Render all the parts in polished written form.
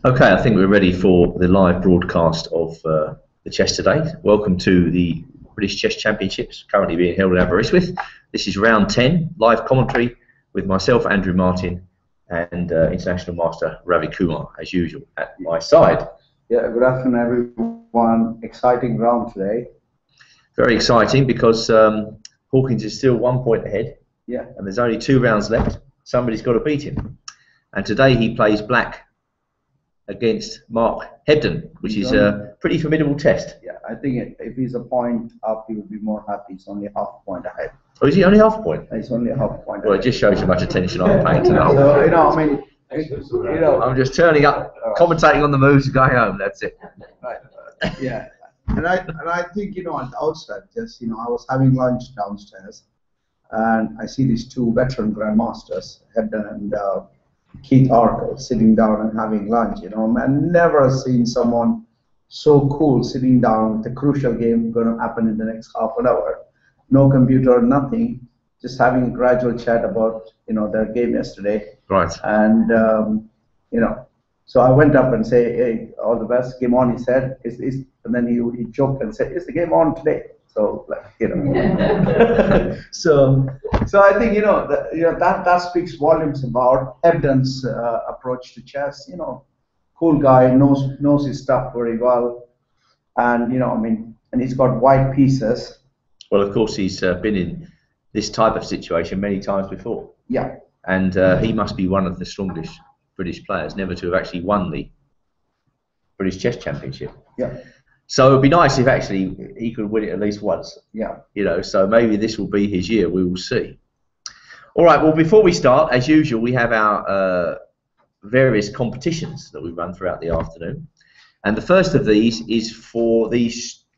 Okay, I think we're ready for the live broadcast of the chess today. Welcome to the British Chess Championships, currently being held in Aberystwyth. This is round 10, live commentary with myself, Andrew Martin, and International Master Ravikumar, as usual, at my side. Yeah, good afternoon, everyone. Exciting round today. Very exciting because Hawkins is still 1 point ahead. Yeah. And there's only 2 rounds left. Somebody's got to beat him. And today he plays black against Mark Hebden, which is a pretty formidable test. Yeah, I think if he's a point up, he would be more happy. He's only half a point ahead. Oh, is he only half a point? He's only a half a point Well, ahead. it just shows how much attention I'm paying to that. So, I mean, I'm just turning up, commentating on the moves and going home. That's it. Right. Yeah. And I think, at the outset, just, I was having lunch downstairs, and I see these 2 veteran grandmasters, Hebden and Keith Arkle, sitting down and having lunch. I've never seen someone so cool sitting down with a crucial game going to happen in the next half an hour. No computer, nothing, just having a gradual chat about their game yesterday. Right. And so I went up and say, hey, all the best, game on. He said, and then he joked and said, is the game on today? So so I think that speaks volumes about Hebden's approach to chess. Cool guy, knows his stuff very well, and and he's got white pieces. Well, of course, he's been in this type of situation many times before. Yeah. And he must be one of the strongest British players never to have actually won the British Chess Championship. Yeah. So it would be nice if actually he could win it at least once. Yeah. So maybe this will be his year. We will see. All right. Well, before we start, as usual, we have our various competitions that we run throughout the afternoon. And the first of these is for the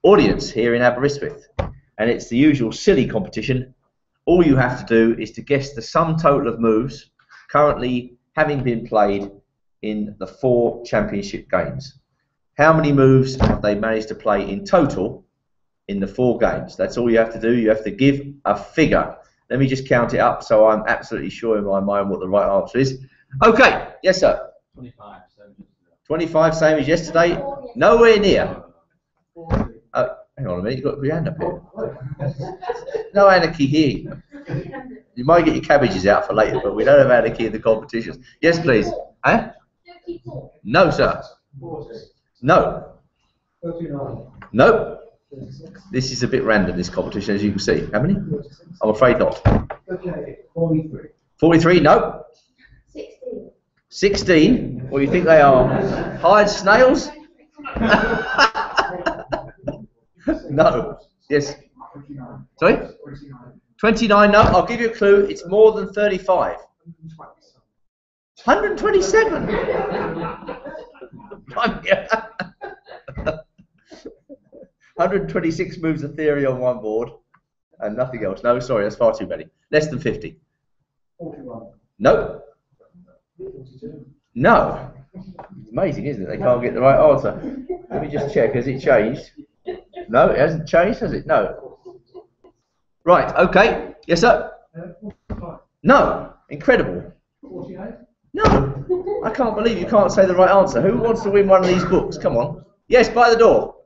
audience here in Aberystwyth. And it's the usual silly competition. All you have to do is to guess the sum total of moves currently having been played in the 4 championship games. How many moves have they managed to play in total in the 4 games? That's all you have to do. You have to give a figure. Let me just count it up so I'm absolutely sure in my mind what the right answer is. Okay. Yes, sir. 25. 25, same as yesterday. Nowhere near. Hang on a minute. You've got your hand up here. No anarchy here. You might get your cabbages out for later, but we don't have anarchy in the competitions. Yes, please. Eh? No, sir. No. 39. No. This is a bit random, this competition, as you can see. How many? I'm afraid not. Okay, 43. 43? No. 16. 16? What do you think they are? Hired snails? No. Yes. 29. Sorry? 29. 29? No. I'll give you a clue. It's more than 35. 127? 126 moves of theory on one board and nothing else. No, sorry, that's far too many. Less than 50. 41. No. 42. No. It's amazing, isn't it? They can't get the right answer. Let me just check. Has it changed? No, it hasn't changed, has it? No. Right, okay. Yes, sir? 45. No. Incredible. 48. No. I can't believe you can't say the right answer. Who wants to win one of these books? Come on. Yes, by the door.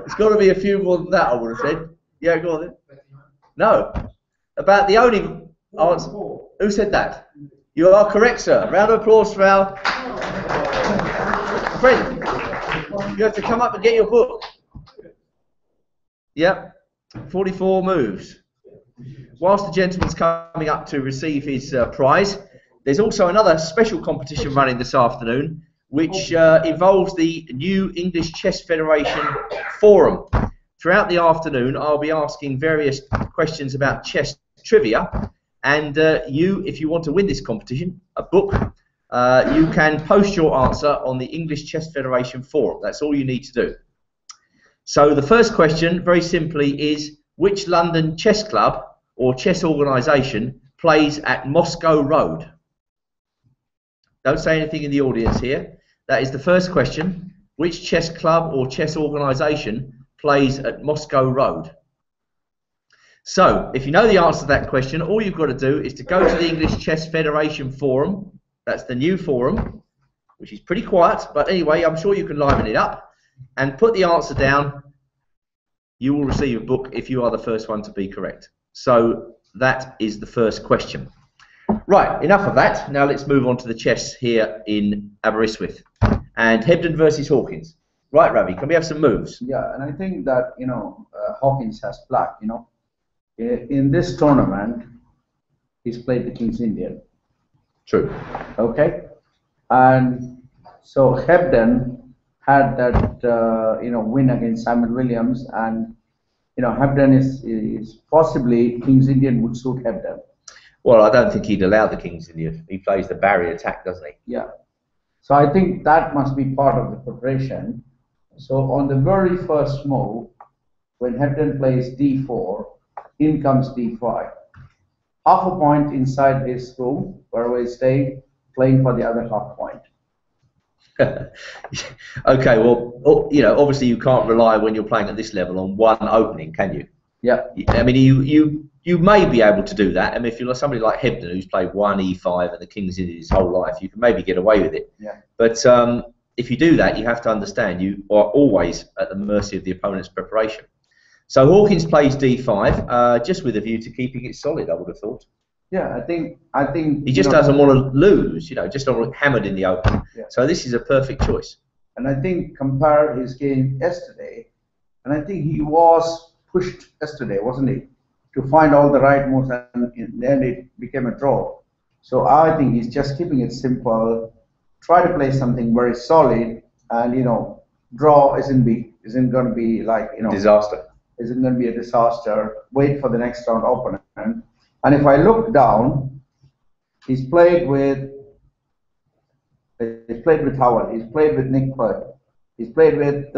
It's got to be a few more than that, I would have said. Yeah, go on then. No. About the only answer. Who said that? You are correct, sir. Round of applause for our friend. You have to come up and get your book. Yep. 44 moves. Whilst the gentleman's coming up to receive his prize, there's also another special competition running this afternoon, which involves the new English Chess Federation Forum. Throughout the afternoon, I'll be asking various questions about chess trivia, and if you want to win this competition, a book, you can post your answer on the English Chess Federation Forum. That's all you need to do. So the first question, very simply, is which London chess club or chess organisation plays at Moscow Road? Don't say anything in the audience here. That is the first question. Which chess club or chess organisation plays at Moscow Road? So, if you know the answer to that question, all you've got to do is to go to the English Chess Federation forum. That's the new forum, which is pretty quiet, but anyway, I'm sure you can liven it up, and put the answer down. You will receive a book if you are the first one to be correct. So, that is the first question. Right, enough of that. Now let's move on to the chess here in Aberystwyth. And Hebden versus Hawkins. Right, Ravi, can we have some moves? Yeah, and I think that, you know, Hawkins has black, you know. In this tournament, he's played the King's Indian. True. Okay? And so Hebden had that, you know, win against Simon Williams, and, you know, Hebden is possibly King's Indian would suit Hebden. Well, I don't think he'd allow the King's Indian. He plays the barrier attack, doesn't he? Yeah. So I think that must be part of the preparation. So on the very first move, when Hebden plays d4, in comes d5. Half a point inside his room, wherever he's staying, playing for the other half point. Okay, well, you know, obviously you can't rely when you're playing at this level on one opening, can you? Yeah. I mean, you may be able to do that. I mean, if you're somebody like Hebden who's played one e5 and the King's Indian his whole life, you can maybe get away with it. Yeah. But if you do that, you have to understand you are always at the mercy of the opponent's preparation. So Hawkins plays d5, just with a view to keeping it solid, I would have thought. Yeah, I think he just doesn't want to lose, you know, just not want hammered in the open. Yeah. So this is a perfect choice. And I think compare his game yesterday, and I think he was pushed yesterday, wasn't he, to find all the right moves, and in the end it became a draw. So I think he's just keeping it simple, try to play something very solid, and, you know, draw isn't going to be like, you know, disaster. Isn't going to be a disaster. Wait for the next round opponent. And if I look down, he's played with Howell. He's played with Nick Perk. He's played with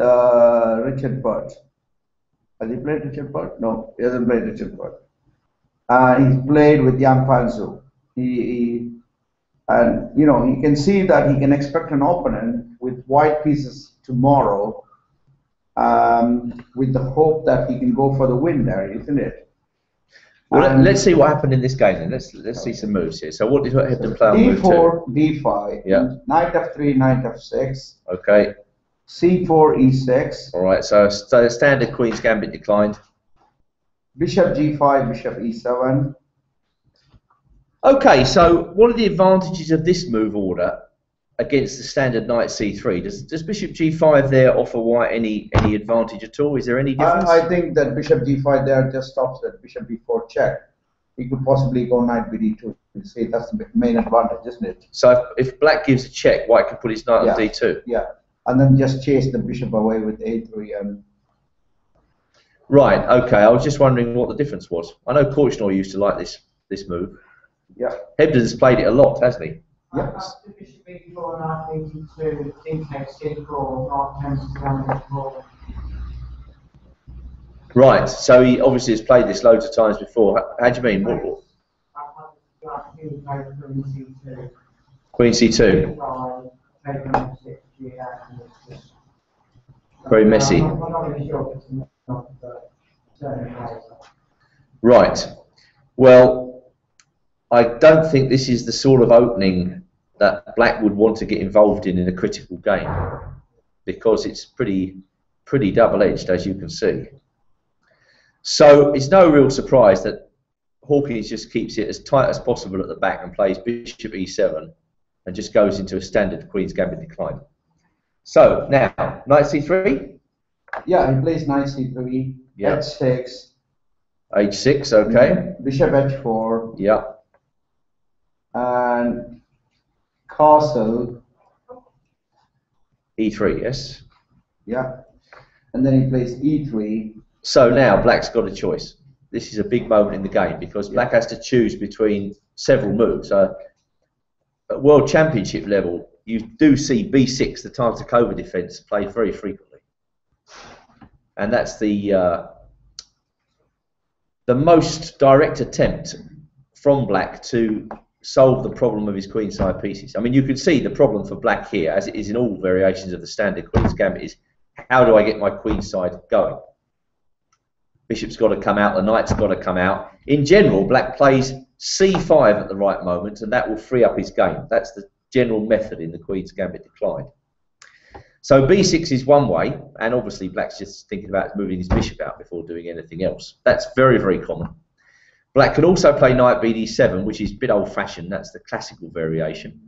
Richard Burt. Has he played Richard Burt? No, he hasn't played Richard Burt. He's played with young Fanzo. And you know, you can see that he can expect an opponent with white pieces tomorrow, with the hope that he can go for the win there, isn't it? Well, let's see what happened in this game then. Let's see some moves here. So what did Hebden play on move 2? D4, D5, yeah. Knight F3, Knight F6. Okay. C4, E6. All right. So standard Queen's Gambit declined. Bishop G5, Bishop E7. Okay. So what are the advantages of this move order against the standard Knight C3? Does Bishop G5 there offer white any advantage at all? Is there any difference? I think that Bishop G5 there just stops at Bishop B4 check. He could possibly go Knight BD2. You see, that's the main advantage, isn't it? So if Black gives a check, White can put his knight on D2. Yeah, and then just chase the bishop away with A3 and. Right. Okay. I was just wondering what the difference was. I know Korchnoi used to like this move. Yeah. Hebden's played it a lot, hasn't he? Yeah. Bishop B4, Knight B2, King takes C4, Knight takes C4. Right. So he obviously has played this loads of times before. How do you mean? Queen C2. Very messy. Right. Well, I don't think this is the sort of opening that Black would want to get involved in a critical game, because it's pretty double-edged, as you can see. So it's no real surprise that Hawkins just keeps it as tight as possible at the back and plays Bishop E7 and just goes into a standard Queen's Gambit decline. So now, Knight C3? Yeah, he plays Knight C3, yeah. H6. H6, okay. Bishop H4. Yeah. And Castle. E3, yes. Yeah. And then he plays E3. So now Black's got a choice. This is a big moment in the game because Black has to choose between several moves. At World Championship level, you do see B6, the Tartakova defense, played very frequently. And that's the most direct attempt from Black to solve the problem of his queenside pieces. I mean, you can see the problem for Black here, as it is in all variations of the standard Queen's Gambit, is how do I get my queenside going? bishop's got to come out, the knight's got to come out. In general, black plays c5 at the right moment, and that will free up his game. That's the general method in the Queen's Gambit decline. So b6 is one way, and obviously black's just thinking about moving his bishop out before doing anything else. That's very, very common. Black can also play knight bd7, which is a bit old-fashioned. That's the classical variation.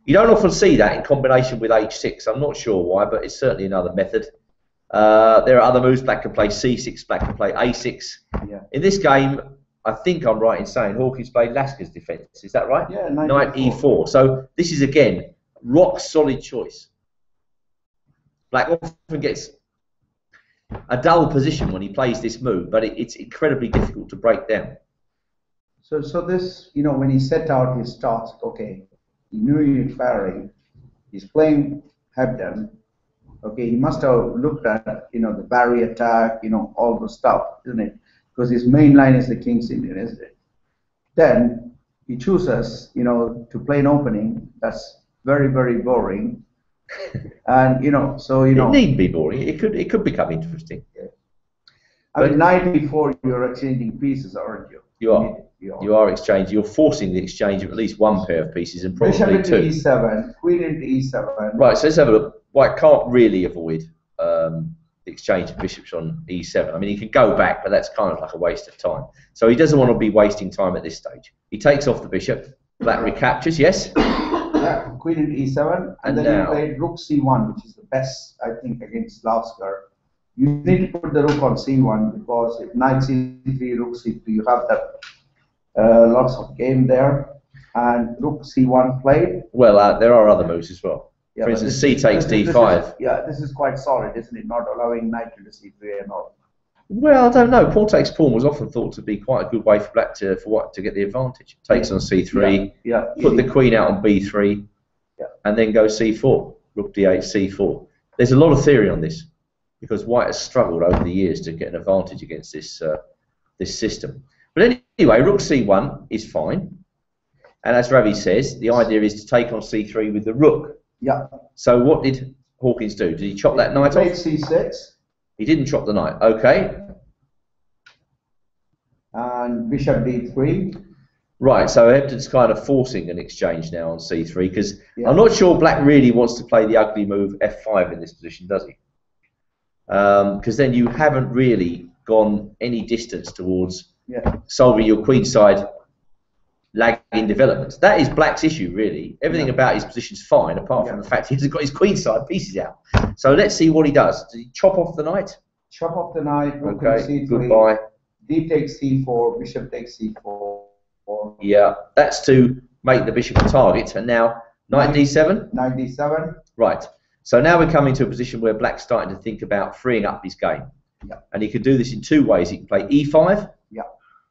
You don't often see that in combination with h6. I'm not sure why, but it's certainly another method. There are other moves. Black can play c6, black can play a6. Yeah. In this game, I think I'm right in saying Hawkins played Lasker's defence. Is that right? Yeah, knight e4. So this is, again, rock solid choice. Black often gets a dull position when he plays this move, but it's incredibly difficult to break down. So this, you know, when he set out his task, okay, he knew he'd fairing, he's playing Hebden, okay, he must have looked at, you know, the barrier attack, you know, all the stuff, isn't it? Because his main line is the King's Indian, isn't it? Then he chooses, you know, to play an opening that's very, very boring. And, you know, so, you know. It needn't be boring. It could become interesting. Yeah. I mean, night before you're exchanging pieces, aren't you? You are exchanging. You're forcing the exchange of at least one pair of pieces and probably Bishop two. into e7, queen into e7. Right, so let's have a look. White can't really avoid the exchange of bishops on e7. I mean, he can go back, but that's kind of like a waste of time. So he doesn't want to be wasting time at this stage. He takes off the bishop. Black recaptures, yes? Yeah, queen into e7, and then now, he played rook c1, which is the best, I think, against Lasker. You need to put the rook on c1 because if knight c3, rook c3, you have that lots of game there. And rook c1 played. Well, there are other moves as well. Yeah, for instance, c takes d5. This is quite solid, isn't it? Not allowing knight to c3 and all. Well, I don't know. Pawn takes pawn was often thought to be quite a good way for black to get the advantage. Takes on c3, put the queen out on b3, and then go c4. Rook d8, c4. There's a lot of theory on this because white has struggled over the years to get an advantage against this this system. But anyway, rook c1 is fine, and as Ravi says, the idea is to take on c3 with the rook. Yeah. So what did Hawkins do? Did he chop that knight off? c6. He didn't chop the knight. Okay. And bishop d3. Right, so Hebden's kind of forcing an exchange now on c3 because I'm not sure black really wants to play the ugly move f5 in this position, does he? Because then you haven't really gone any distance towards solving your queenside lagging development. That is black's issue, really. Everything about his position's fine, apart from the fact he hasn't got his queenside pieces out. So let's see what he does. Does he chop off the knight? Chop off the knight, rook okay, c3, goodbye. d takes c4, bishop takes c4. Yeah, that's to make the bishop a target. And now, knight d7? Knight d7. Right. So now we're coming to a position where black's starting to think about freeing up his game. Yeah. And he can do this in two ways. He can play e5,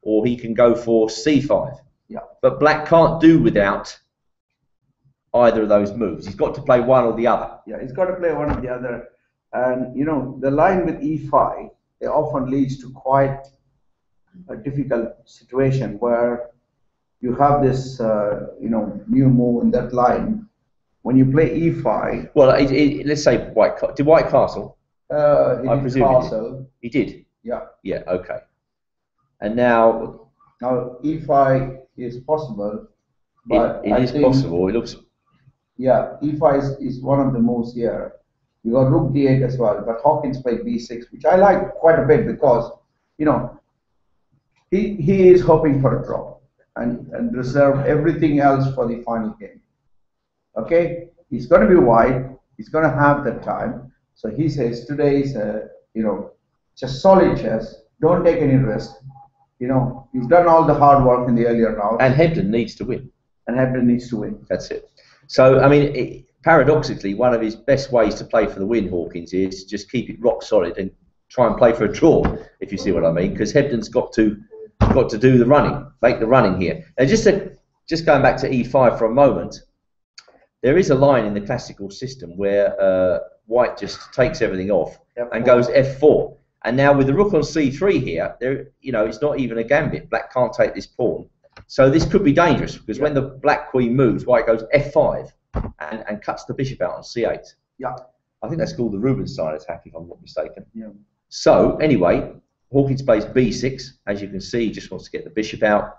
or he can go for c5. Yeah. But black can't do without either of those moves. He's got to play one or the other. Yeah, he's got to play one or the other. And, you know, the line with e5, it often leads to quite a difficult situation where you have this, you know, new move in that line. When you play e5... Well, let's say did white castle? I presume castle. He did? Yeah. Yeah, okay. And now... Now, e5 is possible, but it is possible. It looks... Yeah, e5 is one of the moves here. You got rook d8 as well, but Hawkins played b6, which I like quite a bit because, you know, he is hoping for a draw and reserve everything else for the final game. Okay, he's going to be wide. He's going to have that time. So he says today is you know, just solid chess. Don't take any risk. You know, he's done all the hard work in the earlier rounds. And Hebden needs to win. And Hebden needs to win. That's it. So, I mean, paradoxically, one of his best ways to play for the win, Hawkins, is just keep it rock solid and try and play for a draw, if you see what I mean, because Hebden's got to do the running, make the running here. And just going back to e5 for a moment, there is a line in the classical system where white just takes everything off and goes f4. And now with the rook on c3 here, you know, it's not even a gambit. Black can't take this pawn. So this could be dangerous because when the black queen moves, white goes f5 and cuts the bishop out on c8. Yeah. I think that's called the Rubinstein attack, if I'm not mistaken. Yeah. So anyway, Hawkins plays b6. As you can see, he just wants to get the bishop out.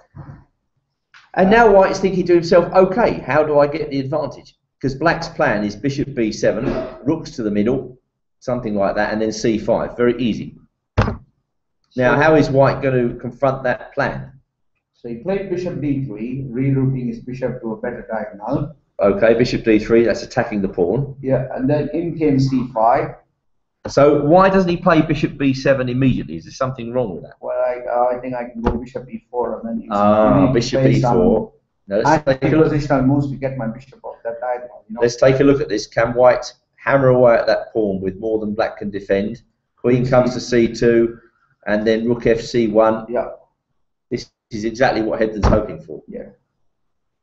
And now White is thinking to himself, okay, how do I get the advantage? Because Black's plan is bishop b7, rooks to the middle, something like that, and then c5. Very easy. Now, how is White going to confront that plan? So he played bishop d3, rerouting his bishop to a better diagonal. Okay, bishop d3, that's attacking the pawn. Yeah, and then in came c5. So why doesn't he play bishop b7 immediately? Is there something wrong with that? Well, I think I can go bishop e4 and then use bishop e4. Now, let's take a look. Positional moves to get my bishop off that diagonal. You know? Let's take a look at this. Can White hammer away at that pawn with more than Black can defend? Queen comes to c2, and then rook f c1. Yeah. This is exactly what Hebden's hoping for. Yeah.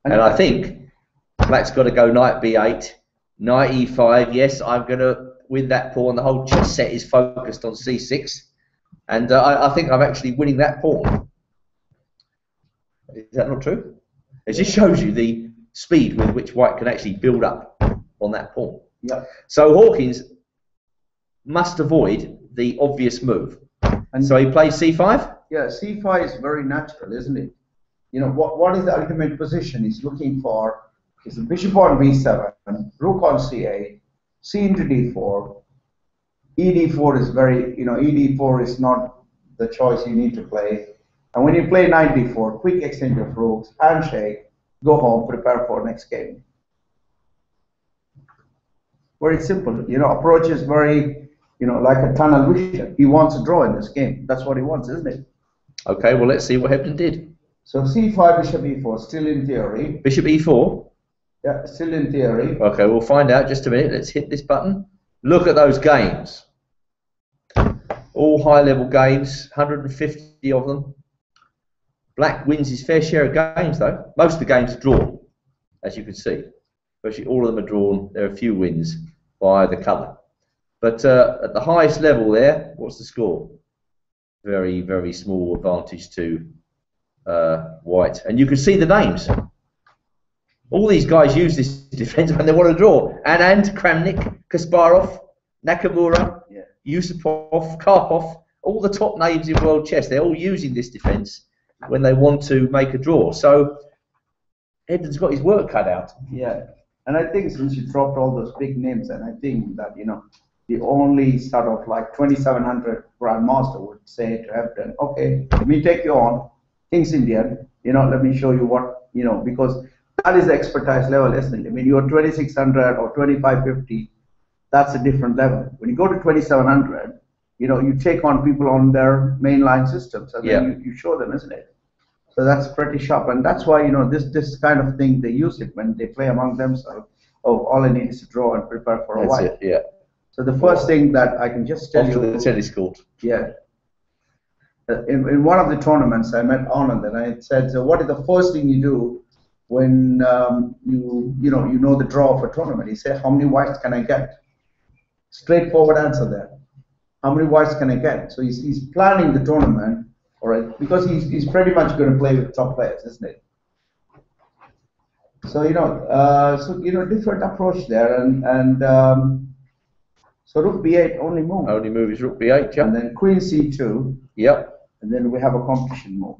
And I think Black's got to go knight b8, knight e5. Yes, I'm going to win that pawn. The whole chess set is focused on c6. And I think I'm actually winning that pawn. Is that not true? It just shows you the speed with which White can actually build up on that pawn. Yeah. So Hawkins must avoid the obvious move. And so he plays c5? Yeah, c5 is very natural, isn't it? You know, what is the ultimate position he's looking for? Is the bishop on b7, rook on c8, c into d4. ed4 is very, ed4 is not the choice you need to play. And when you play knight d4, quick exchange of rooks, handshake, go home, prepare for next game. Very simple. Approach is very, like a tunnel vision. He wants a draw in this game. That's what he wants, isn't it? Okay, well, let's see what Hebden did. So c5, bishop e4, still in theory. Bishop e4? Yeah, still in theory. Okay, we'll find out. Just a minute. Let's hit this button. Look at those games. All high-level games, 150 of them. Black wins his fair share of games, though. Most of the games are drawn, as you can see. Virtually all of them are drawn. There are a few wins by either colour. But at the highest level there, what's the score? Very, very small advantage to White. And you can see the names. All these guys use this defence when they want to draw. Anand, Kramnik, Kasparov, Nakamura, Yusupov, Karpov, all the top names in world chess. They're all using this defence when they want to make a draw. So Hebden's got his work cut out. Yeah, and I think since you dropped all those big names, and I think that the only sort of like 2700 grandmaster would say to Hebden, okay, let me take you on, King's Indian, let me show you what, because that is the expertise level, isn't it? I mean, you're 2600 or 2550, that's a different level. When you go to 2700, you take on people on their mainline systems, and then you show them, isn't it? So that's pretty sharp, and that's why this kind of thing they use it when they play among themselves. Oh, all I need is to draw and prepare for a while. That's it, yeah. So the first thing that I can just tell you, the tennis court. Yeah. In one of the tournaments, I met Anand, and I said, "So what is the first thing you do when you know the draw of a tournament?" He said, "How many whites can I get?" Straightforward answer there. How many whites can I get? So he's planning the tournament, all right, because he's pretty much going to play with top players, isn't it? So different approach there, and so rook b8 only move. Only move is rook b8, yeah. And then queen c2. Yep. And then we have a competition move.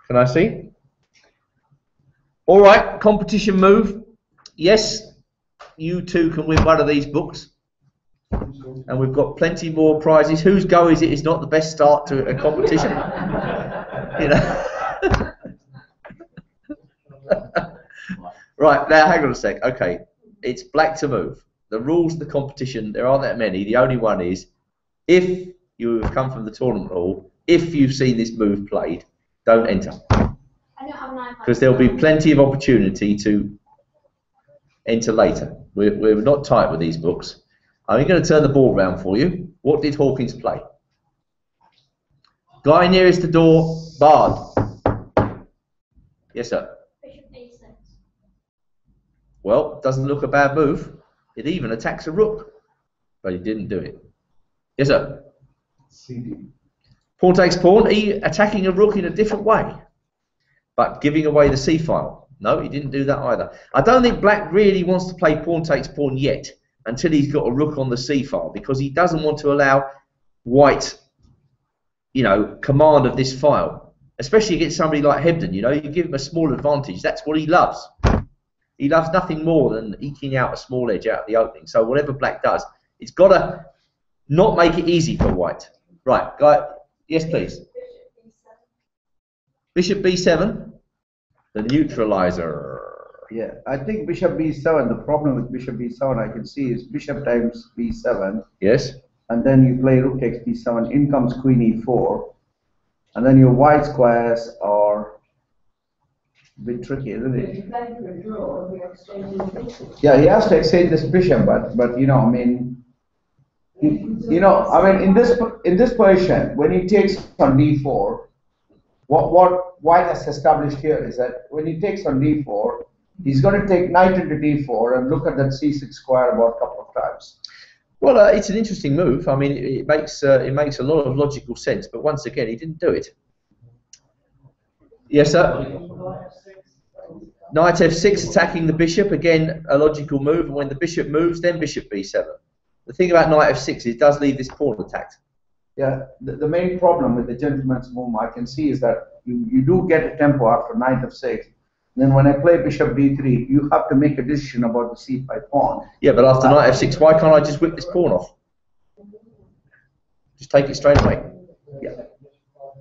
Can I see? All right, competition move. Yes, you too can win one of these books. And we've got plenty more prizes. Whose go is it? It's not the best start to a competition. Right, now hang on a sec. Okay, it's Black to move. The rules of the competition, there aren't that many. The only one is, if you have come from the tournament hall, if you've seen this move played, don't enter. Because there'll be plenty of opportunity to enter later. We're not tight with these books. I'm going to turn the ball around for you. What did Hawkins play? Guy nearest the door, barred. Yes, sir. Bishop a6. Well, doesn't look a bad move. It even attacks a rook, but he didn't do it. Yes, sir. CD. Pawn takes pawn. He attacking a rook in a different way, but giving away the c file. No, he didn't do that either. I don't think Black really wants to play pawn takes pawn yet, until he's got a rook on the c file, because he doesn't want to allow White you know, command of this file, especially against somebody like Hebden. You know, you give him a small advantage. That's what he loves. He loves nothing more than eking out a small edge out of the opening. So whatever black does, it's got to not make it easy for white. Right, guy. Yes, please. Bishop b7, the neutralizer. Yeah, I think bishop b7, the problem with bishop b7 I can see is bishop times b7. Yes. And then you play rook takes b7, in comes queen e4. And then your white squares are a bit tricky, isn't it? Yeah, he has to exchange this bishop, but you know, I mean, you know, I mean, in this position, when he takes on d4, what white has established here is that when he takes on d4, he's going to take knight into d4 and look at that c6 square about a couple of times. Well, it's an interesting move. I mean, it makes a lot of logical sense, but once again, he didn't do it. Yes, sir. Knight f6, attacking the bishop. Again, a logical move. And when the bishop moves, then bishop b7. The thing about knight f6 is it does leave this pawn attacked. Yeah, the main problem with the gentleman's move I can see is that you do get a tempo after knight f6. Then when I play bishop d3, you have to make a decision about the c5 pawn. Yeah, but after knight f6, why can't I just whip this pawn off? Just take it straight away. Yeah.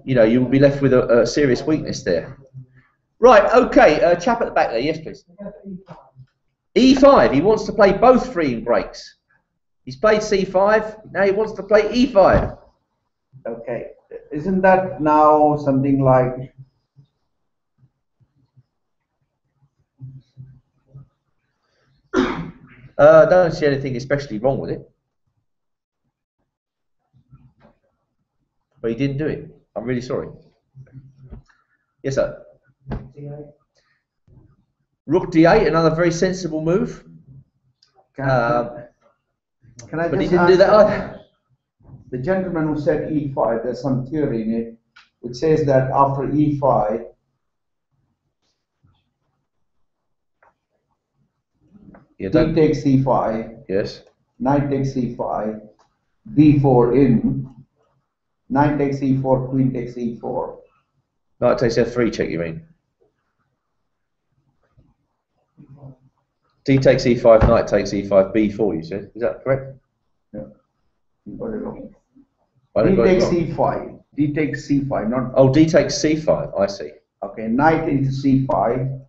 You know, you'll be left with a serious weakness there. Right, okay, chap at the back there, yes please. e5, he wants to play both freeing breaks. He's played c5, now he wants to play e5. Okay, isn't that now something like... I don't see anything especially wrong with it. But he didn't do it. I'm really sorry. Yes, sir. Rook d8, another very sensible move. Can I but he didn't do that either. The gentleman who said e5, there's some theory in it which says that after e5, You d takes c5, yes. knight takes c5, b4 in, knight takes e4, queen takes e4. Knight takes f3 check, you mean? D takes e5, knight takes e5, b4, you said. Is that correct? Yeah. You got it wrong. D takes c5. D takes c5, not... Oh, d takes c5, I see. Okay, knight into c5.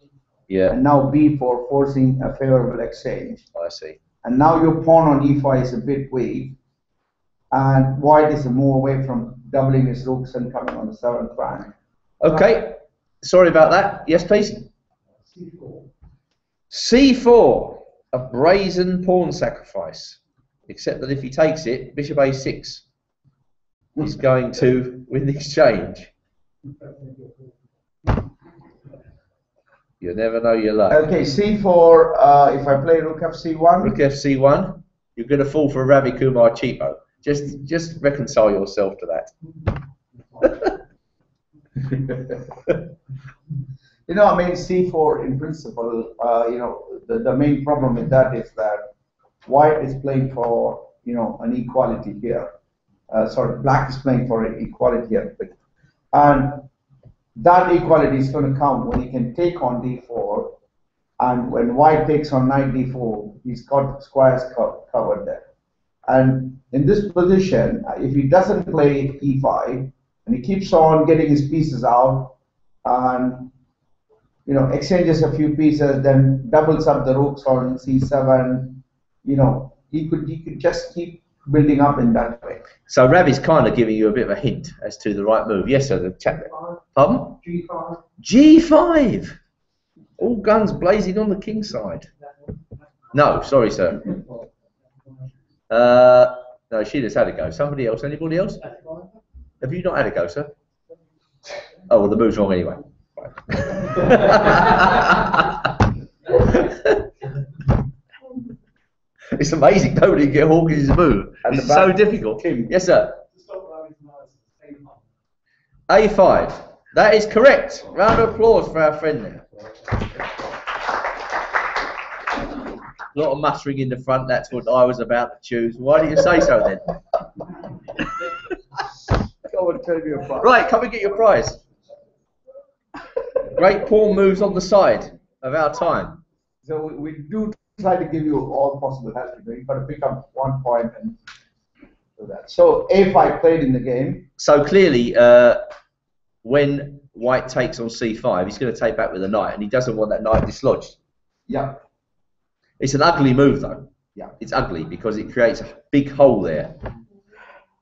Yeah. And now b4, forcing a favorable exchange. I see. And now your pawn on e5 is a bit weak. And white is a move away from doubling his rooks and coming on the 7th rank. Okay. Sorry about that. Yes, please. C4. C4, a brazen pawn sacrifice. Except that if he takes it, bishop a6 is going to win the exchange. You never know your luck. Okay, c4, if I play rook fc1. Rook fc1, you're going to fall for a Ravikumar cheapo. Just reconcile yourself to that. You know, I mean, c4 in principle, you know, the main problem with that is that white is playing for, you know, an equality here. Sorry, black is playing for an equality here. And that equality is going to come when he can take on d4, and when white takes on knight d4, he's got squares covered there. And in this position, if he doesn't play e5, and he keeps on getting his pieces out, and you know, exchanges a few pieces, then doubles up the rooks on c7, you know, he could just keep building up in that way. So Ravi's kind of giving you a bit of a hint as to the right move. Yes, sir. The chap. Pardon? G5. G5. All guns blazing on the king side. No, sorry, sir. No, she just had a go. Somebody else? Anybody else? Have you not had a go, sir? Oh, well, the move's wrong anyway. It's amazing nobody can get Hawkins' move. It's so difficult. Yes, sir. A5. That is correct. Round of applause for our friend there. A lot of muttering in the front. That's what I was about to choose. Why did you say so then? Come and tell me your prize. Right, come and get your prize. Great pawn moves on the side of our time. So we do try to give you all possible help. You've got to pick up 1 point and do that. So A5 played in the game. So clearly, when white takes on c5, he's going to take back with a knight, and he doesn't want that knight dislodged. Yeah. It's an ugly move, though. Yeah. It's ugly because it creates a big hole there.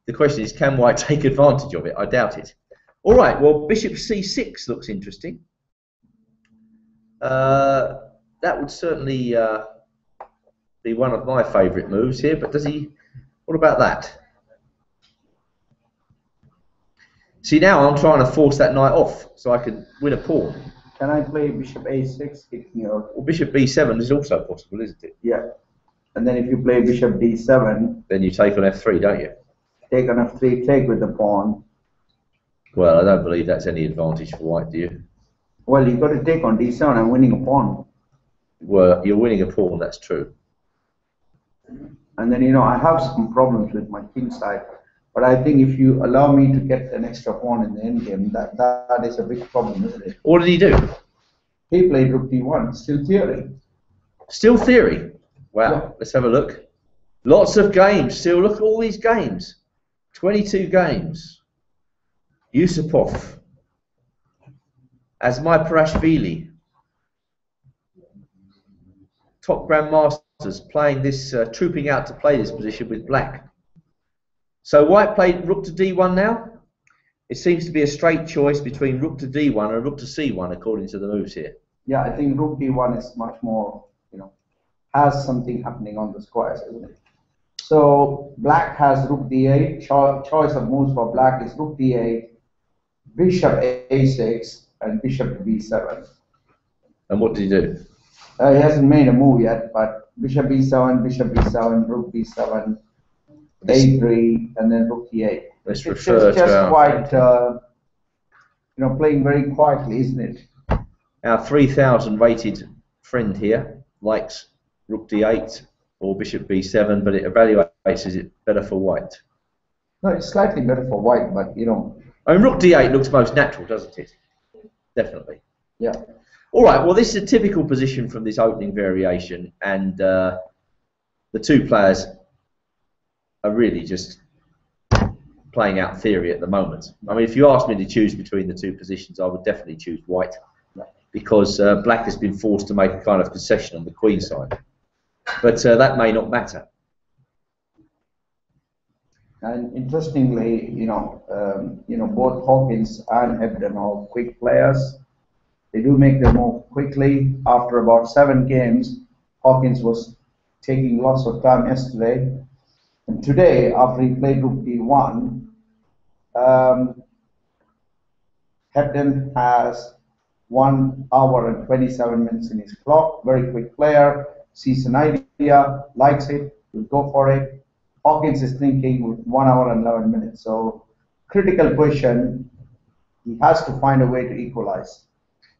The question is, can white take advantage of it? I doubt it. All right, well, bishop c6 looks interesting. That would certainly be one of my favourite moves here, but does he... What about that? See, now I'm trying to force that knight off so I can win a pawn. Can I play bishop a6? Well, bishop b7 is also possible, isn't it? Yeah. And then if you play bishop d7, then you take on f3, don't you? Take on f3, take with the pawn. Well, I don't believe that's any advantage for white, do you? Well, you've got to take on d7. I'm winning a pawn. Well, you're winning a pawn, that's true. And then, you know, I have some problems with my king side. But I think if you allow me to get an extra pawn in the endgame, that is a big problem, isn't it? What did he do? He played rook d1, still theory. Still theory? Wow, Yeah. Let's have a look. Lots of games still. Look at all these games. 22 games. Yusupov. Asmai top grandmasters playing this, trooping out to play this position with black. So white played rook to d1 now. It seems to be a straight choice between rook to d1 and rook to c1 according to the moves here. Yeah, I think rook d1 is much more, you know, has something happening on the squares, isn't it? So black has rook d8. Choice of moves for black is rook d8, bishop a6, and bishop b7. And what did he do? He hasn't made a move yet, but bishop b7, rook b7, a3, and then rook e8. Let's It's refer just to our, quite, you know, playing very quietly, isn't it? our 3,000 rated friend here likes rook d8 or bishop b7, but it evaluates is it better for white. No, it's slightly better for white, but you know. I mean, rook d8 looks most natural, doesn't it? Definitely. Yeah. All right, well, this is a typical position from this opening variation, and the two players are really just playing out theory at the moment. I mean, if you asked me to choose between the two positions, I would definitely choose white, because black has been forced to make a kind of concession on the queen side. But that may not matter. And interestingly, you know, both Hawkins and Hebden are quick players. They do make the move quickly. After about 7 games, Hawkins was taking lots of time yesterday. And today, after he played rook d1, Hebden has 1 hour and 27 minutes in his clock. Very quick player, sees an idea, likes it, will go for it. Hawkins is thinking with 1 hour and 11 minutes. So, critical question, he has to find a way to equalize.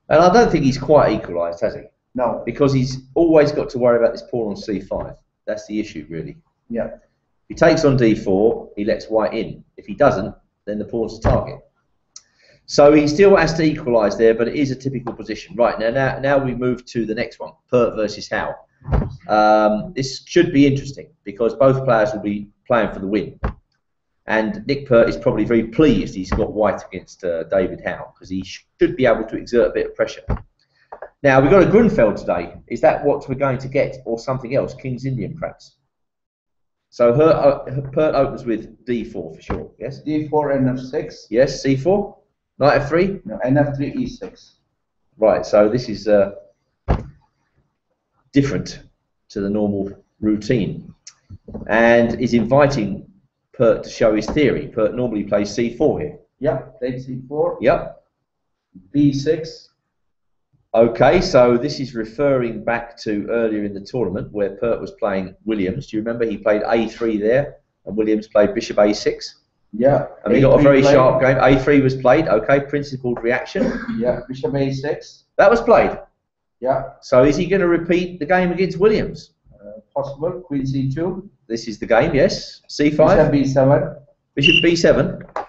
And I don't think he's quite equalised, has he? No. Because he's always got to worry about this pawn on c5. That's the issue, really. Yeah. If he takes on d4, he lets white in. If he doesn't, then the pawn's a target. So he still has to equalise there, but it is a typical position. Right, now we move to the next one, Perk versus Howell. This should be interesting because both players will be playing for the win. And Nick Perk is probably very pleased he's got white against David Howell because he should be able to exert a bit of pressure. Now, we've got a Grunfeld today. Is that what we're going to get or something else? King's Indian, perhaps? So Perk opens with d4 for sure, yes? d4, nf6. Yes, c4? Knight f3? No, nf3, e6. Right, so this is different to the normal routine and is inviting Perk to show his theory. Perk normally plays c4 here. Yep, played c4. Yep. b6. Okay, so this is referring back to earlier in the tournament where Perk was playing Williams. Do you remember he played a3 there and Williams played bishop a6? Yeah. And he got a very sharp game. a3 was played. Okay, principled reaction. Yeah, bishop a6. That was played. Yeah. So is he going to repeat the game against Williams? Possible. Queen c2. This is the game, yes. c5. Bishop b7. Bishop b7.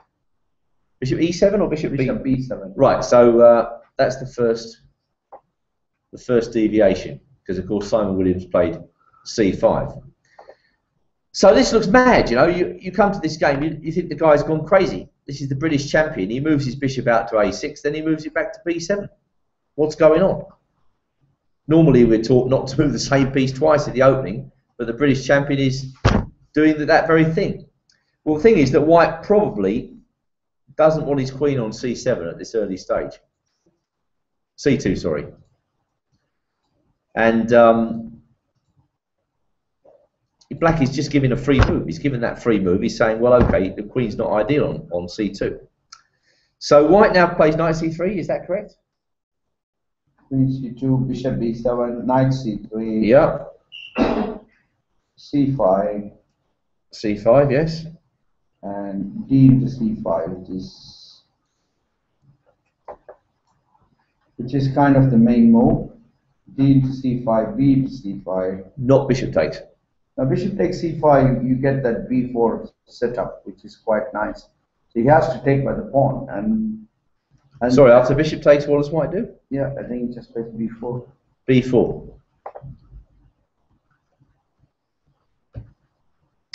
Bishop E7 or Bishop Bishop B7. Right, so that's the first deviation, because of course Simon Williams played C5. So this looks mad, you know. You come to this game, you think the guy's gone crazy. This is the British champion. He moves his bishop out to A6, then he moves it back to B7. What's going on? Normally we're taught not to move the same piece twice at the opening, but the British champion is doing that very thing. Well, the thing is that White probably doesn't want his queen on C7 at this early stage. C2, sorry. And Black is just giving a free move. He's given that free move. He's saying, well, okay, the queen's not ideal on C2. So White now plays knight C3, is that correct? Queen C2, Bishop B7, Knight C3. Yeah. C5. C5, yes. And D into C5, which is kind of the main move. D into C5, B into C5. Not bishop takes. Now bishop takes C5, you get that B4 setup, which is quite nice. So he has to take by the pawn. And sorry, after bishop takes, what does White do? Yeah, I think he just plays B4. B4.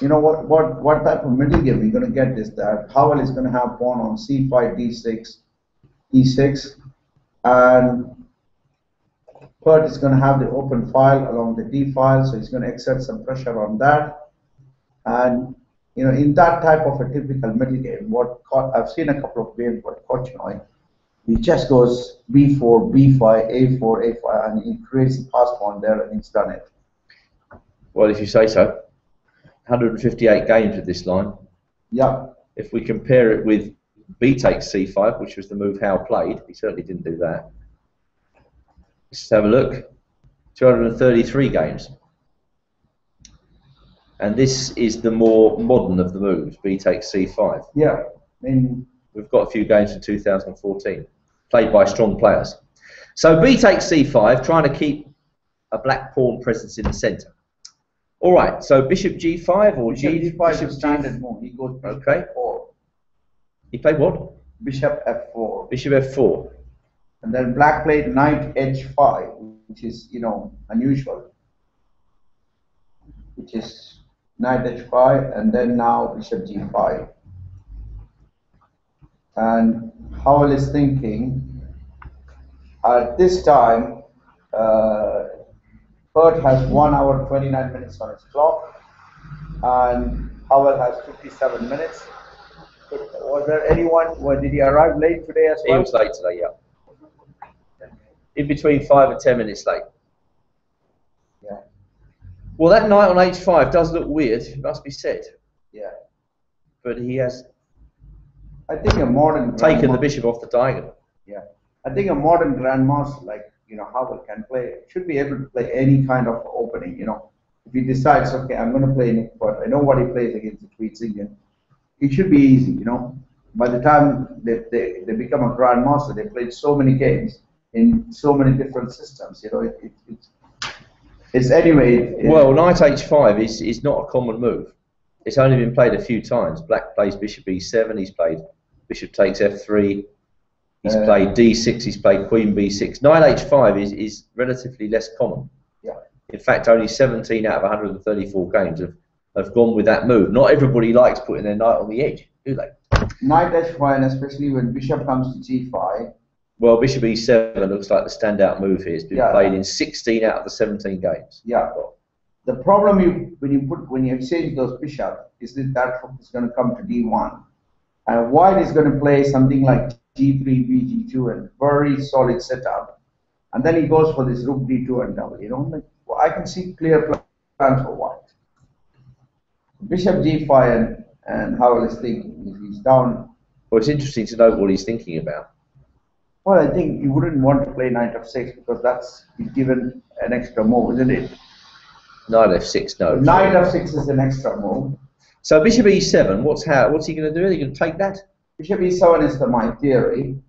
You know what type of middle game we're going to get is that Howell is going to have pawn on C5, D6, E6, and Perk is going to have the open file along the D file, so he's going to exert some pressure on that. And you know, in that type of a typical middle game, I've seen a couple of games where Kochnoy, he just goes B4, B5, A4, A5, and he creates a pass pawn there, and he's done it. Well, if you say so. 158 games with this line. Yeah. If we compare it with B takes C5, which was the move Howell played, he certainly didn't do that. Let's have a look. 233 games. And this is the more modern of the moves, B takes C5. Yeah. I mean, we've got a few games from 2014, played by strong players. So B takes C5, trying to keep a black pawn presence in the centre. All right, so bishop G5 or G5 is standard move. He goes bishop F4. He played what? Bishop F4. Bishop F4. And then black played knight H5, which is, you know, unusual. Which is knight H5, and then now bishop G5. And Howell is thinking, at this time, Perk has 1 hour 29 minutes on his clock, and Howell has 57 minutes. Was there anyone, did he arrive late today as well? He was late today, yeah. In between 5 and 10 minutes late. Yeah. Well, that knight on H5 does look weird, it must be said. Yeah. But he has, I think a modern taken the bishop off the diagonal. Yeah. I think a modern grandmaster like, you know, Howell can play, should be able to play any kind of opening, you know. If he decides, okay, I'm going to play Nick, but I know what he plays against the Tweeds Indian, it should be easy, you know. By the time they become a grandmaster, they played so many games in so many different systems, you know. It's anyway. Well, knight H5 is not a common move. It's only been played a few times. Black plays bishop E7, he's played bishop takes F3, he's played D6, he's played queen B6. Knight H5 is relatively less common. Yeah. In fact, only 17 out of 134 games have gone with that move. Not everybody likes putting their knight on the edge, do they? Knight H5, and especially when bishop comes to G5. Well, bishop E7 looks like the standout move here. It's been played in 16 out of the 17 games. Yeah. The problem when you exchange those bishops is that rook is going to come to D1, and White is going to play something like G3, BG2, and very solid setup, and then he goes for this rook D2 and double. You know, like, well, I can see clear plans for White. Bishop G5 and Howell is thinking he's down. Well, it's interesting to know what he's thinking about. Well, I think you wouldn't want to play knight f6 because that's given an extra move, isn't it? Knight F6, no. Knight F6 is an extra move. So bishop E7, what's he going to do? Are you going to take that? Bishop E7 is my theory.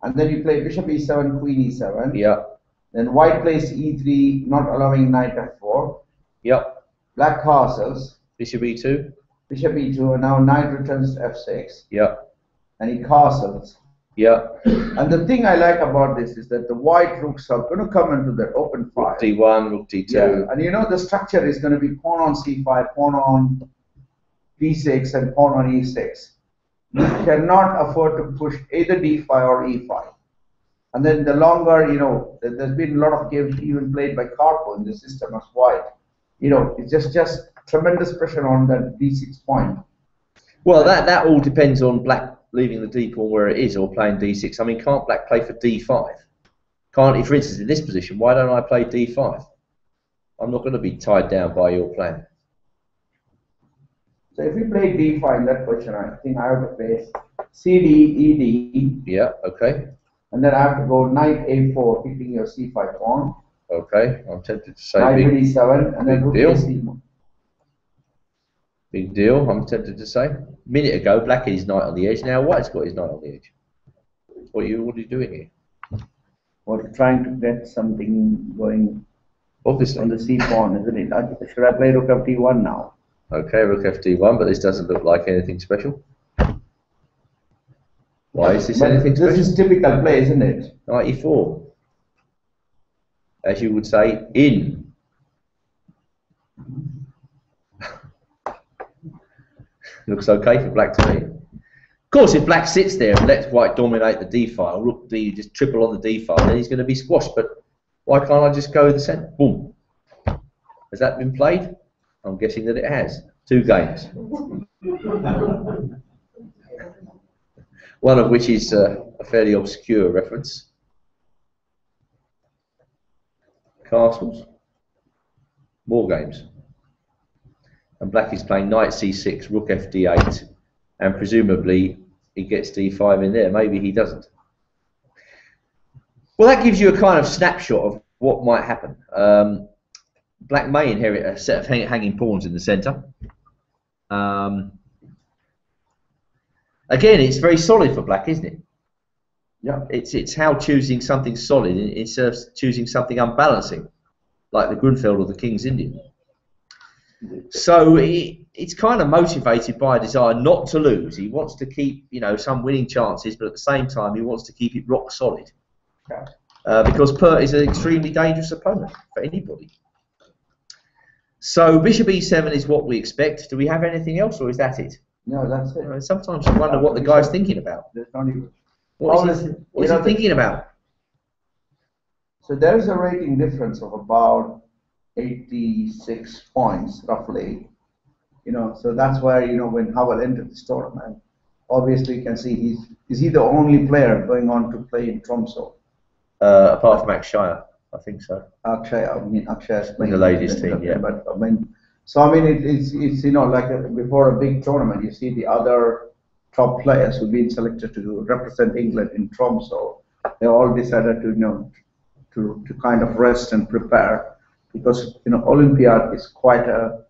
And then you play bishop E7, queen E7. Yeah. Then White plays E3, not allowing knight F4. Yep. Black castles. Bishop E2. Bishop E2, and now knight returns to F6. Yep. and he castles. Yeah. And the thing I like about this is that the white rooks are going to come into that open file. Rook D1, Rook D2. Yeah. And you know the structure is going to be pawn on C5, pawn on B6, and pawn on E6. You cannot afford to push either D5 or E5. And then the longer, you know, there's been a lot of games even played by Carpo in the system as white. You know, it's just tremendous pressure on that D6 point. Well, that all depends on black leaving the D pawn where it is or playing D6. I mean, can't black play for D5? Can't he, for instance, in this position, why don't I play D5? I'm not going to be tied down by your plan. So if we play D5 in that position, I think I have to play CD, ED. Yeah, okay. And then I have to go knight A4, hitting your C5 pawn. Okay, I'm tempted to say Knight big, D7, and then rook deal. A6. Big deal, I'm tempted to say. A minute ago, black had his knight on the edge. Now white's got his knight on the edge. What are you doing here? Well, trying to get something going Obviously. on the C pawn, isn't it? Should I play rook F1 now? Okay, rook FD1, but this doesn't look like anything special. Why is this anything special? This is typical play, isn't it? Knight E4. As you would say, in. Looks okay for black to me. Of course, if black sits there and lets white dominate the D file, rook D, just triple on the D file, then he's going to be squashed. But why can't I just go to the centre? Boom. Has that been played? I'm guessing that it has. 2 games. One of which is a fairly obscure reference. Castles. More games. And black is playing knight C6, rook FD8, and presumably he gets D5 in there. Maybe he doesn't. Well, that gives you a kind of snapshot of what might happen. Black may inherit a set of hanging pawns in the centre. Again, it's very solid for black, isn't it? Yeah. It's how choosing something solid instead of choosing something unbalancing, like the Grunfeld or the King's Indian. So it's kind of motivated by a desire not to lose. He wants to keep, you know, some winning chances, but at the same time, he wants to keep it rock solid. Okay. Because Perk is an extremely dangerous opponent for anybody. So bishop e7 is what we expect. Do we have anything else, or is that it? No, that's it. Sometimes you wonder what the guy's thinking about. What is he thinking about? So there is a rating difference of about 86 points, roughly. You know, so that's where, you know, when Howell entered this tournament, obviously you can see he's the only player going on to play in Tromsø. Apart from Akshaya, I think so. Akshaya is playing in the ladies team, yeah. But I mean, so I mean, it's you know, like before a big tournament, you see the other top players who've been selected to represent England in Tromsø. They all decided to, you know, to kind of rest and prepare, because, you know, Olympiad is quite a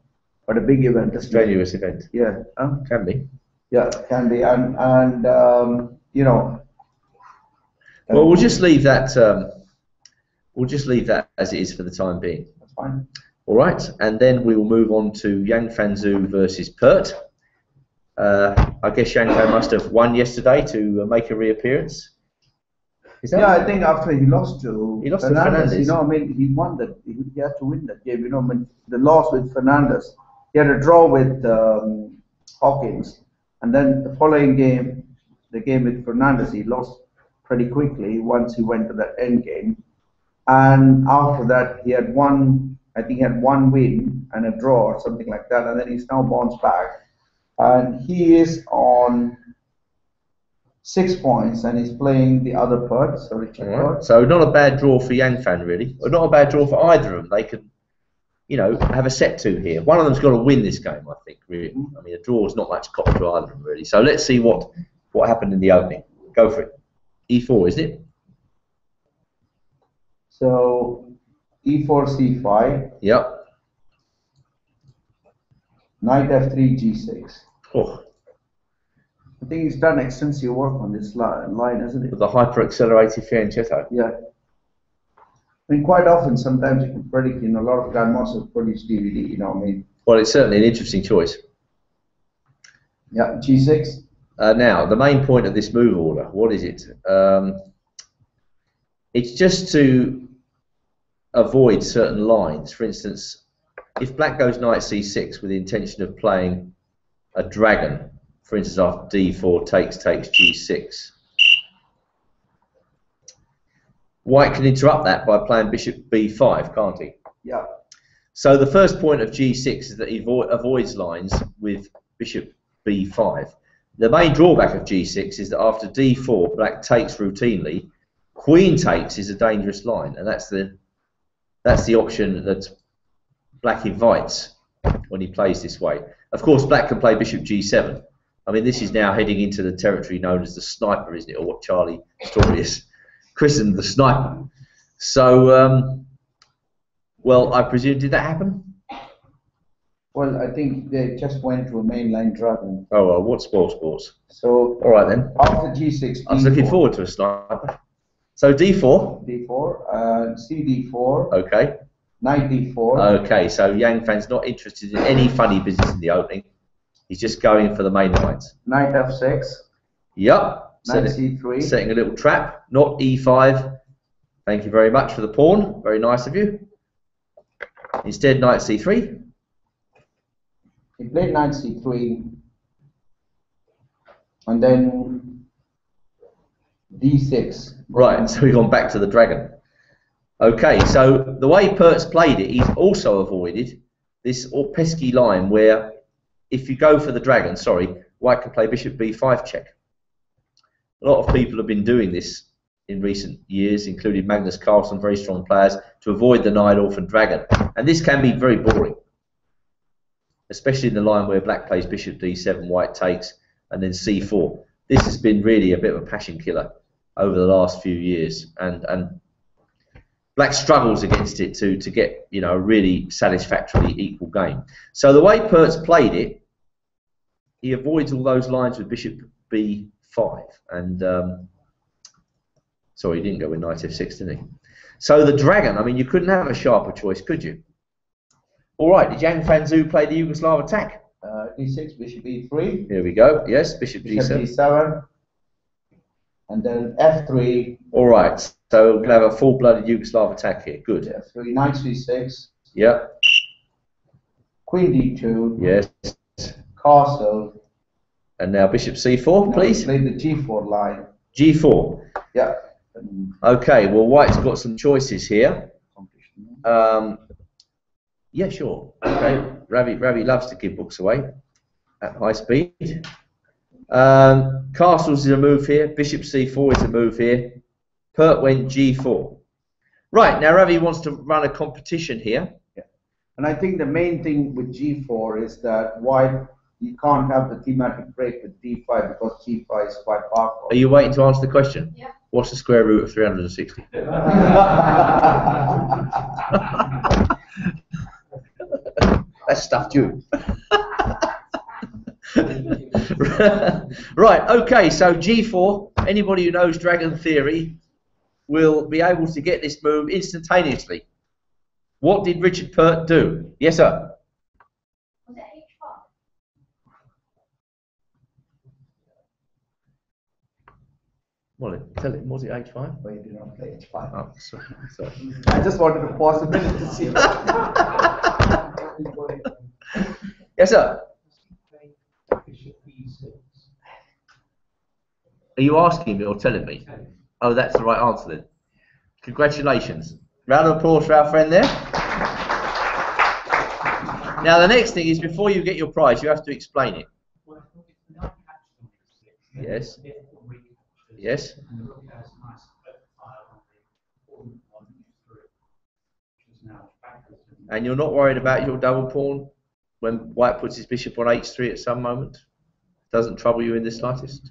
big event. A strenuous event. Yeah. Can be. Yeah, can be, and you know. Well, we'll just leave that. We'll just leave that as it is for the time being. That's fine. All right, and then we will move on to Yang Fanzo versus Perk. I guess Yang Fan must have won yesterday to make a reappearance. Is that I think after he lost to Fernandez. You know, I mean, he won that. He had to win that game. You know, I mean, the loss with Fernandez, he had a draw with Hawkins, and then the following game, the game with Fernandez, he lost pretty quickly once he went to that end game. And after that, he had one, I think he had one win and a draw or something like that, and then he's now bounced back. And he is on 6 points, and he's playing the other Perk, so Richard Perk. So not a bad draw for Yang Fan, really. Or not a bad draw for either of them. They could, you know, have a set to here. One of them's got to win this game, I think, really. I mean, a draw is not much cop to either of them, really. So let's see what happened in the opening. Go for it. E4, isn't it? So E4, C5. Yep. Knight F3, G6. Oh. I think he's done extensive work on this line, hasn't it? With the hyper-accelerated fianchetto. Yeah. I mean, quite often, sometimes you can predict, you know, a lot of grandmasters produce DVD, you know what I mean? Well, it's certainly an interesting choice. Yeah, G6. Now, the main point of this move order, what is it? It's just to avoid certain lines. For instance, if black goes knight c6 with the intention of playing a dragon, for instance, after d4 takes g6, white can interrupt that by playing bishop b5, can't he? Yeah. So the first point of g6 is that he avoids lines with bishop b5. The main drawback of g6 is that after d4, black takes routinely. Queen takes is a dangerous line, and that's the option that black invites when he plays this way. Of course, black can play bishop g7. I mean, this is now heading into the territory known as the sniper, isn't it, or what Charlie Storrius christened the sniper. So, well, I presume, did that happen? Well, I think they just went to a mainline dragon. Oh, well, what sports? So, all right then. After g6, I was looking forward to a sniper. So d4. d4, cd4. Okay. Knight d4. Okay, so Yang Fan's not interested in any funny business in the opening. He's just going for the main lines. Knight f6. Yep. Knight c3. Setting a little trap. Not e5. Thank you very much for the pawn. Very nice of you. Instead, knight c3. He played knight c3. And then d6. Right, so we've gone back to the dragon. Okay, so the way Perk's played it, he's also avoided this pesky line where if you go for the dragon, white can play bishop b5 check. A lot of people have been doing this in recent years, including Magnus Carlsen, very strong players, to avoid the knight orphan dragon. And this can be very boring, especially in the line where black plays bishop d7, white takes, and then c4. This has been really a bit of a passion killer over the last few years, and black struggles against it to get, you know, a really satisfactorily equal game. So the way Perk's played it, he avoids all those lines with bishop b5, and sorry, he didn't go with knight f6, did he? So the dragon, I mean, you couldn't have a sharper choice, could you? All right, did Yang Fanzo play the Yugoslav attack? d6, bishop e3. Here we go. Yes, bishop Bishop g7. d7. And then f3. All right, so we'll have a full-blooded Yugoslav attack here. Good. f3, knight c6. Yep. Queen d2. Yes. Castle. And now bishop c4, please. Play the g4 line. g4. Yeah. Okay, well, white's got some choices here. Yeah, sure. Okay, Ravi loves to give books away at high speed. Castles is a move here. Bishop c4 is a move here. Perk went g4. Right, now Ravi wants to run a competition here. Yeah. And I think the main thing with g4 is that white, you can't have the thematic break with d5 because g5 is quite powerful. Are you waiting to answer the question? Yeah. What's the square root of 360? That's stuffed you. Right, okay, so g4, anybody who knows dragon theory will be able to get this move instantaneously. What did Richard Perk do? Yes, sir? Was it h5? Well, tell him, was it h5? But you did not play h5. Oh, sorry. I just wanted to pause a minute to see. Yes, sir? Are you asking me or telling me? Oh, that's the right answer then. Congratulations. Round of applause for our friend there. Now the next thing is, before you get your prize, you have to explain it. Yes. Yes. And you're not worried about your double pawn when white puts his bishop on h3 at some moment? Doesn't trouble you in the slightest?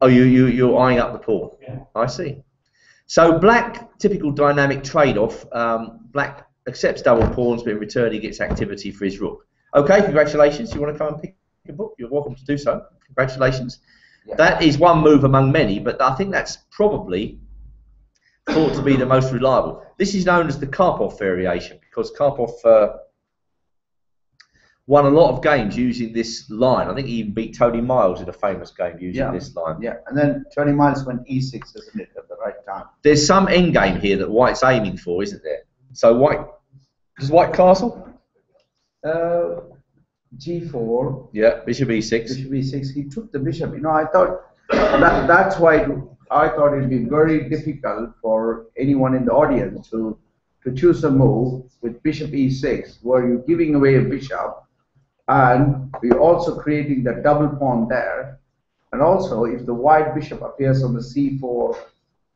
Oh, you're eyeing up the pawn. Yeah. I see. So black, typical dynamic trade-off. Black accepts double pawns, but in return he gets activity for his rook. Okay, congratulations. You want to come and pick a book? You're welcome to do so. Congratulations. Yeah. That is one move among many, but I think that's probably thought to be the most reliable. This is known as the Karpov variation, because Karpov won a lot of games using this line. I think he even beat Tony Miles in a famous game using Yeah. this line. Yeah, and then 20 miles went E6, isn't it, at the right time? There's some end game here that White's aiming for, isn't there? So does White castle? G4. Yeah, bishop e6. Bishop e6. He took the bishop. You know, I thought that's why I thought it'd be very difficult for anyone in the audience to choose a move with bishop e6, where you're giving away a bishop, and you're also creating the double pawn there. And also, if the white bishop appears on the c4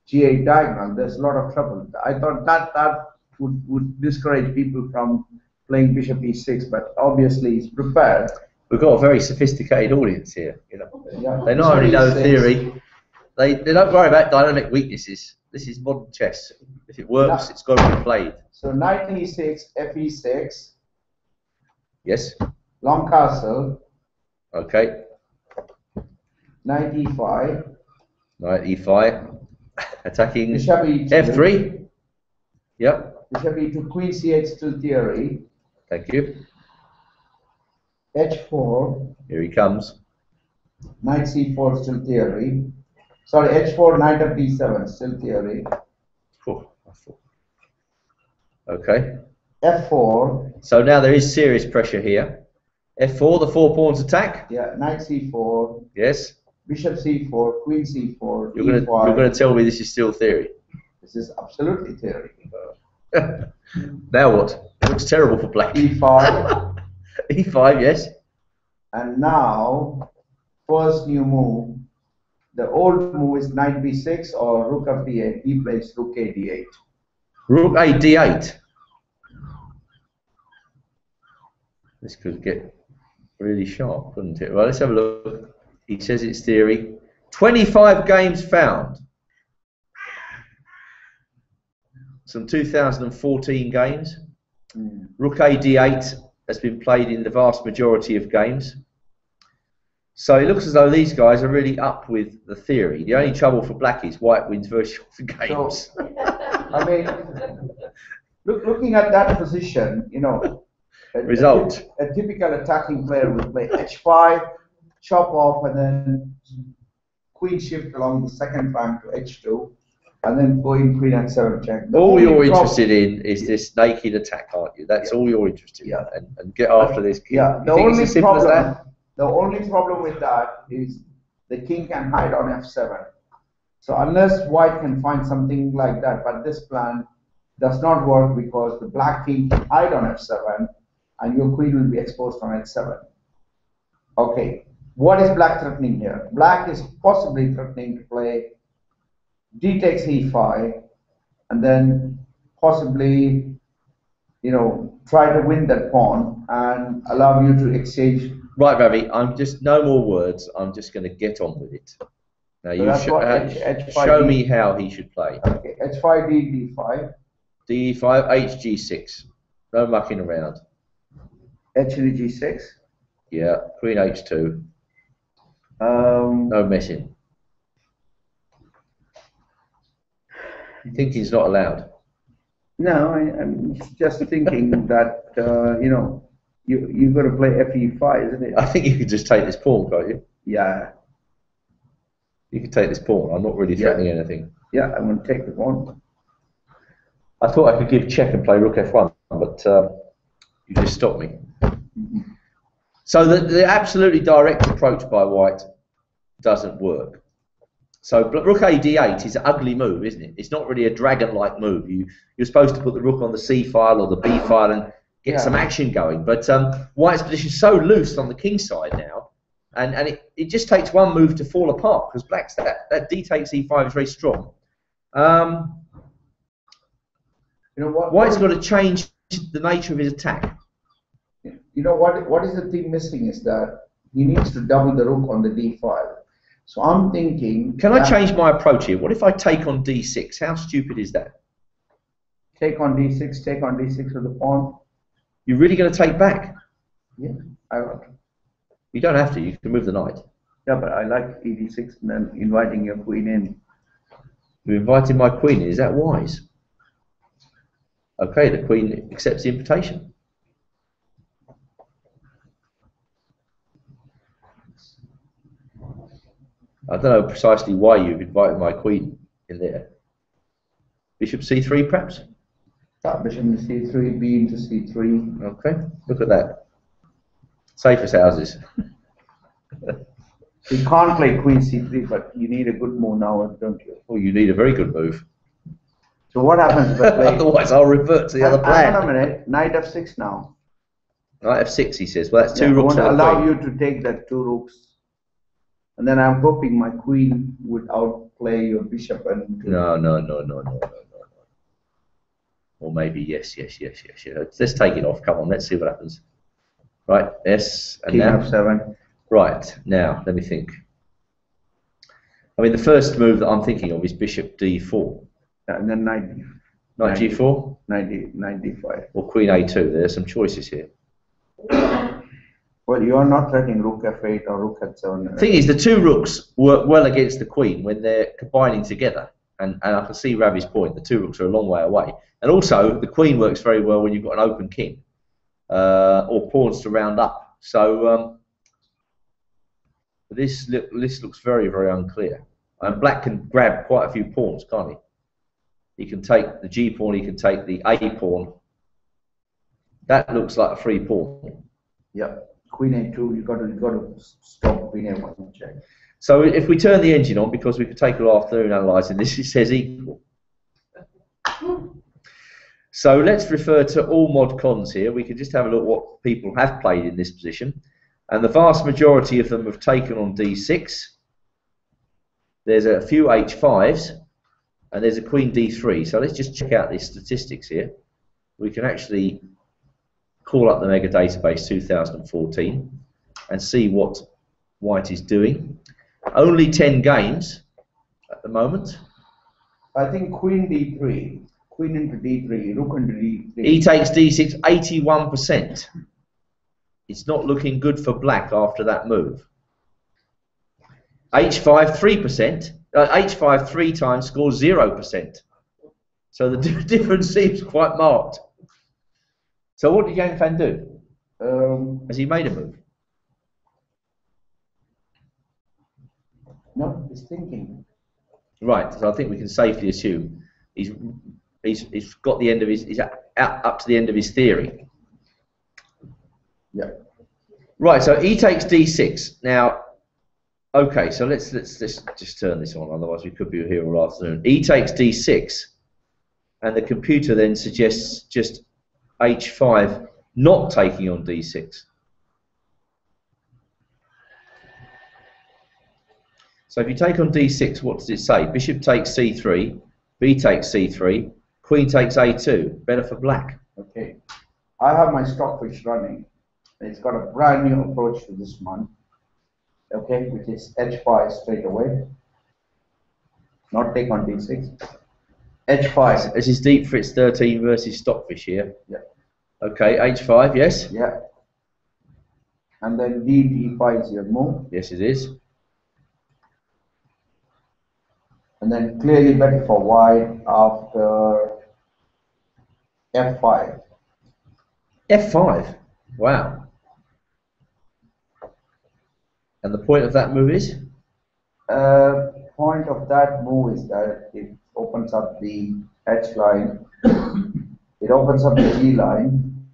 g8 diagonal, there's a lot of trouble. I thought that would discourage people from playing bishop e6, but obviously he's prepared. We've got a very sophisticated audience here. You know, Yeah, they not only know e6. theory, they don't worry about dynamic weaknesses. This is modern chess. If it works, it's got to be played. So knight e6, fe6. Yes. Long castle. Okay. Knight e5. Knight e5. Attacking Bishop e2. f3. Yep. Bishop e2, queen c8 still theory. Thank you. h4. Here he comes. Knight c4 still theory. Sorry, h4, knight of d7 still theory. Okay. f4. So now there is serious pressure here. f4, the 4 pawns attack. Yeah, knight c4. Yes. Bishop c4, queen c4, You're going to tell me this is still theory. This is absolutely theory. Now what? It looks terrible for black. e5. e5, yes. And now, first new move. The old move is knight b6 or rook of d8. He plays rook a d8. Rook a d8. This could get really sharp, couldn't it? Well, let's have a look. He says it's theory. 25 games found. Some 2014 games. Rook a d8 has been played in the vast majority of games. So it looks as though these guys are really up with the theory. The only trouble for black is white wins very short games. So, I mean, looking at that position, you know, a typical attacking player would play h5, chop off, and then queen shift along the second rank to h2, and then go in queen h7 check. All you're interested in is this naked attack, aren't you? That's all you're interested in, and get after this king. Yeah, you think it's as simple as that? The only problem with that is the king can hide on f7. So unless white can find something like that, but this plan does not work because the black king can hide on f7 and your queen will be exposed on h7. Okay, what is black threatening here? Black is possibly threatening to play d takes e5 and then possibly, you know, try to win that pawn and allow you to exchange. Right, Ravi, I'm just, no more words, I'm just going to get on with it. Now you show me how he should play. Okay, h5, d, d5. d5, hg6. No mucking around. H to g6. Yeah, queen h2. No messing. Thinking's not allowed. No, I'm just thinking that, you know, you've got to play fe5, isn't it? I think you could just take this pawn, can't you? Yeah. You could take this pawn. I'm not really threatening anything. Yeah, I'm going to take the pawn. I thought I could give check and play rook f1, but you just stopped me. So the absolutely direct approach by white doesn't work. So rook a d8 is an ugly move, isn't it? It's not really a dragon-like move. You're supposed to put the rook on the c file or the b file and get some action going. But white's position is so loose on the king side now, and it just takes one move to fall apart because black's that d takes e5 is very strong. You know what? White's got to change the nature of his attack. You know what is the thing missing is that he needs to double the rook on the d file. So I'm thinking. Can I change my approach here? What if I take on d6? How stupid is that? Take on d6. Take on d6 with the pawn. You're really going to take back? Yeah, I want. You don't have to. You can move the knight. Yeah, but I like d6 and then inviting your queen in. You're inviting my queen in. Is that wise? Okay, the queen accepts the invitation. I don't know precisely why you've invited my queen in there. Bishop c3, perhaps? Bishop into c3, b into c3. Okay, look at that. Safest houses. You can't play queen c3, but you need a good move now, don't you? Well, you need a very good move. So what happens if I play? Otherwise, I'll revert to the other plan. Hang on a minute. Knight f6 now. Knight f6, he says. Well, that's two I rooks. won't allow you to take that 2 rooks. And then I'm hoping my queen would outplay your bishop. And No. Or maybe yes. Let's take it off. Come on, let's see what happens. Right, yes, and king now f7. Right, now let me think. I mean, the first move that I'm thinking of is bishop d4. And then knight g4? Knight d5. Or queen a2. There are some choices here. Well, you are not threatening rook f8 or rook f7. The thing is, the 2 rooks work well against the queen when they're combining together. And I can see Ravi's point. The 2 rooks are a long way away. And also, the queen works very well when you've got an open king. Or pawns to round up. So this list looks very, very unclear. And black can grab quite a few pawns, can't he? He can take the g pawn. He can take the a pawn. That looks like a free pawn. Yeah, queen a2. You got to stop queen a1 check. So if we turn the engine on, because we could take all afternoon analysing this, it says equal. So let's refer to all mod cons here. We can just have a look at what people have played in this position. And the vast majority of them have taken on d6. There's a few h5s. And there's a queen d3. So let's just check out these statistics here. We can actually call up the mega database 2014 and see what white is doing. Only 10 games at the moment. I think queen d3. Queen into d3, rook into d3. E takes d6, 81%. It's not looking good for black after that move. h5, 3%. h5 3 times scores 0%. So the difference seems quite marked. So what did Yang Fan do? Has he made a move? No, he's thinking. Right, so I think we can safely assume he's got the end of his, he's up to the end of his theory. Yeah. Right, so he takes d6. Now, okay, so let's just turn this on, otherwise we could be here all afternoon. E takes d6, and the computer then suggests just h5 not taking on d6. So if you take on d6, what does it say? Bishop takes c3, b takes c3, queen takes a2. Better for black. Okay. I have my stockfish running. It's got a brand new approach to this one. Okay, which is h5 straight away. Not take on d6. h5. This is Deep Fritz 13 versus Stockfish here. Yeah. Okay, h5, yes? Yeah. And then d5 is your move. Yes, it is. And then clearly better for white after f5. f5? Wow. And the point of that move is? Point of that move is that it opens up the H line. It opens up the G line.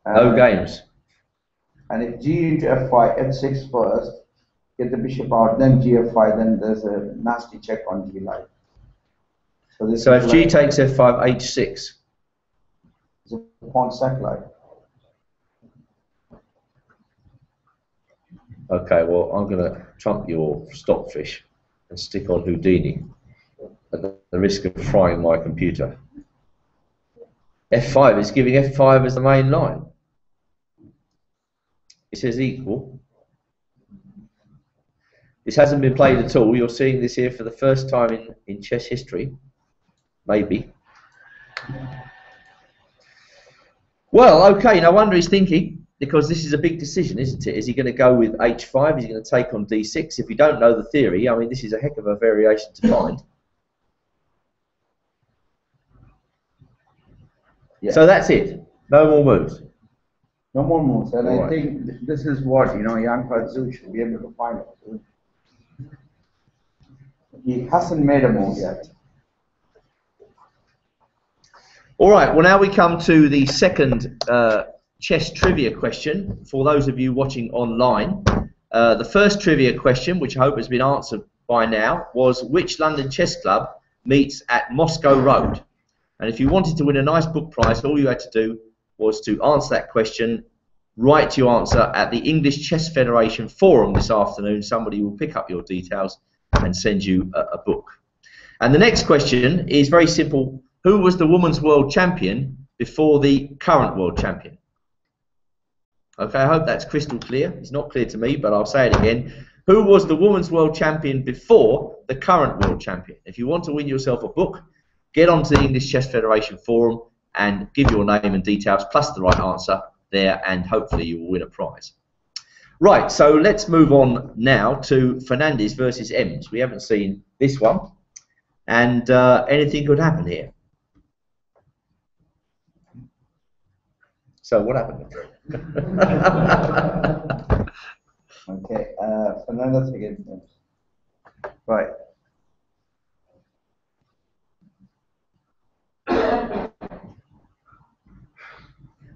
No games. And if G into f5, f6 first, get the bishop out, then gf5, then there's a nasty check on G line. So if G takes f5, h6. It's a pawn sack line. Okay, well, I'm going to trump your Stockfish and stick on Houdini at the risk of frying my computer. f5 is giving f5 as the main line. It says equal. This hasn't been played at all. You're seeing this here for the first time in chess history. Maybe. Well, okay, no wonder he's thinking, because this is a big decision, isn't it? Is he going to go with h5? Is he going to take on d6? If you don't know the theory, I mean, this is a heck of a variation to find. Yeah. So that's it. No more moves. No more moves. And All I think this is what, Jan Fanzo should be able to find out. He hasn't made a move yet. All right, well now we come to the second chess trivia question for those of you watching online. The first trivia question, which I hope has been answered by now, was which London chess club meets at Moscow Road? And if you wanted to win a nice book prize, all you had to do was to answer that question, write your answer at the English Chess Federation forum this afternoon. Somebody will pick up your details and send you a book. And the next question is very simple. Who was the women's world champion before the current world champion? Okay, I hope that's crystal clear. It's not clear to me, but I'll say it again. Who was the women's world champion before the current world champion? If you want to win yourself a book, get onto the English Chess Federation forum and give your name and details plus the right answer there, and hopefully you will win a prize. Right, so let's move on now to Fernandez versus Ems. We haven't seen this one, and anything could happen here. So what happened? Okay, Fernandez against Ems. Right.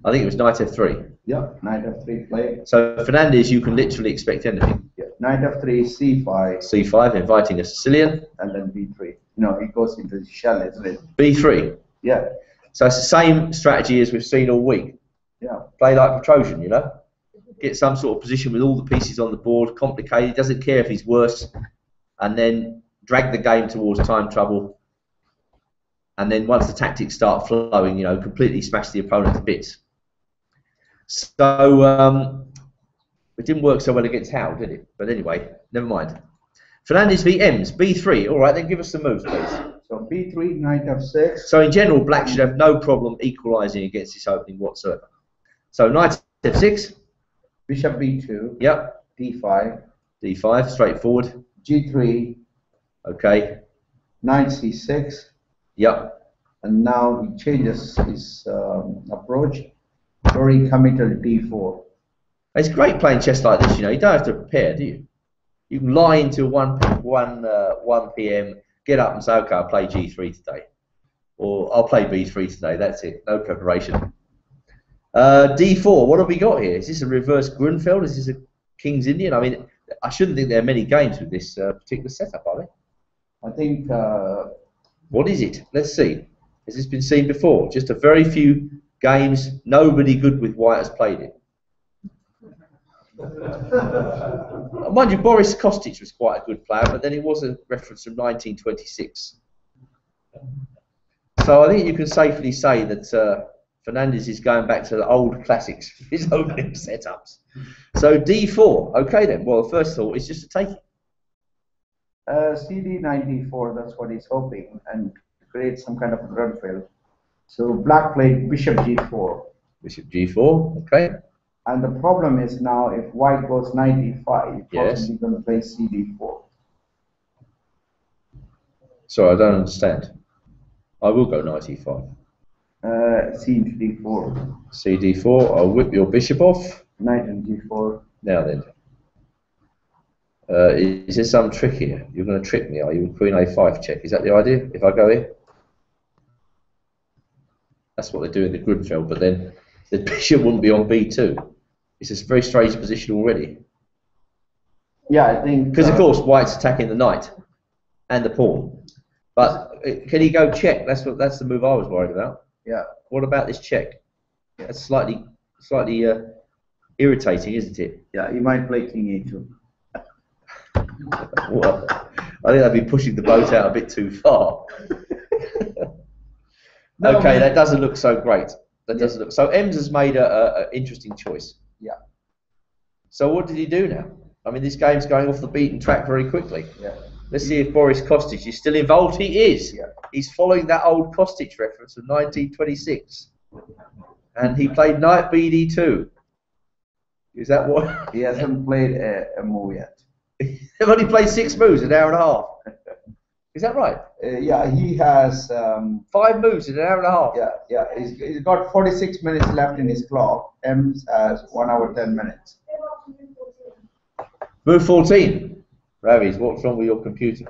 I think it was knight f3. Yeah, knight f3 play. So Fernandez, you can literally expect anything. Yeah, knight f3, c5. c5, inviting a Sicilian. And then b3. No, he goes into the shell, isn't it? b3. Yeah. So it's the same strategy as we've seen all week. Yeah. Play like a Trojan, you know. Get some sort of position with all the pieces on the board, complicated, doesn't care if he's worse, and then drag the game towards time trouble. And then once the tactics start flowing, you know, completely smash the opponent to bits. So it didn't work so well against Howell, did it? But anyway, never mind. Fernandez v Ems, b3. All right, then give us some moves, please. So b3, knight f6. So in general, black should have no problem equalising against this opening whatsoever. So knight f6. Bishop b2. Yep. d5. d5, straightforward. g3. Okay. Knight c6. Yep. And now he changes his approach. Very committed d4. It's great playing chess like this, you know. You don't have to prepare, do you? You can lie until 1 p.m., get up and say, okay, I'll play g3 today. Or I'll play b3 today, that's it. No preparation. d4, what have we got here? Is this a reverse Grunfeld? Is this a King's Indian? I mean, I shouldn't think there are many games with this particular setup, are there? I think... what is it? Let's see. Has this been seen before? Just a very few games. Nobody good with white has played it. Mind you, Boris Kostic was quite a good player, but then it was a reference from 1926. So I think you can safely say that Fernandez is going back to the old classics for his opening setups. So d4. Okay then. Well, the first thought is just to take it. CD knight d4. That's what he's hoping, and create some kind of a Grunfeld. So black played bishop g4. Bishop g4. Okay. And the problem is now if white goes knight d5, yes, possibly going to play cd4. Sorry, I don't understand. I will go knight e5. C into d4. cd4. I'll whip your bishop off. Knight and g4. Now then. Is there some trick here? You're going to trick me, are you? Queen a5 check. Is that the idea? If I go here? That's what they do in the Grunfeld, but then the bishop wouldn't be on b2. It's a very strange position already. Yeah, I think... Because, of course, white's attacking the knight and the pawn. But can he go check? That's the move I was worried about. Yeah. What about this check? That's slightly irritating, isn't it? Yeah, he might play king e2. Well, I think they'd be pushing the boat out a bit too far. No, okay, man. that doesn't look so great. That doesn't look. So Ems has made an interesting choice. Yeah. So what did he do now? I mean, this game's going off the beaten track very quickly. Yeah. Let's see if Boris Kostic is still involved. He is. Yeah. He's following that old Kostic reference of 1926, and he played knight bd2. Is that what? He hasn't played a move yet. They've only played 6 moves, an hour and a half. Is that right? Yeah, he has... 5 moves in an hour and a half. Yeah, yeah. He's got 46 minutes left in his clock. Ems has 1 hour 10 minutes. Move 14. Ravis, what's wrong with your computer?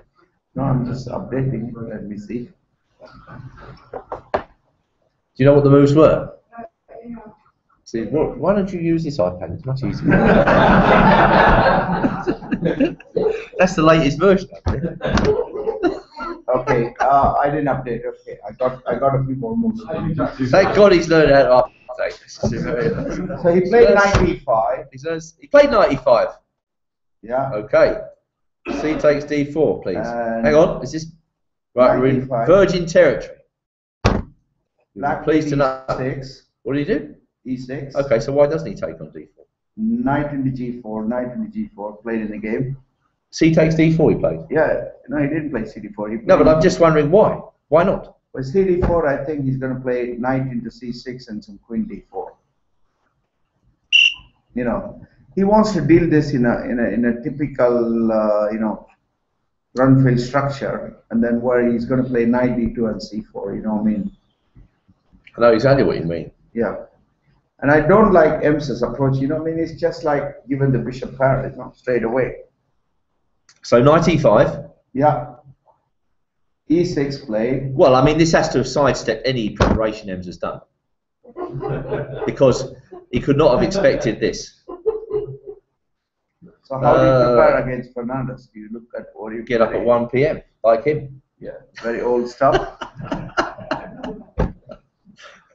No, I'm just updating. Let me see. Do you know what the moves were? See, why don't you use this iPad? It's much easier. That's the latest version. Okay, I didn't update. Okay, I got a few more moves. Thank God he's learned how to update. So he played 95. He played 95. Yeah. Okay. C takes D4, please. And hang on, is this right? We're in 95. virgin territory. Black Pleased to know. E6. What did he do? E6. Okay, so why doesn't he take on D4? Knight into G4, knight into G4, played in the game. C takes D4 he played? Yeah, no, he didn't play CD4. He No, but I'm just wondering why. Why not? With CD4, I think he's going to play knight into C6 and some queen D4. You know, he wants to deal this in a typical, you know, run field structure, and then where he's going to play knight D2 and C4. You know what I mean? I know exactly what you mean. Yeah. And I don't like Ems's approach. You know what I mean? It's just like giving the bishop pair, you know, straight away. So knight E5. Yeah. E6 played. Well, I mean, this has to have sidestepped any preparation Ems has done. Because he could not have expected this. So how do you prepare against Fernandez? Do you look at what you get up at 1 p.m. like him? Yeah, very old stuff.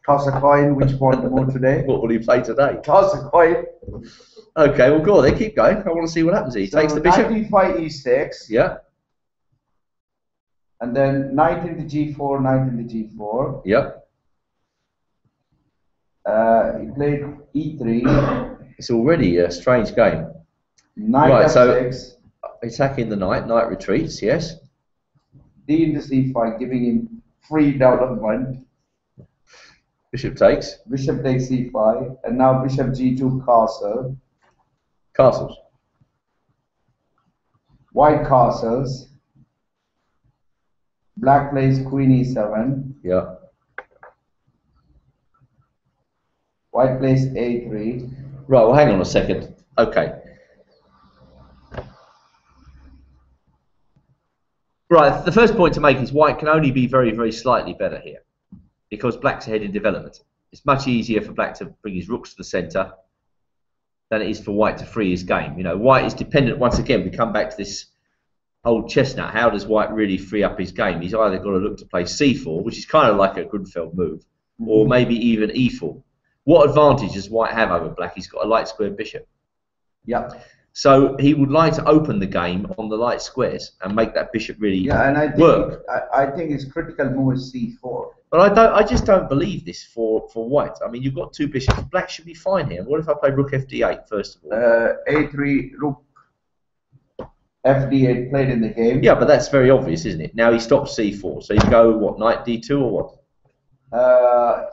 Toss a coin, which one to move today? What will he play today? Toss a coin. Okay, well, go on then, keep going. I want to see what happens. He takes the bishop. Knight E5, E6. Yeah. And then knight into G4, knight into G4. Yep. He played E3. It's already a strange game. Knight right, F6. So attacking the knight, knight retreats, yes. D into C5, giving him free development. Bishop takes. Bishop takes C5, and now bishop G2 castle. Castles. White castles. Black plays queen E7. Yeah. White plays A3. Right, well, hang on a second. Okay. Right, the first point to make is white can only be very, very slightly better here because black's ahead in development. It's much easier for black to bring his rooks to the centre than it is for white to free his game. You know, white is dependent, once again, we come back to this old chestnut. How does white really free up his game? He's either got to look to play C4, which is kind of like a Grunfeld move, or maybe even E4. What advantage does white have over black? He's got a light square bishop. Yeah. So he would like to open the game on the light squares and make that bishop really work. I think his critical move is C4. But I just don't believe this for white. I mean, you've got two bishops. Black should be fine here. What if I play rook FD8 first of all? A3, rook FD8 played in the game. Yeah, but that's very obvious, isn't it? Now he stops C4. So you go, what, knight D2 or what?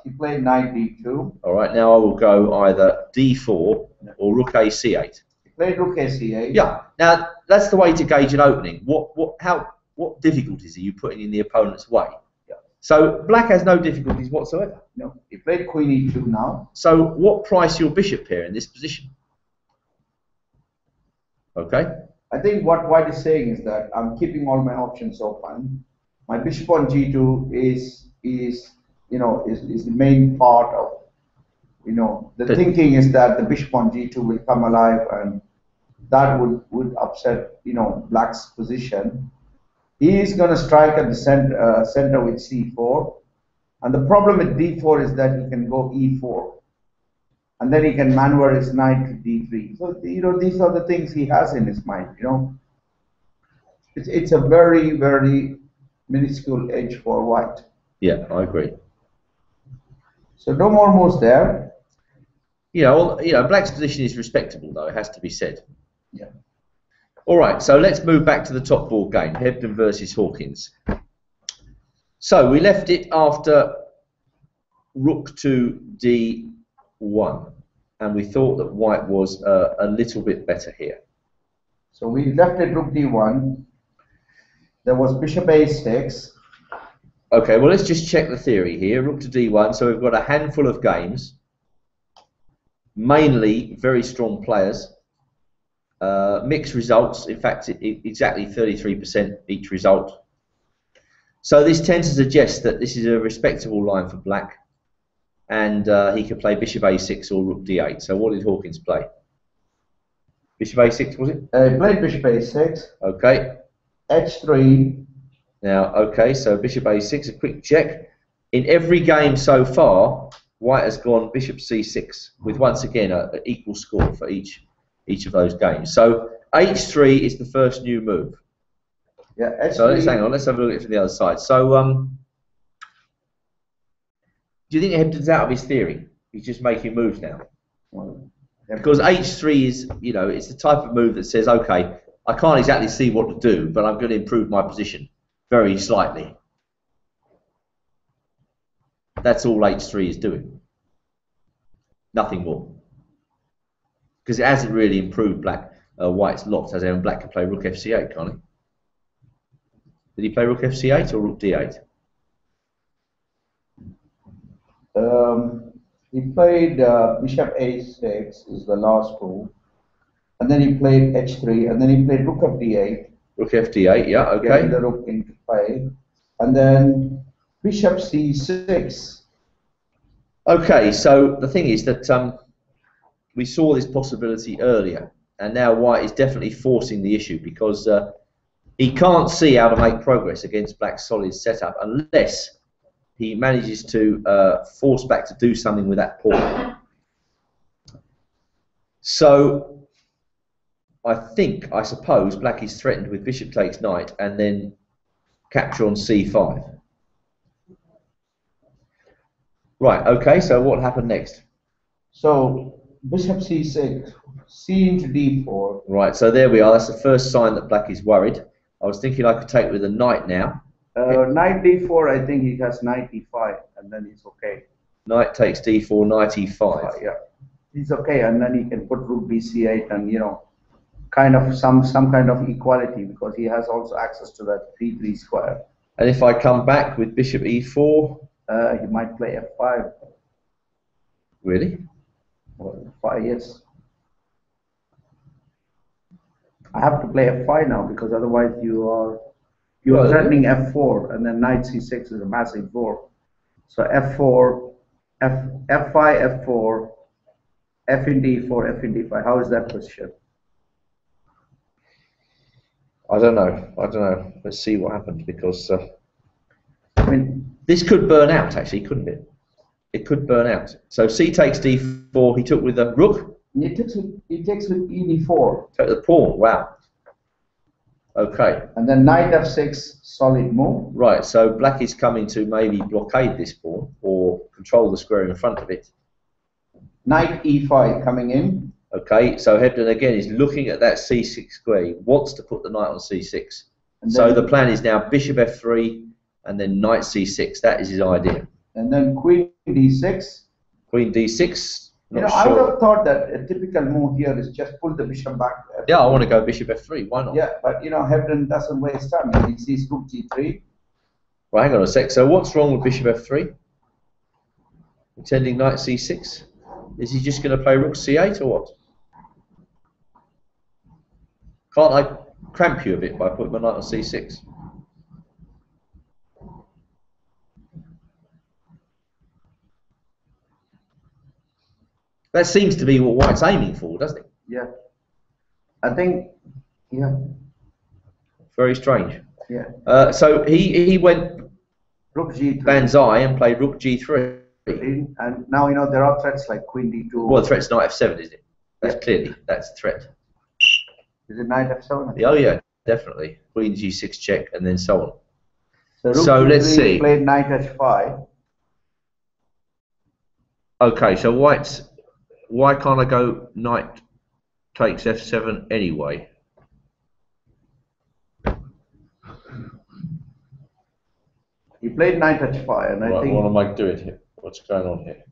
He played knight D2. All right, now I will go either D4 or rook A C8. He played rook A C8. Yeah. Now that's the way to gauge an opening. What difficulties are you putting in the opponent's way? Yeah. So black has no difficulties whatsoever. No. He played queen E2 now. So what price your bishop here in this position? Okay. I think what white is saying is that I'm keeping all my options open. My bishop on G2 is the main part of, the thinking is that the bishop on G2 will come alive and that would upset, black's position. He is going to strike at the center with C4. And the problem with D4 is that he can go E4. And then he can maneuver his knight to D3. So, these are the things he has in his mind, It's a very, very minuscule edge for white. Yeah, I agree. So no more moves there. Black's position is respectable, though, it has to be said. Yeah. All right, so let's move back to the top board game, Hebden versus Hawkins. So we left it after rook to D1, and we thought that white was a little bit better here. So we left it rook D1. There was bishop A6. Okay, well, let's just check the theory here. Rook to D1, so we've got a handful of games, mainly very strong players. Mixed results. In fact, exactly 33% each result. So this tends to suggest that this is a respectable line for black, and he could play bishop a6 or rook d8. So what did Hawkins play? Bishop a6, was it? He played bishop a6. Okay. h3. Now, okay, so bishop a6, a quick check. In every game so far, white has gone bishop c6, with once again an equal score for each of those games. So h3 is the first new move. Yeah, h3. So let's hang on. Let's have a look at it from the other side. So, do you think Hebden's out of his theory? He's just making moves now. Well, Because h3 is, you know, it's the type of move that says, okay, I can't exactly see what to do, but I'm going to improve my position very slightly. That's all h3 is doing. Nothing more. Because it hasn't really improved white's locked, as in black can play rook fc8, can't he? Did he play rook fc8 or rook d8? He played bishop a6 is the last move, and then he played h3, and then he played rook of d8. Rook fd8, yeah, okay. Getting the rook into play, and then bishop c6. Okay, so the thing is that we saw this possibility earlier, and now white is definitely forcing the issue because he can't see how to make progress against black's solid setup unless he manages to force back to do something with that pawn. So I suppose black is threatened with bishop takes knight and then capture on c5. Right, okay, so what happened next? So bishop c6, c into d4. Right, so there we are. That's the first sign that black is worried. I was thinking I could take with a knight now. Knight d4, I think he has knight e5, and then he's okay. Knight takes d4, knight e5. Yeah, he's okay, and then he can put rook bc8, and you know, kind of some kind of equality because he has also access to that d3 square. And if I come back with bishop e4, he might play f5. really? Well, f5, yes. I have to play f5 now because otherwise you are threatening f4, and then knight c6 is a massive 4. So f4, f5, f4, f in d4, f in d5. How is that position? I don't know. Let's see what happens because I mean, this could burn out actually, couldn't it? It could burn out. So c takes d4. He took with a rook. he takes with e d4. Take the pawn. Wow. Okay. And then knight f6, solid move. Right. So black is coming to maybe blockade this pawn or control the square in front of it. Knight e5 coming in. Okay. So Hebden again is looking at that c6 square. He wants to put the knight on c6. So the plan is now bishop f3 and then knight c6. That is his idea. And then queen d6. Queen d6. You know, I would have thought that a typical move here is just pull the bishop back. Yeah, I want to go bishop f3. Why not? Yeah, but you know, Hebden doesn't waste time. He sees rook g3. Right, hang on a sec. So what's wrong with bishop f3? Intending knight c6? Is he just going to play rook c8 or what? Can't I cramp you a bit by putting my knight on c6? That seems to be what white's aiming for, doesn't it? Yeah. I think, yeah. Very strange. Yeah. So he went Rook g3. banzai and played rook g3. And now, you know, there are threats like queen d2. Well, the threat's knight f7, isn't it? That's clearly, that's the threat. Is it knight f7? Oh yeah, definitely. Queen g6 check and then so on. So, rook So let's see. played knight h5. Okay, so why can't I go knight takes f7 anyway? He played knight h5, and I think. What am I doing here? What's going on here?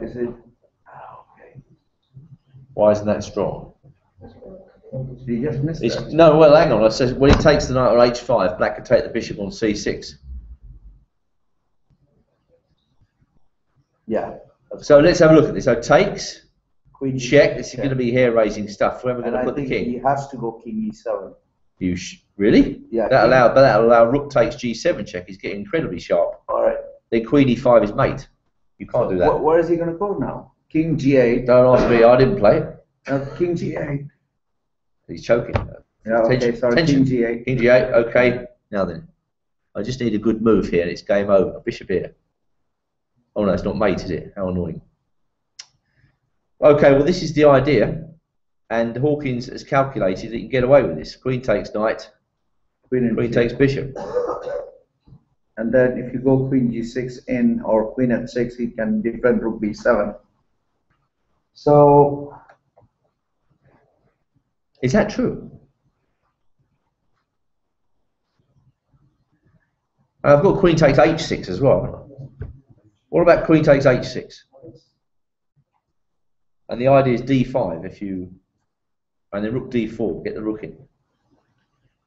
Is it? Okay. Why isn't that strong? Did he just miss that? No, well, hang on. I said when he takes the knight on h5, black can take the bishop on c6. Yeah. So let's have a look at this. So takes Queen check. This is going to be hair-raising stuff. Where are we going to put the king? He has to go king e7. Really? Yeah. That'll allow rook takes g7 check. He's getting incredibly sharp. All right. Then queen e5 is mate. You can't do that. Where is he going to go now? King g8. Don't ask me. I didn't play it. King g8. He's choking. Yeah. Okay. Sorry. Tension. King g8. King g8. Okay. Now then, I just need a good move here, and it's game over. Bishop here. Oh no, it's not mate, is it? How annoying. Okay. Well, this is the idea, and Hawkins has calculated that he can get away with this. Queen takes knight. Queen takes bishop. And then if you go queen g6 in or queen f6, he can defend rook b7. So, is that true? I've got queen takes h6 as well. What about queen takes h6? And the idea is d5 and then rook d4, get the rook in.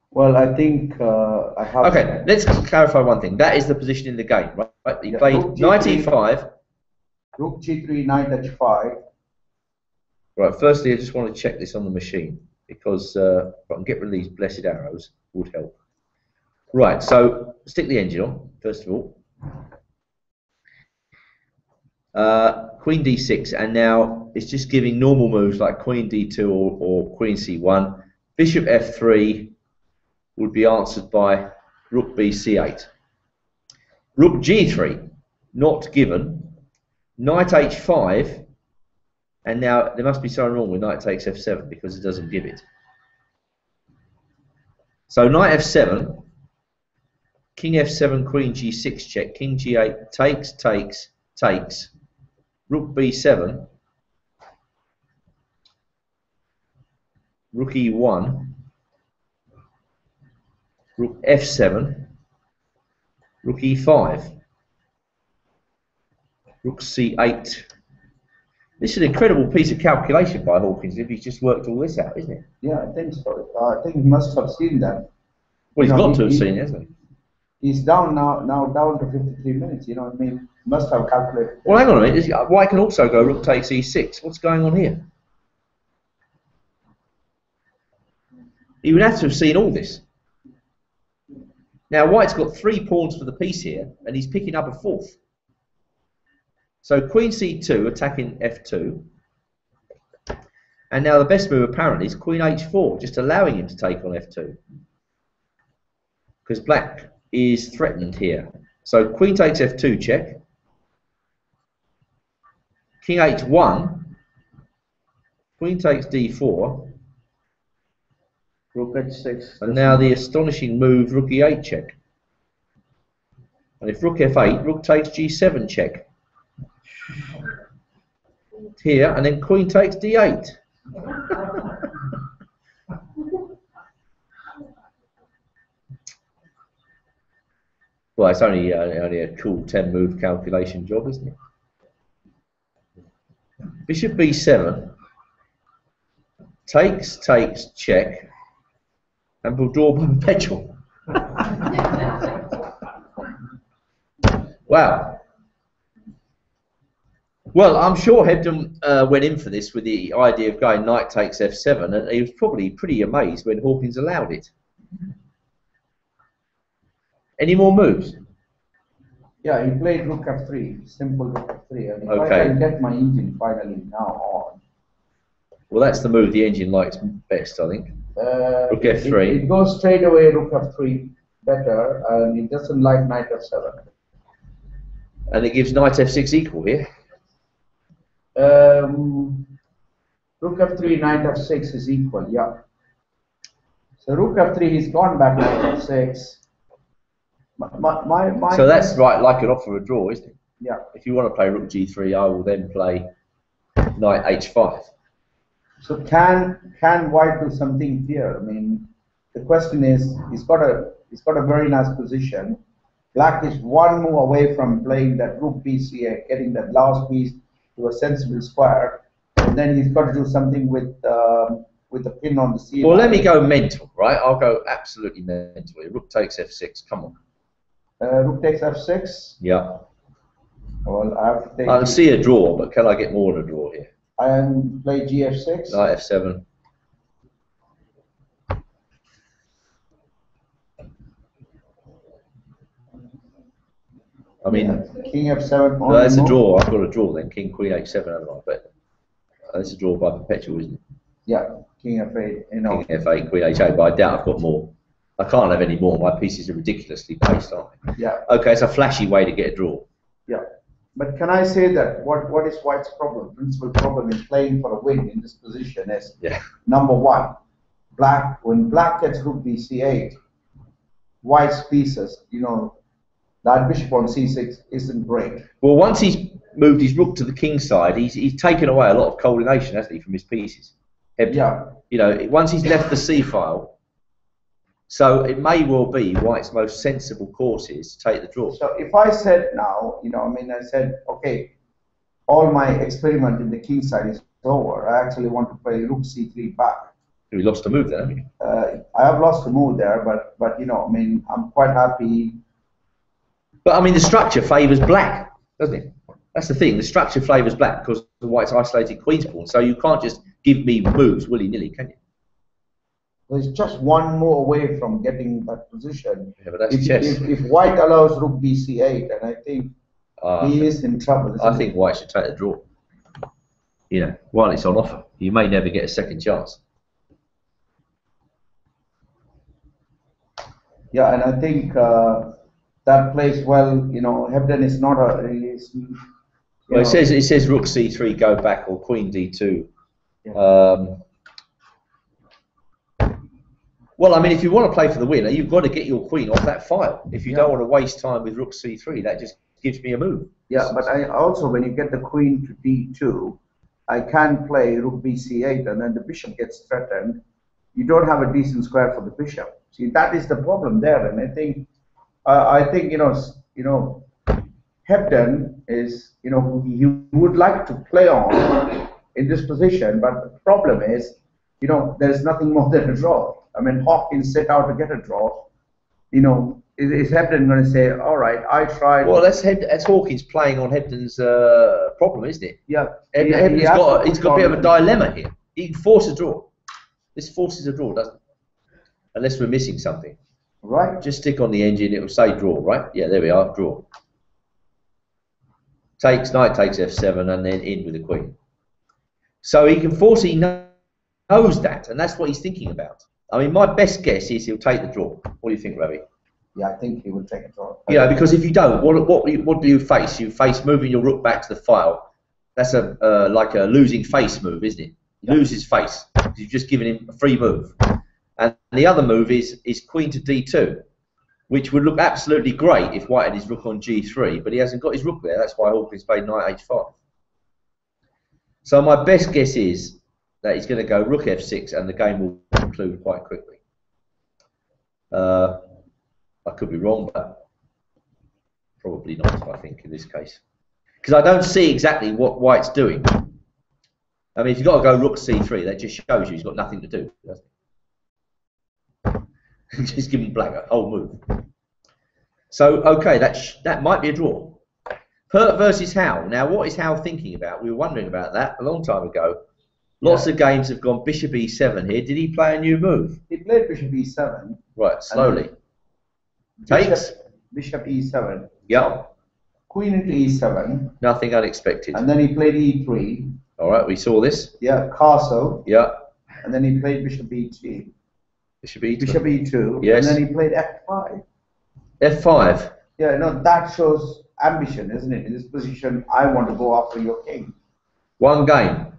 Well, I think I have. Okay, let's clarify one thing. That is the position in the game, right? He played knight e5. Rook g3, knight h5. Right, firstly, I just want to check this on the machine because if I can get rid of these blessed arrows, would help. Right, so stick the engine on, first of all. Queen d6, and now it's just giving normal moves like queen d2 or queen c1. Bishop f3 would be answered by rook b c8. Rook g3, not given. Knight h5, and now there must be something wrong with knight takes f7 because it doesn't give it. So knight f7, king f7, queen g6 check, king g8, takes, rook b7, rook e1, rook f7, rook e5, rook c8. This is an incredible piece of calculation by Hawkins if he's just worked all this out, isn't it? Yeah, I think so. I think he must have seen that. Well, he's got to have seen it, hasn't he? He's down now down to 53 minutes, you know what I mean? Must have calculated. Well, hang on a minute. White can also go rook takes e6. What's going on here? He would have to have seen all this. Now, White's got 3 pawns for the piece here, and he's picking up a 4th. So queen c2 attacking f2. And now the best move apparently is queen h4, just allowing him to take on f2. Because black is threatened here. So queen takes f2 check. King h1. Queen takes d4. Rook h6. And now the astonishing move, rook e8 check. And if rook f8, rook takes g7 check. Here, and then queen takes d8. Well, it's only a cool 10-move calculation job, isn't it? Bishop b7. Takes, check. And will draw by perpetual. Wow. Well, I'm sure Hebden went in for this with the idea of going knight takes f7, and he was probably pretty amazed when Hawkins allowed it. Any more moves? Yeah, he played rook f3, simple rook f3. And if okay. I can get my engine finally now on. Well, that's the move the engine likes best, I think. Rook f3. It goes straight away rook f3 better, and it doesn't like knight f7. And it gives knight f6 equal here. Rook f3, knight f6 is equal, yeah. So rook f3, he's gone back knight f6. So that's right, like an offer a draw, isn't it? Yeah. If you want to play rook g3, I will then play knight h5. So can White do something here? I mean, the question is, he's got a very nice position. Black is one move away from playing that rook bca, getting that last piece to a sensible square, and then he's got to do something with the pin on the c. Well, let me go mental, right? I'll go absolutely mental. Rook takes f6. Come on. Rook takes f6. Yeah. Well, I have to take. I can see a draw, but can I get more than a draw here? And play GF6. Knight F7. I mean, King F7. no, that's a draw. I've got a draw then. King Queen H7, haven't I? But that's a draw by perpetual, isn't it? Yeah, King F8. You know. King F8, Queen H8. But I doubt I've got more. I can't have any more. My pieces are ridiculously placed, aren't they? Yeah. Okay, it's a flashy way to get a draw. Yeah. But can I say that what is White's problem? Principal problem in playing for a win in this position is number one, when Black gets Rook B C8, White's pieces, you know, that bishop on C6 isn't great. Well, once he's moved his rook to the king side, he's taken away a lot of coordination, hasn't he, from his pieces? Yeah. You know, once he's left the C file, so it may well be White's most sensible course is to take the draw. So if I said now, you know, I mean, I said, okay, all my experiment in the king side is over. I actually want to play Rook C3 back. You lost a move there, haven't you? I have lost a move there, but you know, I mean, I'm quite happy. But I mean, the structure favours Black, doesn't it? That's the thing. The structure favours Black because the White's isolated Queen's pawn. So you can't just give me moves willy-nilly, can you? There's just one more away from getting that position. Yeah, but that's chess. If White allows Rook BC8, then I think he is in trouble. I think White should take the draw. You know, while it's on offer, you may never get a second chance. Yeah, and I think that plays well. You know, Hebden is not a. Well, it says Rook C3 go back or Queen D2. Yeah. Well, I mean, if you want to play for the winner, you've got to get your queen off that file. If you don't want to waste time with Rook C3, that just gives me a move. Yeah, but I also, when you get the queen to D2, I can play Rook BC8, and then the bishop gets threatened. You don't have a decent square for the bishop. See, that is the problem there, and I think you know, Hebden is, you know, he would like to play on in this position, but the problem is, you know, there's nothing more than a draw. I mean, Hawkins set out to get a draw. You know, is Hebden going to say, all right, I tried? Well, that's Hawkins playing on Hebden's problem, isn't it? Yeah. Hebden's he's got a bit of a dilemma here. He can force a draw. This forces a draw, doesn't it? Unless we're missing something. Right. Just stick on the engine, it will say draw, right? Yeah, there we are, draw. Knight takes F7 and then in with the queen. So he can force, he knows that, and that's what he's thinking about. I mean, my best guess is he'll take the draw. What do you think, Ravi? Yeah, I think he will take a draw. Yeah, because if you don't, what do you face? You face moving your rook back to the file. That's like a losing face move, isn't it? He loses face. You've just given him a free move. And the other move is queen to D2, which would look absolutely great if White had his rook on G3, but he hasn't got his rook there. That's why Hawkins played Knight H5. So my best guess is that he's going to go Rook F6 and the game will conclude quite quickly. I could be wrong, but probably not, I think, in this case. Because I don't see exactly what White's doing. I mean, if you've got to go Rook C3, that just shows you he's got nothing to do, doesn't it? Just giving Black a whole move. So, okay, that might be a draw. Perk versus Howell. Now, what is Howell thinking about? We were wondering about that a long time ago. Lots of games have gone Bishop E7 here. Did he play a new move? He played Bishop E7. Right, slowly. Takes? Bishop E7. Yep. Queen into E7. Nothing unexpected. And then he played E3. All right, we saw this. Yeah, castle. Yeah. And then he played Bishop E2. Bishop E2. Bishop E2. Yes. And then he played F5. F5. Yeah, no, that shows ambition, isn't it? In this position, I want to go after your king. One game.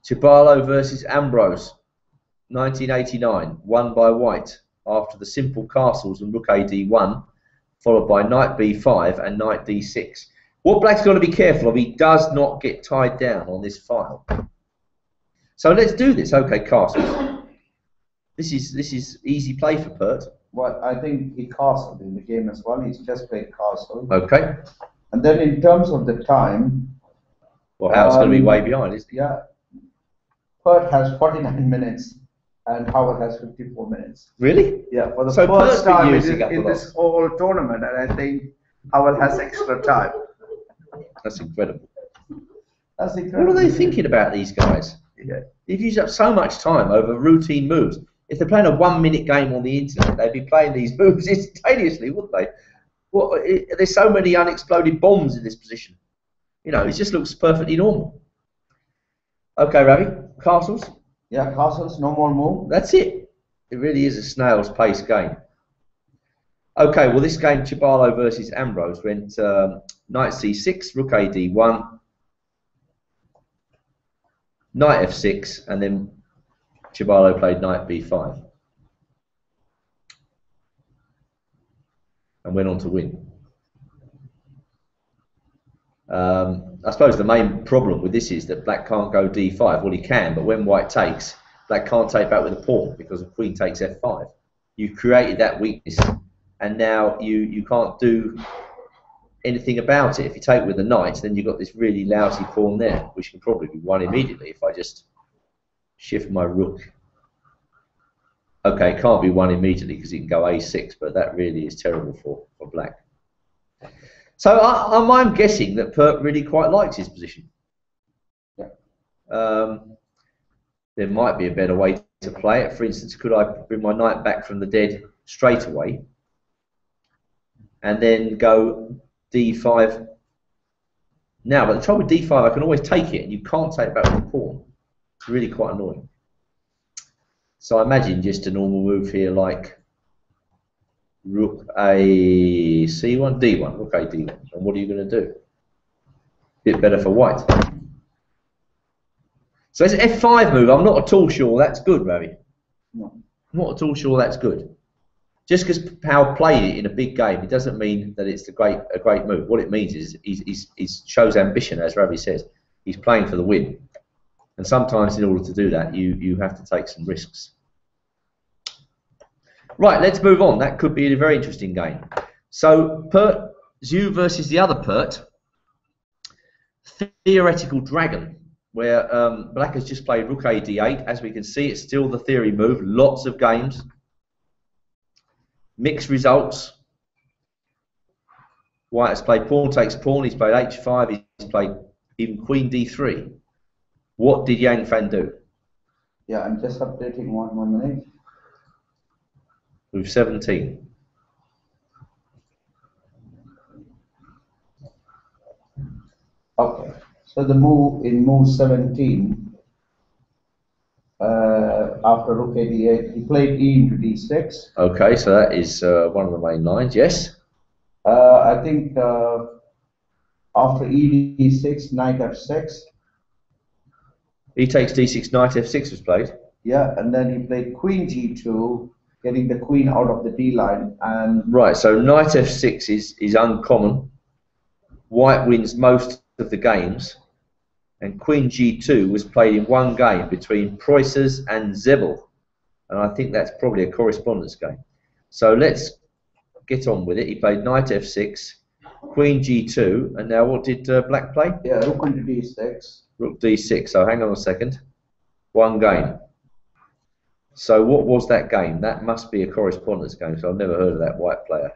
Chibalo versus Ambrose, 1989, won by White after the simple castles and Rook AD1, followed by Knight B5 and Knight D6. What Black's got to be careful of, he does not get tied down on this file. So let's do this. Okay, castles. This is easy play for Perk. Well, I think he castled in the game as well. He's just played castle. Okay. And then in terms of the time, well, Howell's going to be way behind, isn't he? Yeah. Perk has 49 minutes and Howell has 54 minutes. Really? Yeah, for the so first time in this whole tournament, and I think Howell has extra time. That's incredible. That's What are they thinking about, these guys? Yeah. They've used up so much time over routine moves. If they're playing a 1-minute game on the internet, they'd be playing these moves instantaneously, wouldn't they? There's so many unexploded bombs in this position. You know, it just looks perfectly normal. Okay, Ravi, castles? Yeah, castles, no more move. That's it. It really is a snail's pace game. Okay, well, this game, Chibalo versus Ambrose, went knight c6, rook a d1, knight f6, and then Chibalo played knight b5 and went on to win. I suppose the main problem with this is that black can't go d5. Well, he can, but when white takes, black can't take back with a pawn because the queen takes f5. You've created that weakness, and now you can't do anything about it. If you take with the knight, then you've got this really lousy pawn there, which can probably be won immediately if I just shift my rook. Okay, it can't be won immediately because it can go a6, but that really is terrible for black. So I'm guessing that Perk really quite likes his position. Yeah. There might be a better way to play it. For instance, could I bring my knight back from the dead straight away and then go d5 now? But the trouble with d5, I can always take it, and you can't take it back with a pawn. It's really quite annoying. So I imagine just a normal move here like rook a c1, d1, rook a d1. And what are you going to do? Bit better for white. So it's an f5 move. I'm not at all sure that's good, Ravi. No. Not at all sure that's good. Just because Howell played it in a big game, it doesn't mean that it's a great move. What it means is he shows ambition, as Ravi says. He's playing for the win. And sometimes in order to do that, you have to take some risks. Right, let's move on. That could be a very interesting game. So, Perk, Zhu versus the other Perk. Theoretical Dragon, where black has just played rook a d8. As we can see, it's still the theory move. Lots of games. Mixed results. White has played pawn takes pawn. He's played h5. He's played even queen d3. What did Yang Fan do? Yeah, I'm just updating 1 minute. Move 17. Okay, so the move in move 17, after rook a d8, he played e into d6. Okay, so that is one of the main lines, yes. I think after e d6, knight f6. He takes d6, knight f6 was played. Yeah, and then he played queen g2, getting the queen out of the d line. And right, so knight f6 is uncommon. White wins most of the games, and queen g2 was played in one game between Preussers and Zebel, and I think that's probably a correspondence game. So let's get on with it. He played knight f6, queen g2, and now what did black play? Yeah, rook into d6. Rook d6. So hang on a second. One game. So what was that game? That must be a correspondence game. So I've never heard of that white player.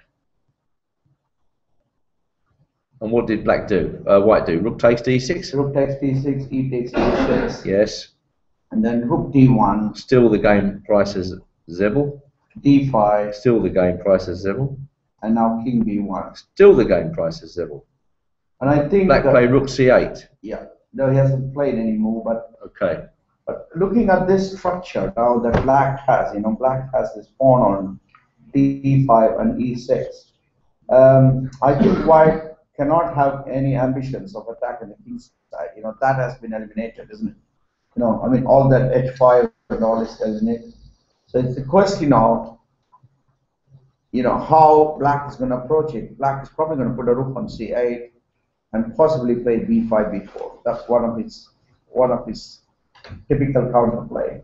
And what did black do? White do? Rook takes d6? Rook takes d6, e takes d6. Yes. And then rook d1. Still the game price as Zebel. d5. Still the game price as Zebel. And now king b1. Still the game price as Zebel. And I think black played rook c8. Yeah. No, he hasn't played anymore, but okay. But looking at this structure now that black has, black has this pawn on d5 and e6. I think white cannot have any ambitions of attacking the king's side. That has been eliminated, isn't it? I mean, all that h5 and all is eliminated. So it's a question of, how black is going to approach it. Black is probably going to put a rook on c8 and possibly play b5, b4. That's one of his typical counterplay.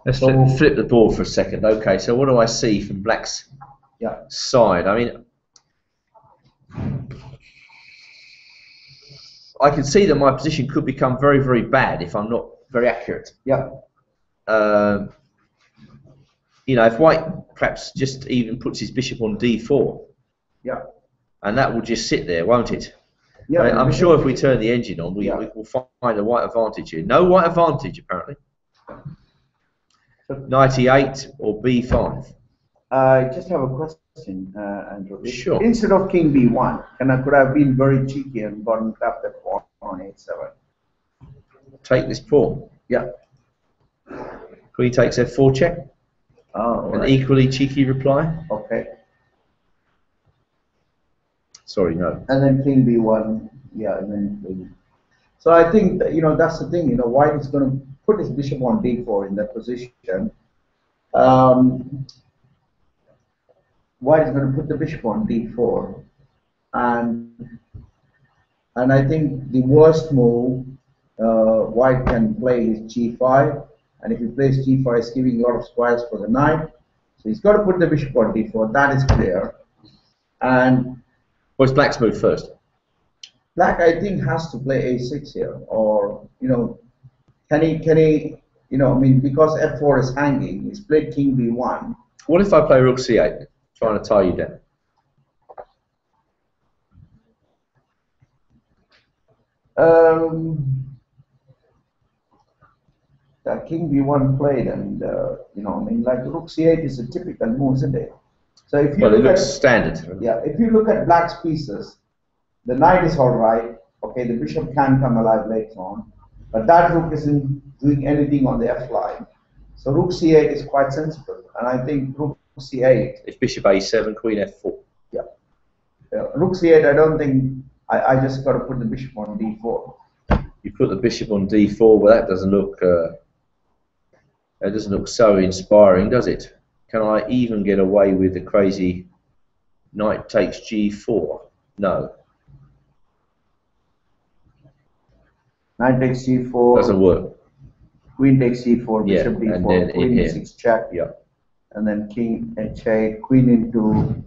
Let's flip the board for a second. Okay, so what do I see from black's side? I mean, I can see that my position could become very, very bad if I'm not very accurate. Yeah. If white perhaps just even puts his bishop on d4. Yeah. And that will just sit there, won't it? Yeah, I'm sure if we turn the engine on, we will find a white advantage here. No white advantage, apparently. 98 or B5. I just have a question, Andrew. Sure. Instead of King B1, could I have been very cheeky and gone and tapped that pawn on A7? Take this pawn. Yeah. Queen takes F4 check. Oh, An right. equally cheeky reply. Okay. Sorry, no. And then King B1, yeah, and then. So I think that, that's the thing. White is going to put his bishop on D4 in that position. White is going to put the bishop on D4, and I think the worst move White can play is G5, and if he plays G5, he's giving a lot of squares for the knight. So he's got to put the bishop on D4. That is clear. And What's Black's move first? Black, I think, has to play A6 here, or can he? Because F4 is hanging, he's played King B1. What if I play Rook C8, trying to tie you down? King B1 played, and like Rook C8 is a typical move, isn't it? So if you it looks standard. Yeah, if you look at Black's pieces, the knight is all right. Okay, the bishop can come alive later on, but that rook isn't doing anything on the F line. So Rook C8 is quite sensible, and I think Rook C8. If Bishop A7, Queen F4. Yeah. Rook C8. I don't think. I just got to put the bishop on D4. You put the bishop on D4. Well, that doesn't look. That doesn't look so inspiring, does it? Can I even get away with the crazy knight takes G4? No. Knight takes G4. Doesn't work. Queen takes C4, bishop D4, and then Queen E6 check. Yeah. And then King H8, Queen into.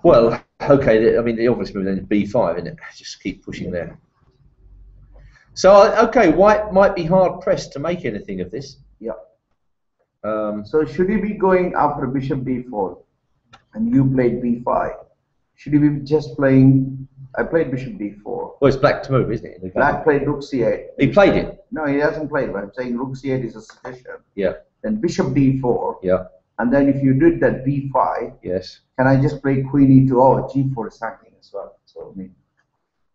Well, okay. I mean, the obvious move then is B5, isn't it? Just keep pushing there. So, okay, White might be hard pressed to make anything of this. Yeah. So should he be going after bishop D4, and you played B5? Should he be just playing? I played bishop D4. Well, it's Black's move, isn't it? Black played Rook C8. He played it. No, he hasn't played. But I'm saying Rook C8 is a succession. Yeah. Then bishop D4. Yeah. And then if you did that B5, yes. Can I just play Queen E2? Oh, G4 is hacking as well. So I mean,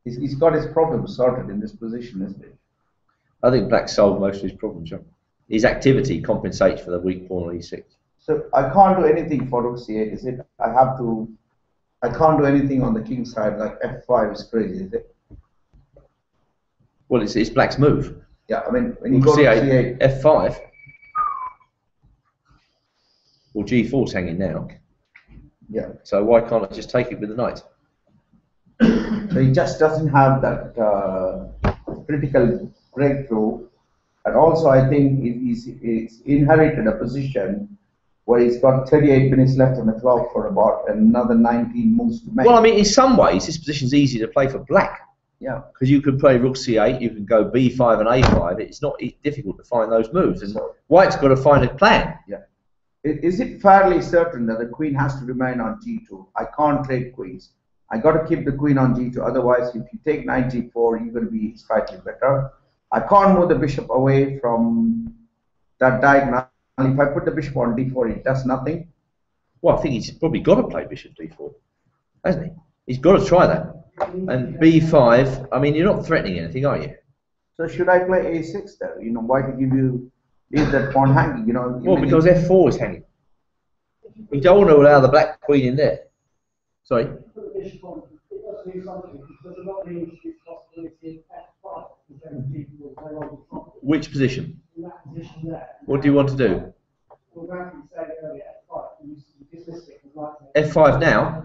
he's got his problems sorted in this position, isn't it? I think Black solved most of his problems. Yeah. His activity compensates for the weak pawn on E6. So I can't do anything for Rook C8, is it? I can't do anything on the king side, like F5 is crazy, is it? Well, it's Black's move. Yeah, I mean, when you go to C8. F5. Well, G4's hanging now. Yeah. So why can't I just take it with the knight? So he just doesn't have that critical breakthrough. And also, I think he's inherited a position where he's got 38 minutes left on the clock for about another 19 moves to make. Well, I mean, in some ways, this position's easy to play for Black. Yeah. Because you could play Rook C8, you can go B5 and A5. It's not difficult to find those moves. And White's got to find a plan. Yeah. Is it fairly certain that the queen has to remain on G2? I can't trade queens. I got to keep the queen on G2. Otherwise, if you take knight G4, you're going to be slightly better. I can't move the bishop away from that diagonal. And if I put the bishop on D4, it does nothing. Well, I think he's probably got to play bishop D4, hasn't he? He's got to try that. And B5, I mean, you're not threatening anything, are you? So should I play A6 there? You know, why to leave that pawn hanging? You know. Well, because F4 is hanging. You don't want to allow the black queen in there. Sorry. Which position? What do you want to do? F5 now?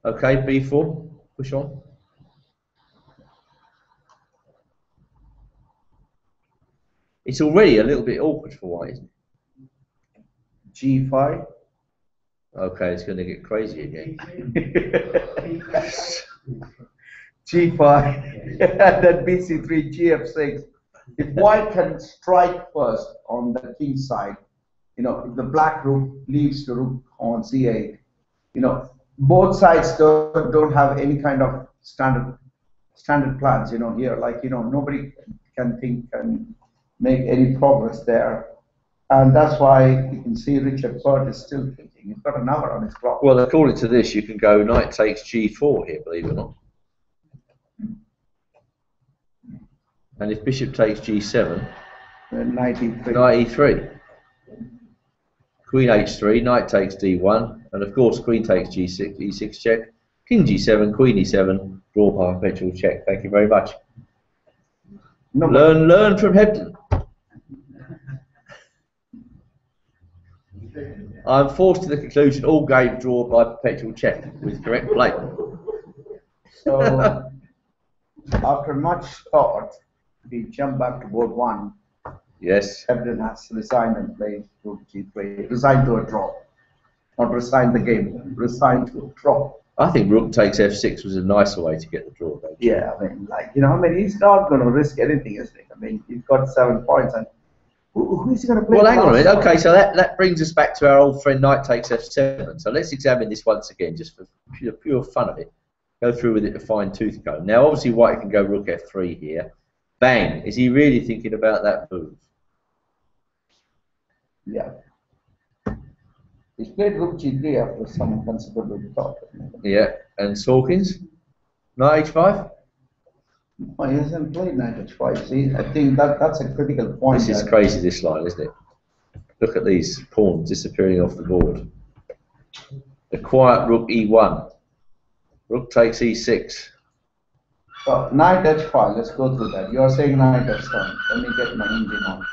Okay, B4, push on. It's already a little bit awkward for White, isn't it? G5. Okay, it's going to get crazy again. G5, and then BC3, GF6. if white can strike first on the king side, you know, if the black rook leaves the rook on c8, you know, both sides don't have any kind of standard plans, you know, here, like, you know, nobody can make any progress there. And that's why you can see Richard Perk is still thinking. He's got an hour on his clock. Well, according to this, you can go knight takes g4 here, believe it or not. And if bishop takes g7, Knight e3. knight e3. Queen h3, knight takes d1, and of course queen takes g6, e6 check, king g7, queen e7, draw by perpetual check. Thank you very much. No, learn from Hebden. I'm forced to the conclusion all games draw by perpetual check with correct play. So after much thought, we jump back to board 1. Yes. Hebden has resigned and played rook g3. Resigned to a draw. Not resigned the game, resigned to a draw. I think rook takes f6 was a nicer way to get the draw, don't you? Yeah, I mean, like, you know, I mean, he's not going to risk anything, is he? I mean, he's got 7 points, and who's he going to play? Well, hang on a minute. Okay, so that brings us back to our old friend knight takes f7. So let's examine this once again, just for pure fun of it. Go through with it a fine tooth comb. Now, obviously, white can go rook f3 here. Bang! Is he really thinking about that move? Yeah. He's played rook g3 after some considerable thought. Yeah, and Hawkins? Knight h5? Oh, he hasn't played knight h5. See, I think that's a critical point. This is crazy, this line, isn't it? Look at these pawns disappearing off the board. The quiet rook e1. Rook takes e6. So, knight h5, let's go through that. You are saying knight h7. Let me get my engine on.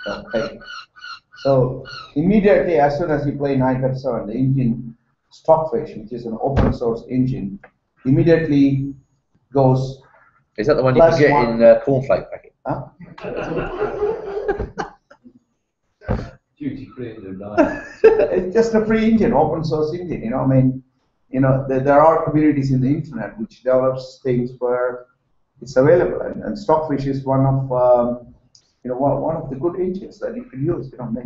Okay. So, immediately as soon as you play knight f7, the engine Stockfish, which is an open source engine, immediately goes. Is that the one you can get in cornflake packet? Huh? Duty free. It's just a free engine, open source engine. You know, I mean, you know, there are communities in the internet which develops things where it's available, and Stockfish is one of you know, one of the good engines that you can use. You know what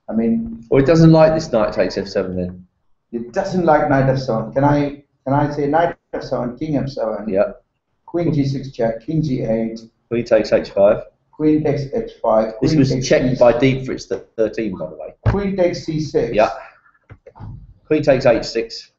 I mean? Well, it doesn't like this knight takes f7 then. It doesn't like knight f7. Can I say knight f7, king f7? Yeah. Queen g6 check, king g8. Queen takes h5. Queen takes h5. This Queen was takes checked c6. by Deep Fritz 13, by the way. Queen takes c6. Yeah. Queen takes h6.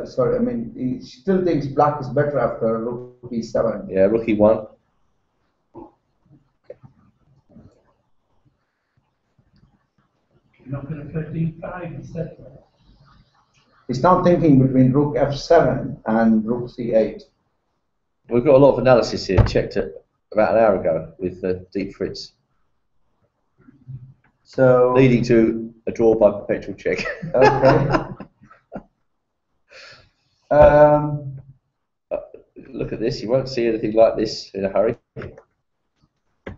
Sorry, I mean, he still thinks black is better after rook b7. Yeah, rook e1. You're not going to play d5 instead? He's now thinking between rook f7 and rook c8. We've got a lot of analysis here, checked it about an hour ago with Deep Fritz. So leading to a draw by perpetual check. Okay. Look at this, you won't see anything like this in a hurry. A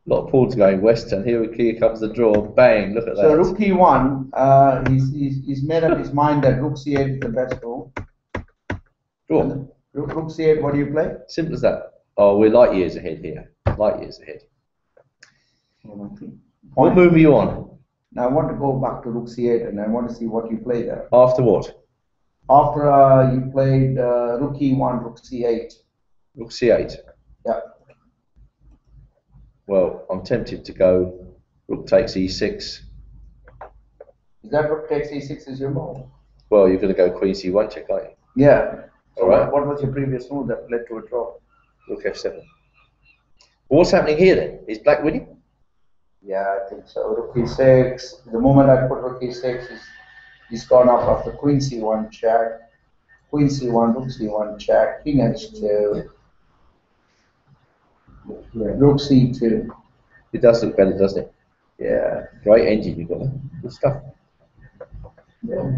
lot of pawns going west, and here comes the draw. Bang, look at that. So rook e1, he's made up his mind that rook c8 is the best move. Draw. Rook c8, what do you play? Simple as that. Oh, we're light years ahead here. Light years ahead. What move are you on? Now I want to go back to rook c8 and I want to see what you play there. After what? After you played rook e1, rook c8. Rook c8? Yeah. Well, I'm tempted to go rook takes e6. Is that rook takes e6 is your move? Well, you're going to go queen c1 check, aren't you? Yeah. So all right. What was your previous move that led to a draw? Rook f7. Well, what's happening here then? Is black winning? Yeah, I think so. Rook e6. The moment I put rook e6, he's gone off after queen c1 check, queen c1, rook c1 check, king h2, rook c2. It does look better, doesn't it? Yeah. Great engine you've got there. Good stuff. Yeah.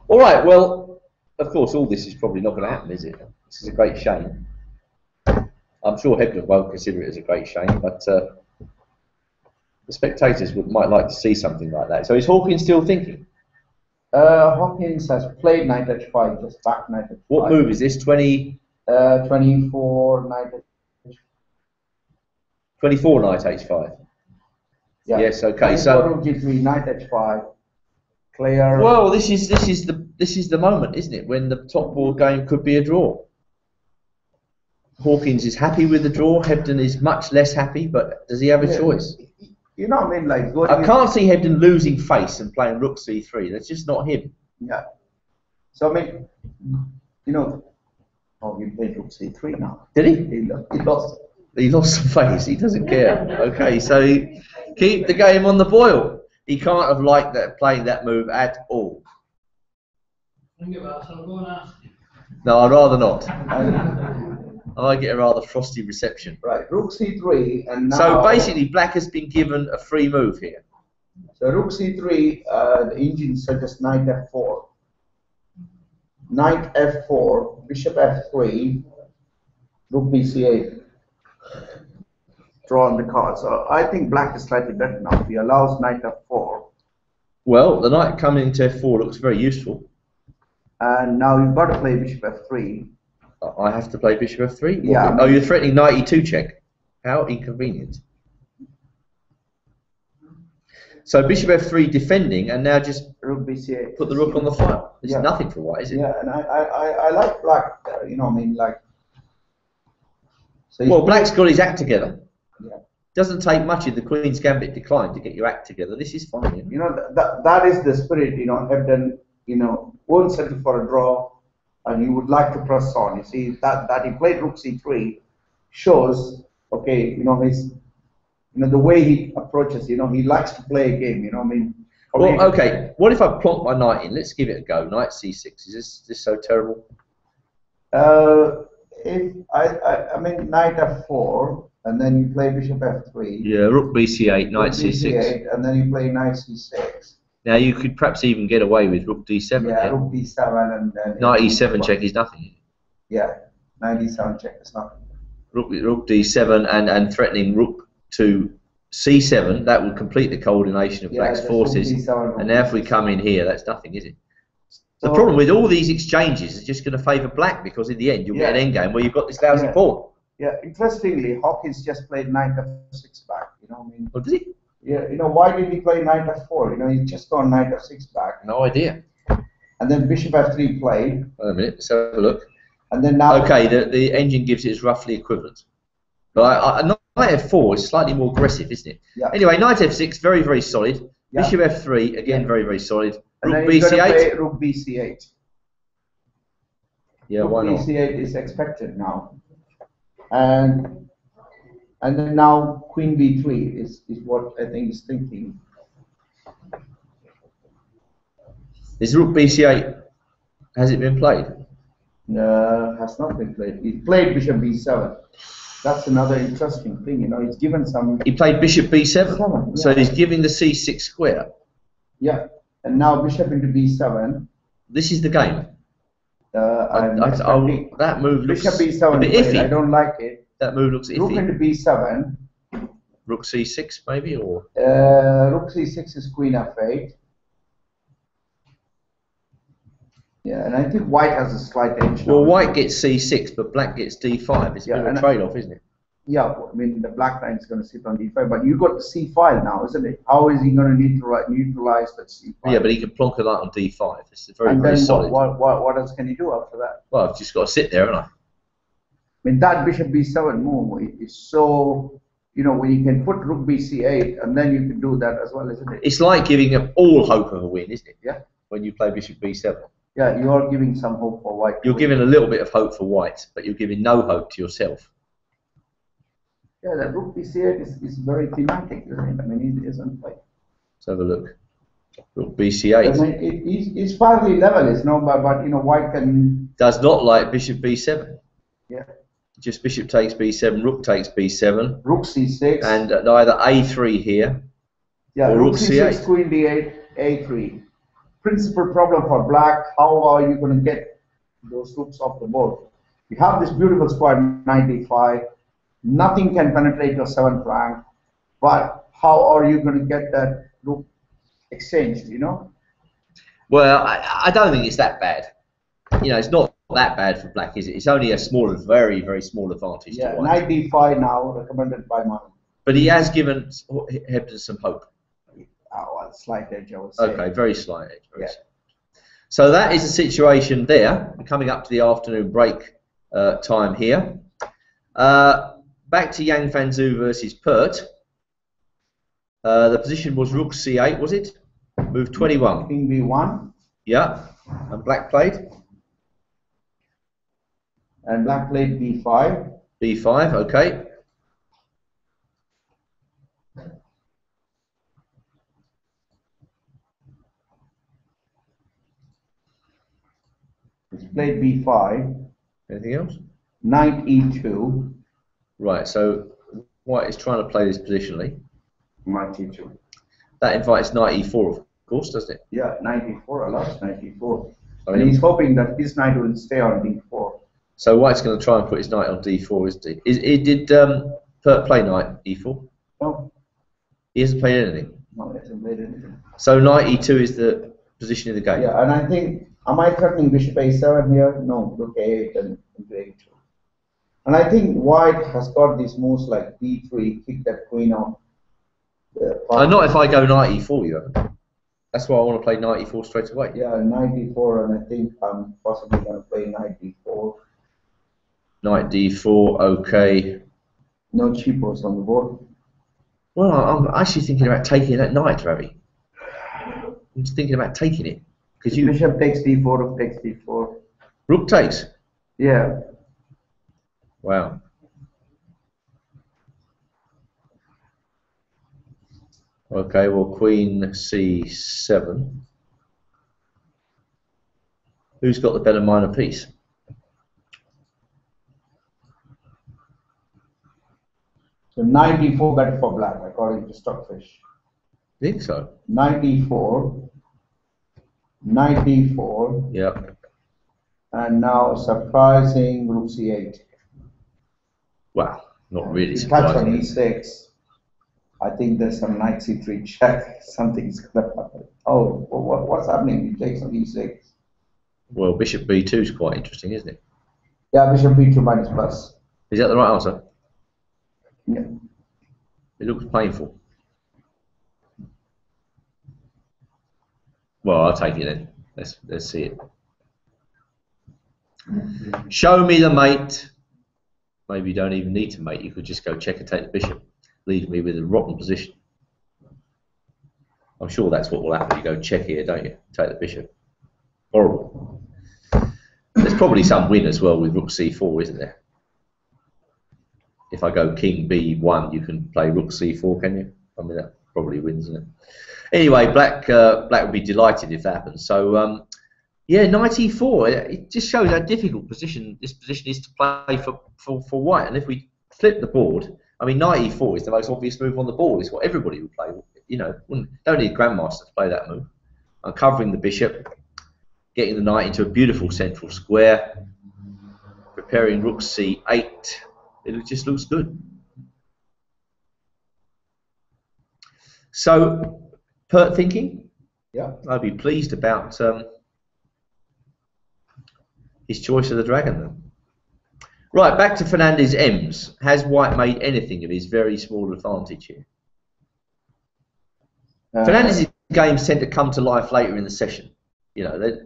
All right, well, of course, all this is probably not going to happen, is it? This is a great shame. I'm sure Hebden won't consider it as a great shame, but the spectators might like to see something like that. So is Hawkins still thinking? Hawkins has played knight h5, just back knight h5. What move is this? 24 knight h5. 24 knight h5. Yeah. Yes. Okay. So rook g3, knight h5. Clear. well, this is the moment, isn't it? When the top board game could be a draw. Hawkins is happy with the draw. Hebden is much less happy, but does he have a choice? You know what I mean? Like I can't see Hebden losing face and playing rook c3. That's just not him. Yeah. So I mean, you know, oh, he played rook c3 now. Did he? He lost. He lost some face. He doesn't care. Okay, so keep the game on the boil. He can't have liked that playing that move at all. Think about it, so I'll go and ask. No, I'd rather not. I get a rather frosty reception. Right, rook c3, and now. So basically, black has been given a free move here. So rook c3, the engine suggests knight f4. Knight f4, bishop f3, rook bc8. Draw on the card. So I think black is slightly better now. He allows knight f4. Well, the knight coming into f4 looks very useful. And now you've got to play bishop f3. I have to play bishop f3? Yeah. Oh, you're threatening knight e2 check. How inconvenient. So bishop f3 defending, and now just Rook bc8. put the rook on the file. It's Yeah. nothing for white, is it? Yeah, and I like black. You know, I mean, like. So Well, black's got his act together. Yeah. Doesn't take much in the Queen's Gambit decline to get your act together. This is fine. You know, that is the spirit. You know, Hebden. You know, won't settle for a draw, and he would like to press on. You see that he played rook c3 shows. Okay, you know the way he approaches. You know, he likes to play a game. You know, I mean. Well, okay. What if I plonk my knight in? Let's give it a go. Knight c6. Is this so terrible? If I mean knight f4, and then you play bishop f3. Yeah, rook bc8, knight c6. B8, and then you play knight c6. Now you could perhaps even get away with rook d7. Yeah, Yeah? rook d7 and then Knight e7 check is nothing. Yeah, knight e7 check is nothing. Rook d7 and threatening rook to c7. That would complete the coordination of black's just forces. rook d7, And now if we come in here, that's nothing, is it? The So- problem with all these exchanges is just going to favour black, because in the end you'll get an endgame where you've got this lousy pawn. Yeah, interestingly, Hawkins just played knight f6 back. You know, I mean. Oh, did he? Yeah, you know, why did he play knight f4? You know, he's just gone knight f6 back. No idea. And then bishop f3 played. Wait a minute, let's have a look. And then now. Okay, the engine gives it as roughly equivalent. But knight f4 is slightly more aggressive, isn't it? Yeah. Anyway, knight f6, very, very solid. Yeah. Bishop f3, again, very, very solid. And Rook then he's gonna play bc8. rook bc8. Yeah, Rook why not? bc8 is expected now. And then now queen b3 is what I think is thinking. Is rook bc8, has it been played? Has not been played. He played bishop b7. That's another interesting thing, you know. He's given some. He played bishop b7, Seven, so yeah. he's giving the c6 square. Yeah, and now bishop into b7. This is the game. I'm expecting that move looks bishop a b7 bit played. iffy. I don't like it. That move looks Rook iffy. into b7. Rook c6 maybe, or Rook c6 is queen f8. Yeah, and I think white has a slight edge now. well, white gets c6, but black gets d5. It's a Yeah, bit of and a trade-off, isn't it? Yeah, I mean the black line is going to sit on d5, but you got the c file now, isn't it? How is he going to neutralize that c file? Yeah, but he can plonk a knight on d5. It's very, and very then solid. what else can he do after that? Well, I've just got to sit there, haven't I? I mean that bishop b7 move is so, you know, when you can put rook bc8 and then you can do that as well, isn't it? It's like giving up all hope of a win, isn't it? Yeah. When you play bishop b7. Yeah, you are giving some hope for white. You're giving a little bit of hope for white, but you're giving no hope to yourself. Yeah, that rook b8 is very thematic, isn't it? I mean, it isn't like. Let's have a look. Rook I bc8. mean, it's fairly level, it's no, but you know, white can. Does not like bishop b7. Yeah. Just bishop takes b7, rook takes b7, Rook c6. and either a3 here. Yeah, or rook rook c6, c8. queen d8, a3. Principal problem for black, how are you going to get those rooks off the board? You have this beautiful square, knight d5. Nothing can penetrate your 7th rank. But how are you going to get that rook exchanged, you know? Well, I don't think it's that bad. You know, it's not that bad for black, is it? It's only a small, very, very small advantage Yeah, to white. knight d5 now, recommended by mine. But he has given Hebden some hope. Oh, well, slight edge, I would say. Okay, very slight edge. Yeah. So that is the situation there. We're coming up to the afternoon break time here. Back to Yang Fanzo versus Perk. The position was rook c8, was it? Move 21. King b1. Yeah. And black played? And black played b5. b5, okay. It's played b5. Anything else? Knight e2. Right, so white is trying to play this positionally. Knight e2. That invites knight e4, of course, doesn't it? Yeah, knight e4, I lost knight e4. I And mean, he's hoping that his knight will stay on d4. so white's going to try and put his knight on d4, isn't he? Did Perk play knight e4? No, He hasn't played anything. no, he hasn't played anything. So knight e2 is the position in the game. Yeah, and I think, am I threatening bishop a7 here? No, rook a8 and into a2. And I think white has got these moves like b3, kick that queen off. Not if I go knight e4, you haven't. That's why I want to play knight e4 straight away. Yeah, knight d4, and I think I'm possibly going to play knight d4. Knight d4, okay. No cheapos on the board. Well, I'm actually thinking about taking that knight, Ravi. I'm just thinking about taking it. Because you Bishop takes d4, rook takes d4. rook takes. Yeah. Wow. Okay, well, queen c7. Who's got the better minor piece? So knight d4 better for black, according to Stockfish. I think so. Knight d4, knight d4, Yep. and now surprising rook c8. Well, not really If you touch on surprising. e6, I think there's some knight c3 check. Something's gonna happen. Oh, well, what's happening? He takes on e6. Well, bishop b2 is quite interesting, isn't it? Yeah, bishop b2 minus plus. Is that the right answer? Yeah. It looks painful. Well, I'll take it then. Let's see it. Show me the mate. Maybe you don't even need to mate. You could just go check and take the bishop. Leave me with a rotten position. I'm sure that's what will happen. You go check here, don't you? Take the bishop. Horrible. There's probably some win as well with rook c4, isn't there? If I go king b1, you can play rook c4, can you? I mean, that probably wins, isn't it? Anyway, black would be delighted if that happens. So, yeah, knight e4. It just shows how difficult this position is to play for white. And if we flip the board, I mean, knight e4 is the most obvious move on the board. It's what everybody would play. You know, don't need a grandmaster to play that move. Uncovering the bishop, getting the knight into a beautiful central square, preparing rook c8. It just looks good. So, Perk thinking? Yeah. I'd be pleased about his choice of the dragon then. Right, back to Fernandez M's. Has white made anything of his very small advantage here? Fernandez's games tend to come to life later in the session. You know, there's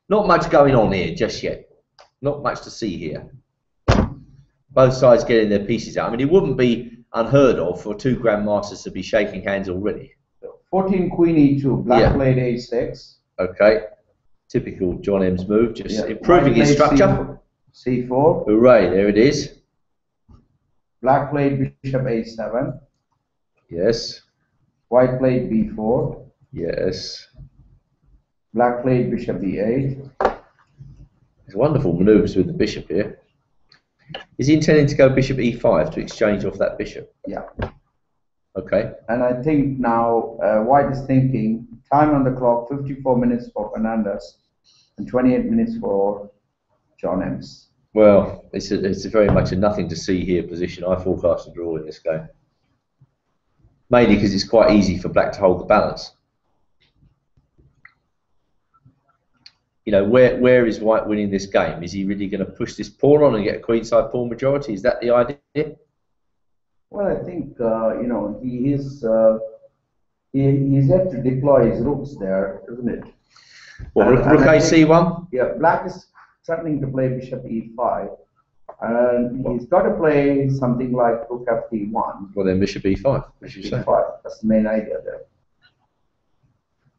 not much going on here just yet. Not much to see here. Both sides getting their pieces out. I mean, it wouldn't be unheard of for two grandmasters to be shaking hands already. 14 queen e2, black played a6. Okay. Typical John M's move, just improving his structure. C4. Hooray, there it is. Black played bishop a7. Yes. White played b4. Yes. Black played bishop b8. There's wonderful manoeuvres with the bishop here. Is he intending to go bishop e5 to exchange off that bishop? Yeah. Okay. And I think now white is thinking, time on the clock, 54 minutes for Fernandez and 28 minutes for John M's. Well, it's very much a nothing to see here position. I forecast a draw in this game. Mainly because it's quite easy for black to hold the balance. you know, where is White winning this game? Is he really going to push this pawn on and get a queenside pawn majority? Is that the idea? Well, I think you know, he is he's yet to deploy his rooks there, isn't it? Well, rook A-C1? Yeah, black is threatening to play bishop E5, and he's got to play something like rook F-D1. Well, then bishop E5, as you say. E5, that's the main idea there.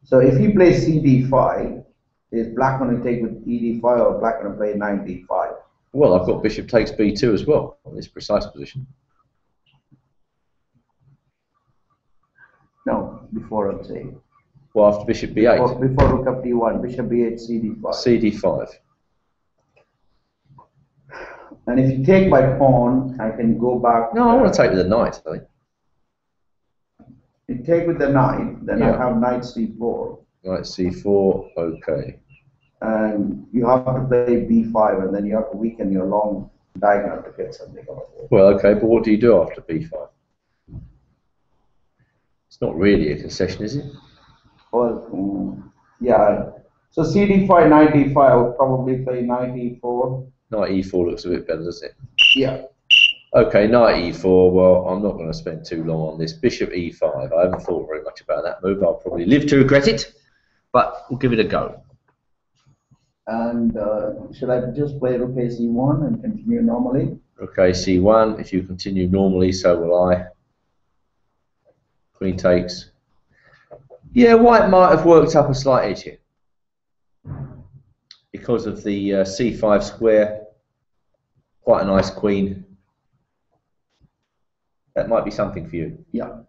So if he plays CD5, is black going to take with ED5 or black going to play knight D5? Well, I've got bishop takes B2 as well in this precise position. No, before I'm saying. Well, after bishop B8. Before rook F-D1, bishop B8, CD5. CD5. And if you take my pawn, I can go back. No, I want to take with the knight, I think. You take with the knight, then Yeah. I have knight C4. Knight C4, okay. And you have to play B5, and then you have to weaken your long diagonal to get something out of it. Well, okay, but what do you do after B5? It's not really a concession, is it? Well, yeah. So CD5, knight D5, I would probably play knight E4. Knight E4 looks a bit better, doesn't it? Yeah. Okay, knight E4, well, I'm not going to spend too long on this. Bishop E5, I haven't thought very much about that move. I'll probably live to regret it, but we'll give it a go. And should I just play rook A-C1 and continue normally? Rook A-C1, if you continue normally, so will I. Queen takes. Yeah, White might have worked up a slight edge here because of the C5 square. Quite a nice queen. That might be something for you. Yeah.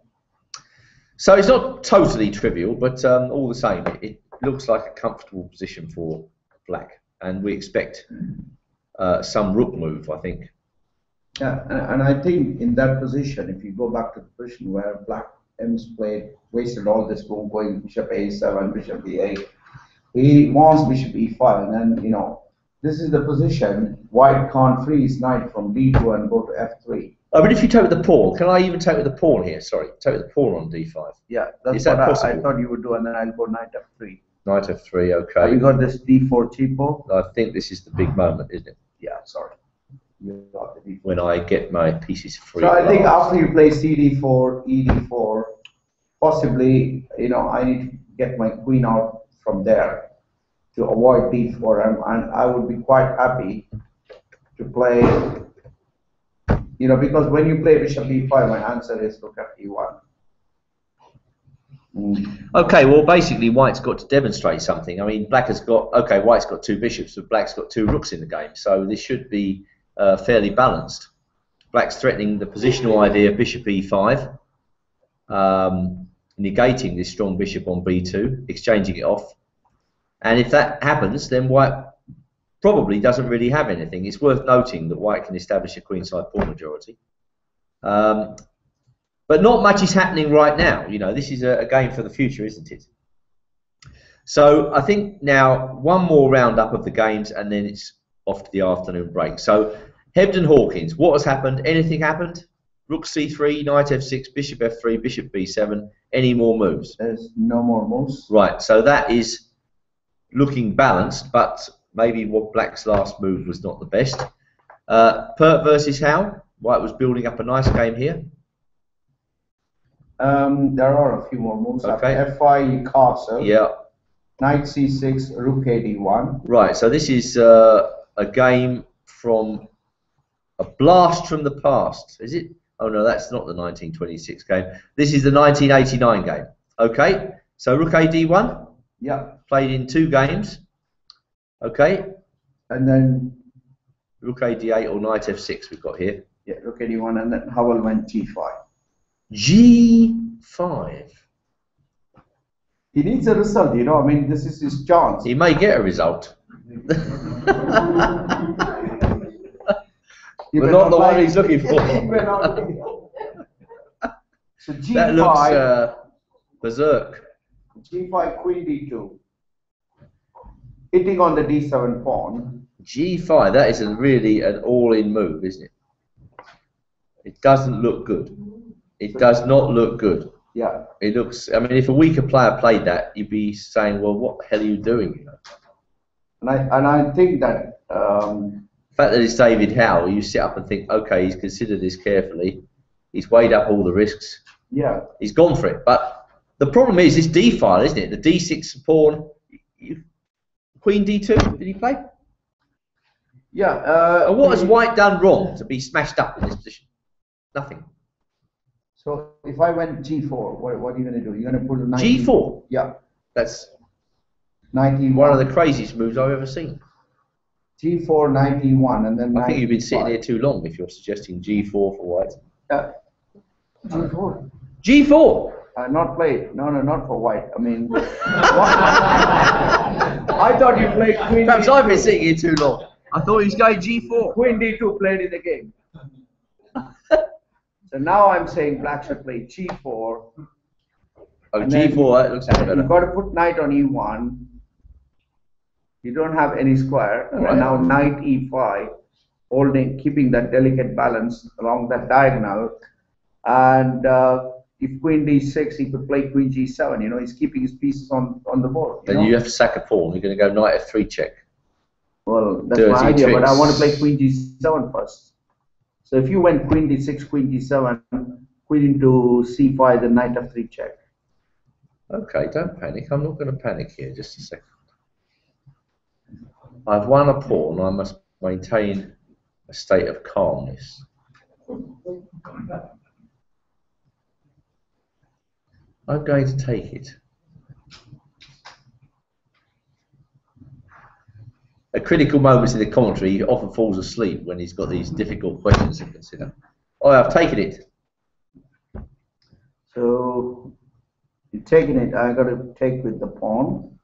So it's not totally trivial, but all the same, it looks like a comfortable position for black, and we expect some rook move, I think. Yeah, and I think in that position, if you go back to the position where black M's played, wasted all this room going bishop A7, bishop B8, he wants bishop E5, and then, you know, this is the position White can't free his knight from D2 and go to F3. Oh, but if you take with the pawn, can I even take with the pawn here? Sorry, take with the pawn on D5. Yeah, that's Is that what possible? I thought you would do, and then I'll go knight F3. Knight F3, okay. Have you got this D4 cheapo? I think this is the big moment, isn't it? Yeah, sorry. You got the D4. When I get my pieces free. So I think after you play CD4, ED4, possibly, you know, I need to get my queen out from there to avoid D4, and I would be quite happy to play, you know, because when you play bishop E5, my answer is look at E1. Okay, well, basically, White's got to demonstrate something. I mean, black has got, okay, White's got two bishops, but black's got two rooks in the game, so this should be fairly balanced. Black's threatening the positional idea of bishop E5, negating this strong bishop on B2, exchanging it off. And if that happens, then White probably doesn't really have anything. It's worth noting that White can establish a queenside pawn majority. But not much is happening right now. You know, this is a game for the future, isn't it? So I think now one more roundup of the games, and then it's off to the afternoon break. So Hebden Hawkins, what has happened? Anything happened? Rook C3, knight F6, bishop F3, bishop B7. Any more moves? There's no more moves. Right. So that is looking balanced, but maybe what black's last move was not the best. Perk versus Howell. White was building up a nice game here. There are a few more moves. Okay. F5 castle. Yeah. Knight C6, rook AD1. Right. So this is a game from a blast from the past. Is it? Oh no, that's not the 1926 game. This is the 1989 game. Okay. So rook AD1. Yeah. Played in 2 games. Okay. And then Rook AD8 or knight F6 we've got here. yeah, rook AD1, and then Howell went G5. G5. He needs a result, you know. I mean, this is his chance. He may get a result. You But better not the play- one he's looking for. You better not- So G5, That looks berserk. G5, Queen D2. Hitting on the D7 pawn. G5, that is really an all-in move, isn't it? It doesn't look good. It does not look good. Yeah. It looks, I mean, if a weaker player played that, you'd be saying, well, what the hell are you doing? You know? And I think that The fact that it's David Howell, you sit up and think, okay, he's considered this carefully. He's weighed up all the risks. yeah. He's gone for it. But the problem is this D file, isn't it? The D6 pawn, Queen D2. Did he play? Yeah. And what has White done wrong to be smashed up in this position? Nothing. So if I went G4, what are you going to do? You're going to put a 90, G4. Yeah. That's 91. one of the craziest moves I've ever seen. G4, 91, and then I think you've been 95. sitting here too long if you're suggesting G4 for White. G4. G4. Not played. No, not for White. I mean, I thought you played Queen. Perhaps D2. I've been sitting here too long. I thought he was going G4. Queen D2 played in the game. So now I'm saying Black should play G4. Oh, And G4, that looks better. You've got to put Knight on E1. You don't have any square. Right. And now Knight E5, keeping that delicate balance along that diagonal. And if Queen D6, he could play Queen G7. You know, he's keeping his pieces on the board. Then you have to sack a pawn. You're going to go Knight F3 check. Well, that's Dirty my idea, but I tricks. want to play Queen G7 first. So if you went Queen D6, Queen G7, Queen into C5, then Knight F3 check. Okay, don't panic. I'm not going to panic here. Just a second. I've won a pawn. I must maintain a state of calmness. I'm going to take it. At critical moments in the commentary, he often falls asleep when he's got these difficult questions to consider. Oh, I've taken it. So you're taking it. I got to take with the pawn.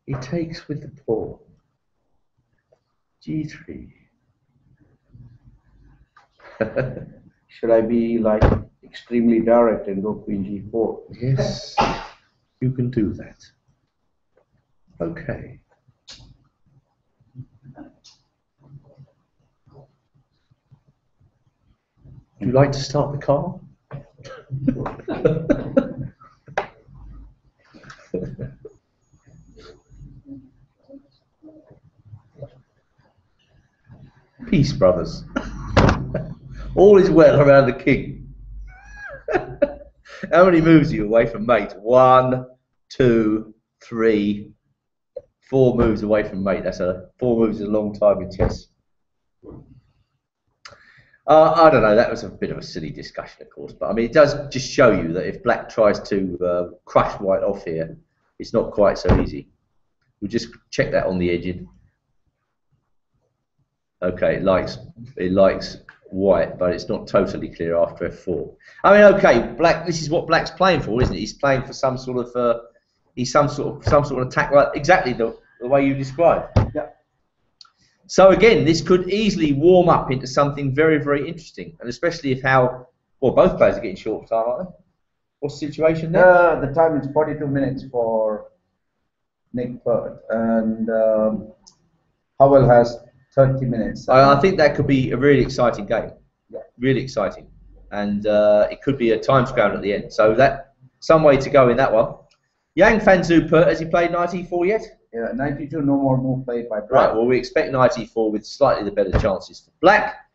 He takes with the pawn. G3. Should I be like extremely direct and go Queen G4? Yes, you can do that. Okay. Would you like to start the car? Peace, brothers. All is well around the king. How many moves are you away from mate? 1, 2, 3, 4 moves away from mate. That's 4 moves is a long time in chess. I don't know. That was a bit of a silly discussion, of course, but I mean, it does just show you that if Black tries to crush White off here, it's not quite so easy. We'll just check that on the edging. Okay, it likes White, but it's not totally clear after F4. I mean, okay, Black. This is what Black's playing for, isn't it? He's playing for some sort of some sort of attack, like exactly the way you described. Yeah. So again, this could easily warm up into something very, very interesting, and especially if both players are getting short time, aren't they? What's the situation there? The time is 42 minutes for Nick Perk, and Howell has 30 minutes. I think that could be a really exciting game. Yeah. Really exciting, and it could be a time scramble at the end. So that some way to go in that one. Yang Fanzo Perk, has he played Knight E4 yet? Yeah, 92, no more move played by Black. Right, well, we expect Knight E4 with slightly the better chances for Black.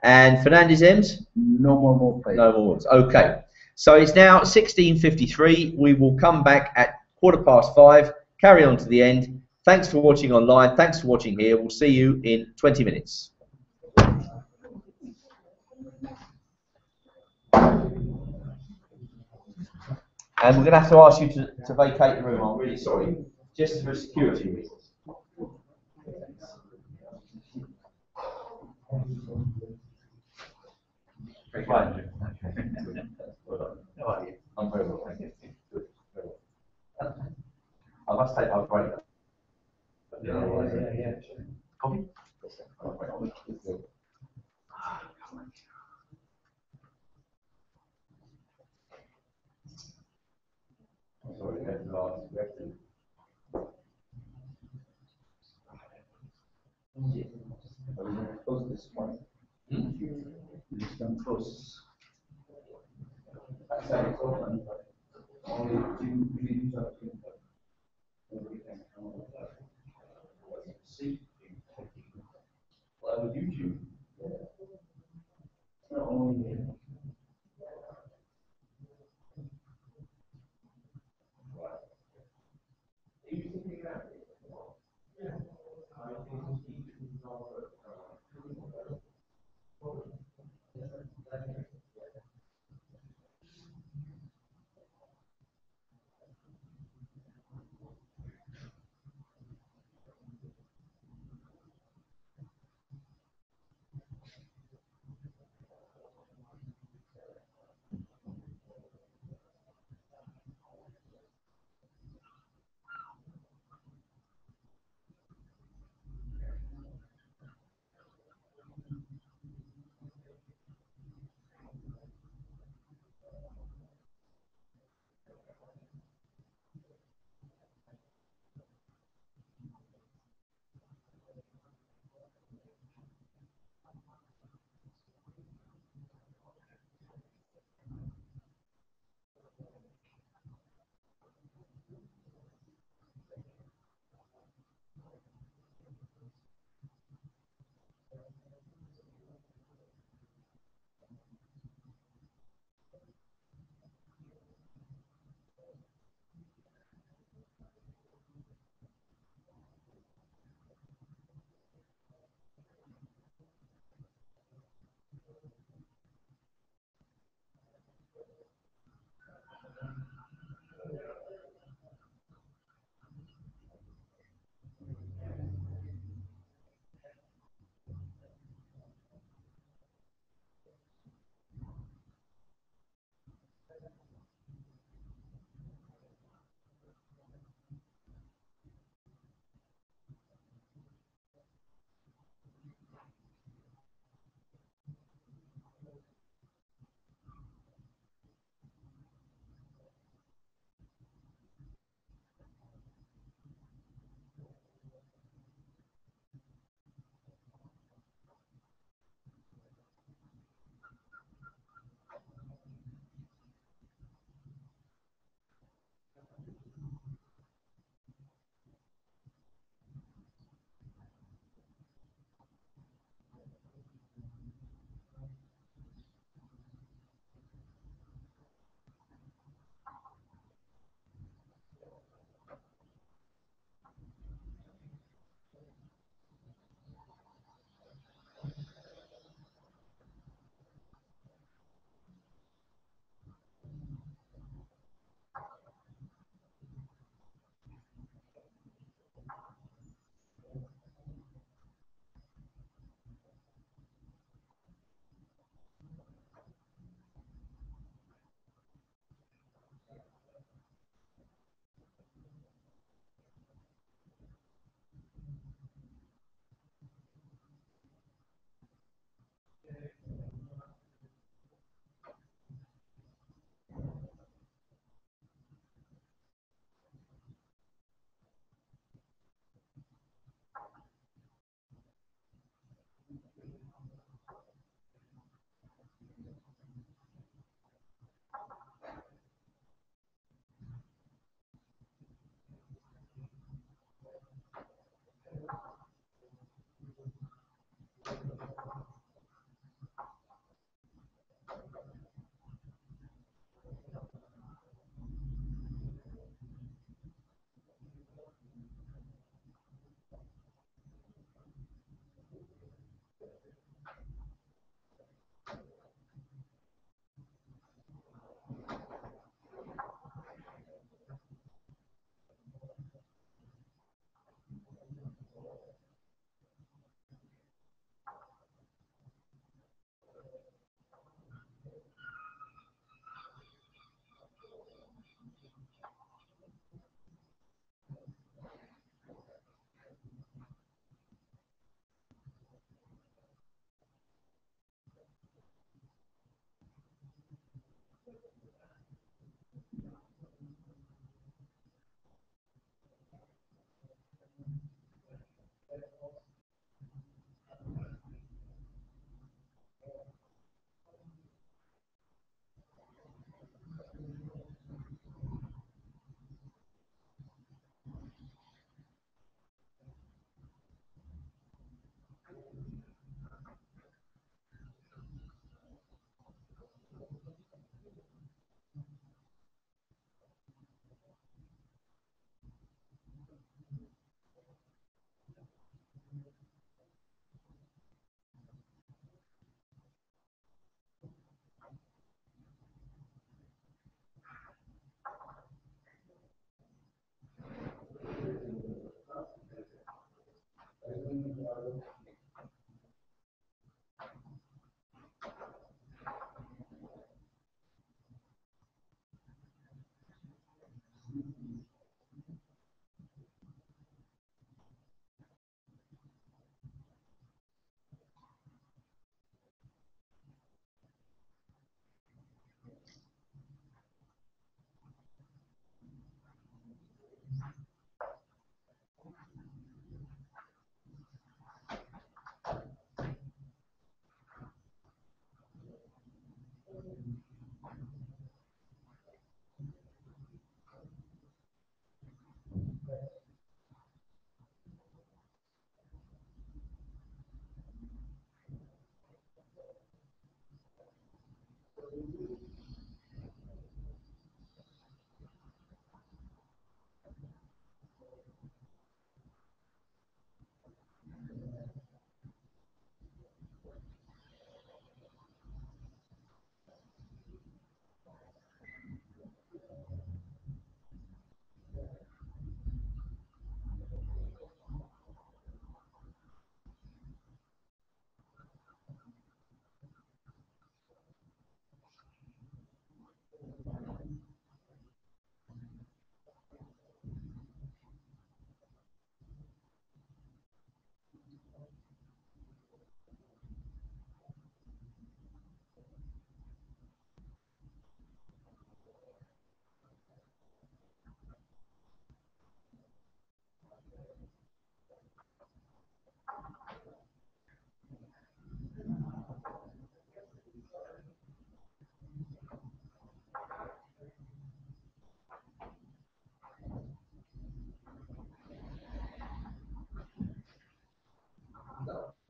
And Fernandez M's? No more move played. No more moves. Okay. So it's now 16:53. We will come back at 5:15, carry on to the end. Thanks for watching online. Thanks for watching here. We'll see you in 20 minutes. And we're going to have to ask you to vacate the room. I'm really sorry. Just for security reasons. Right. How are you? I'm very well, thank you. Good. Very well. I must take my break. Yeah. Coffee? Sorry, we have to Are we going to close this one? We're just going to close. That's how it's open, but only if you do something.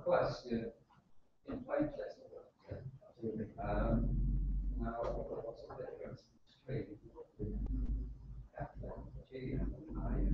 Question in playtest. Now, what's the difference between F, G, and I?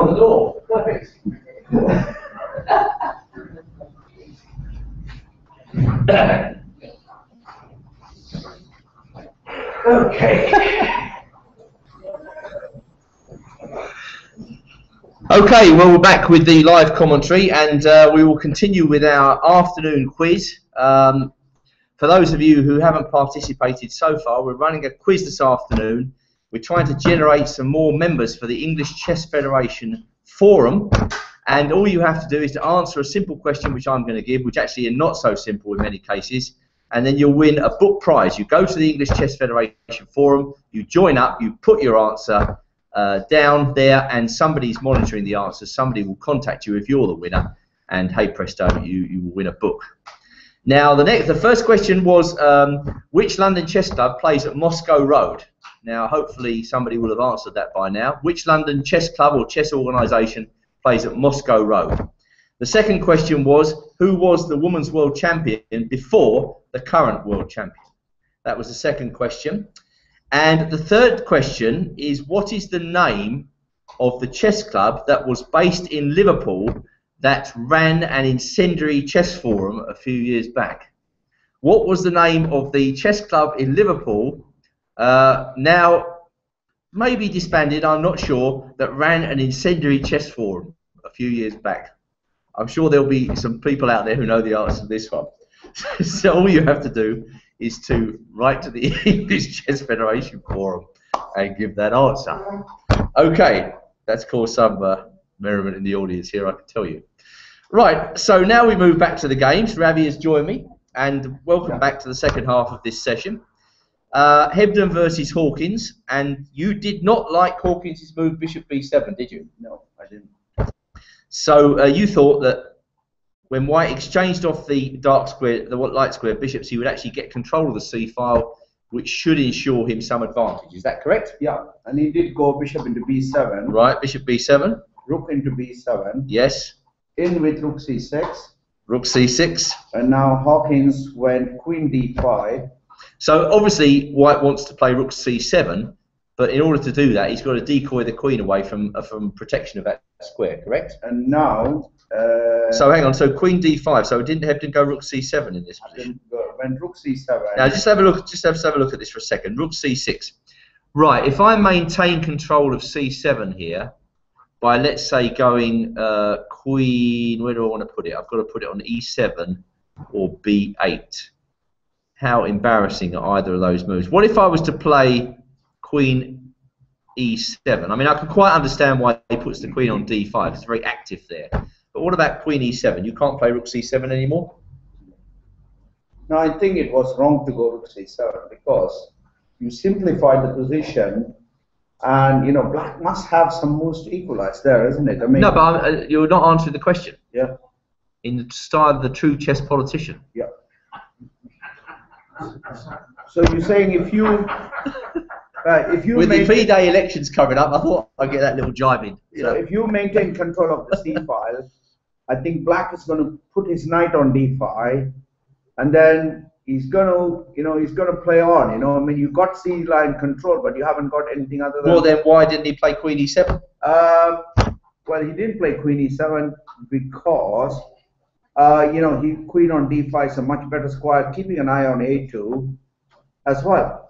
On the door. Perfect. Okay. Okay, well, we're back with the live commentary, and we will continue with our afternoon quiz. For those of you who haven't participated so far, we're running a quiz this afternoon. We're trying to generate some more members for the English Chess Federation forum, and all you have to do is to answer a simple question which I'm going to give, which actually are not so simple in many cases, and then you'll win a book prize. You go to the English Chess Federation forum, you join up, you put your answer down there, and somebody's monitoring the answers. Somebody will contact you if you're the winner, and hey presto, you will win a book. Now the first question was which London chess club plays at Moscow Road? Now hopefully somebody will have answered that by now. Which London chess club or chess organisation plays at Moscow Road? The second question was who was the women's world champion before the current world champion? That was the second question. And the third question is what is the name of the chess club that was based in Liverpool that ran an incendiary chess forum a few years back? What was the name of the chess club in Liverpool, now maybe disbanded, I'm not sure, that ran an incendiary chess forum a few years back? I'm sure there'll be some people out there who know the answer to this one. So all you have to do is to write to the English Chess Federation forum and give that answer. Okay, that's caused some merriment in the audience here, I can tell you. Right, so now we move back to the games. Ravi has joined me, and welcome back to the second half of this session. Hebden versus Hawkins, and you did not like Hawkins' move Bishop B7, did you? No, I didn't. So you thought that when White exchanged off the dark square, the light square bishops, he would actually get control of the c file which should ensure him some advantage. Is that correct? Yeah, and he did go bishop into b7. Right, bishop b7. Rook into b7. Yes. In with rook c6. Rook c6. And now Hawkins went queen d5. So obviously White wants to play rook c7, but in order to do that, he's got to decoy the queen away from protection of that square, correct? And now... so hang on, so queen d5, so didn't Hebden go rook c7 in this position? When rook c7... Now just have a look at this for a second. Rook c6. Right, if I maintain control of c7 here, by let's say going queen, where do I want to put it? I've got to put it on e7 or b8. How embarrassing are either of those moves? What if I was to play queen e7? I mean, I can quite understand why he puts the queen on d5. It's very active there. But what about queen e7? You can't play rook c7 anymore? No, I think it was wrong to go rook c7 because you simplify the position, and you know black must have some moves to equalize there, isn't it? I mean, no, but you're not answering the question. Yeah. In the style of the true chess politician. Yeah. So you're saying if you with the V-Day elections coming up, I thought I'd get that little jibe in. So if you maintain control of the C file, I think black is going to put his knight on d5, and then he's going to play on. You know, I mean, you got C line control, but you haven't got anything other than. Well, then why didn't he play queen e7? Well, he didn't play queen e7 because queen on d5 is a much better square, keeping an eye on a2 as well.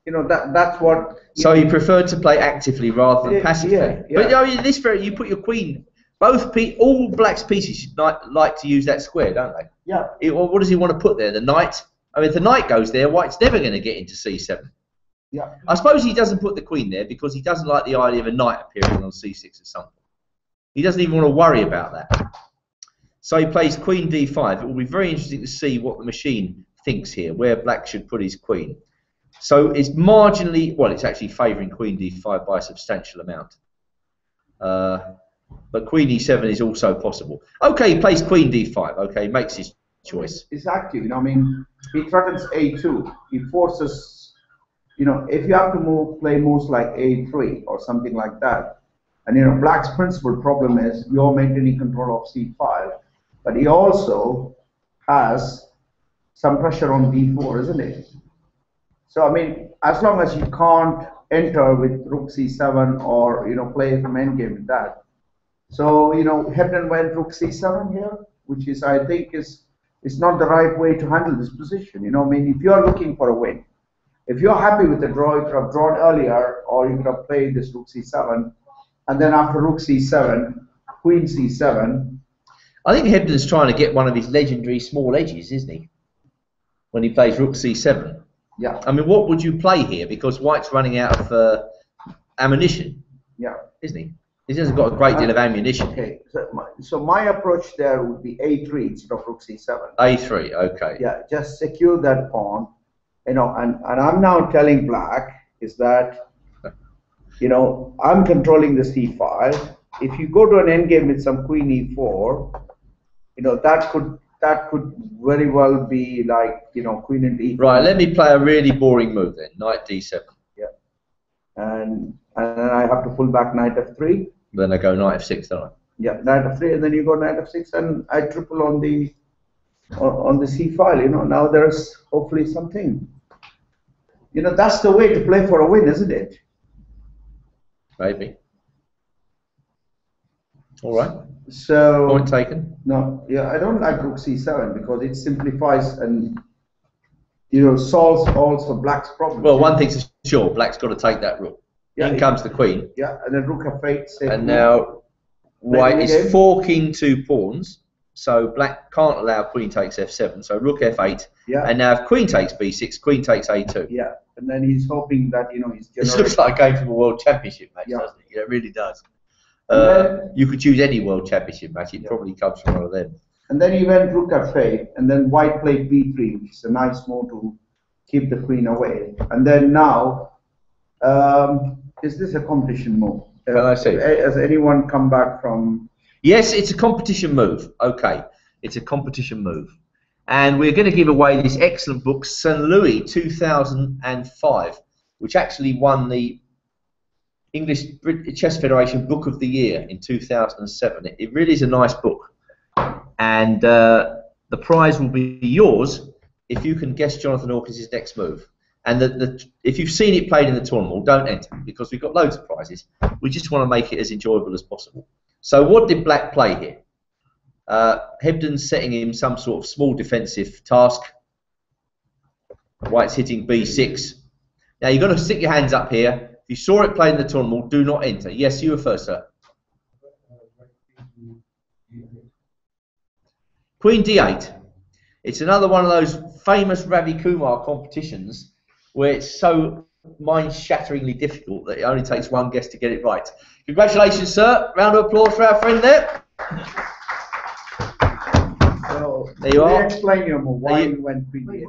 You know that's what. So he preferred to play actively rather than passively. Yeah. But I mean, you put your queen. All black's pieces like to use that square, don't they? Yeah. What does he want to put there? The knight. I mean, if the knight goes there, White's never going to get into c7. Yeah. I suppose he doesn't put the queen there because he doesn't like the idea of a knight appearing on c6 or something. He doesn't even want to worry about that. So he plays queen d5. It will be very interesting to see what the machine thinks here, where black should put his queen. So it's marginally, well, it's actually favouring queen d5 by a substantial amount. But queen e7 is also possible. Okay, he plays queen d5. Okay, makes his choice. It's active. You know, I mean, he threatens a2. He forces, you know, if you have to play moves like a3 or something like that. And you know, black's principal problem is you're maintaining control of c5, but he also has some pressure on b4, isn't it? So I mean, as long as you can't enter with rook c7 or play from endgame with that. So Hebden went rook c7 here, which is I think is not the right way to handle this position. I mean, if you are looking for a win, if you're happy with the draw, you could have drawn earlier, or you could have played this rook c7, and then after rook c7, queen c7. I think Hebden's trying to get one of his legendary small edges, isn't he? When he plays rook c7. Yeah. I mean, what would you play here? Because White's running out of ammunition. Yeah. Isn't he? He hasn't got a great deal of ammunition. Okay. So my approach there would be a3 instead of rook c7. a3. Okay. Yeah. Just secure that pawn. And I'm now telling black is that I'm controlling the c file. If you go to an endgame with some queen e4, that could very well be like queen and e4. Right, let me play a really boring move then, knight d7. Yeah. And then I have to pull back knight f3. Then I go knight f6, don't I? Yeah, knight f3, and then you go knight f6, and I triple on the c file. Now there's hopefully something. That's the way to play for a win, isn't it? Maybe. All right. So point taken. No, yeah, I don't like rook c7 because it simplifies and solves also black's problem. Well, one thing's sure, black's got to take that rook. Yeah, in comes the queen. Yeah, and then rook f8. And now White is forking two pawns, so black can't allow queen takes f7. So rook f8. Yeah. And now if queen takes b6, queen takes a2. Yeah, and then he's hoping that he's. This looks like a game from a world championship match, doesn't it? Yeah, it really does. You could choose any world championship match. It probably comes from one of them. And then he went rook f8, and then White played b3, which is a nice move to keep the queen away. And then now, is this a competition move? Can I see? Has anyone come back from? Yes, it's a competition move. Okay, it's a competition move. And we're going to give away this excellent book, St. Louis 2005, which actually won the English Chess Federation Book of the Year in 2007. It really is a nice book. And the prize will be yours if you can guess Jonathan Hawkins' next move. And if you've seen it played in the tournament, don't enter, because we've got loads of prizes. We just want to make it as enjoyable as possible. So what did Black play here? Hebden's setting him some sort of small defensive task. White's hitting b6. Now you've got to stick your hands up here. If you saw it played in the tournament, do not enter. Yes, you were first, sir. Queen d8. It's another one of those famous Ravikumar competitions where it's so mind-shatteringly difficult that it only takes one guess to get it right. Congratulations, sir. Round of applause for our friend there. So, there you are. Explain your move. Why you went queen d8?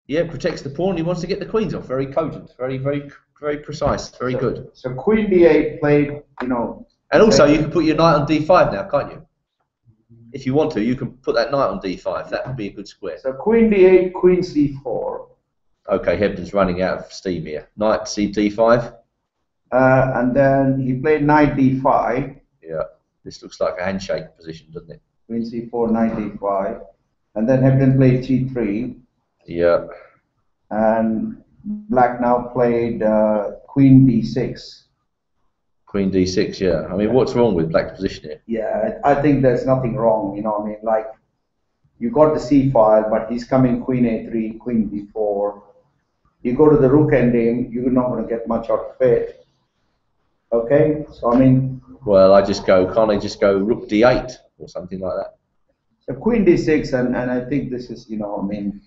Yeah, protects the pawn. He wants to get the queens off. Very cogent. Very precise. Very good. So queen d8 played, And also, you can put your knight on d5 now, can't you? If you want to, you can put that knight on d5. That would be a good square. So queen d8, queen c4. Okay, Hebden's running out of steam here. Knight c d5. And then he played knight d5. Yeah, this looks like a handshake position, doesn't it? Queen c4, knight d5. And then Hebden played g3. Yeah. And Black now played queen d6. Queen d6, yeah. I mean, what's wrong with Black's position here? Yeah, I think there's nothing wrong, like, you got the c file, but he's coming queen a3, queen b4. You go to the rook ending, you're not going to get much out of it. Okay, so I mean... Well, can't I just go rook d8 or something like that? So queen d6, and I think this is, I mean...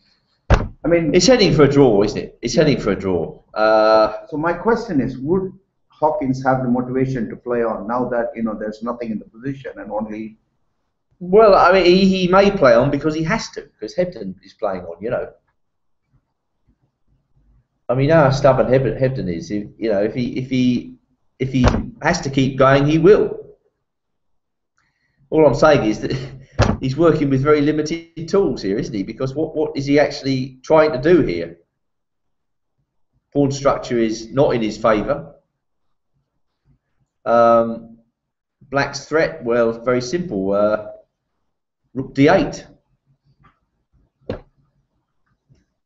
It's heading for a draw, isn't it? It's heading for a draw. So my question is, would Hawkins have the motivation to play on now that there's nothing in the position and only? Well, I mean, he may play on because he has to, because Hebden is playing on. I mean, how stubborn Hebden is. If he has to keep going, he will. All I'm saying is that he's working with very limited tools here, isn't he? Because what is he actually trying to do here? Pawn structure is not in his favour. Black's threat, well, very simple. Rook d8.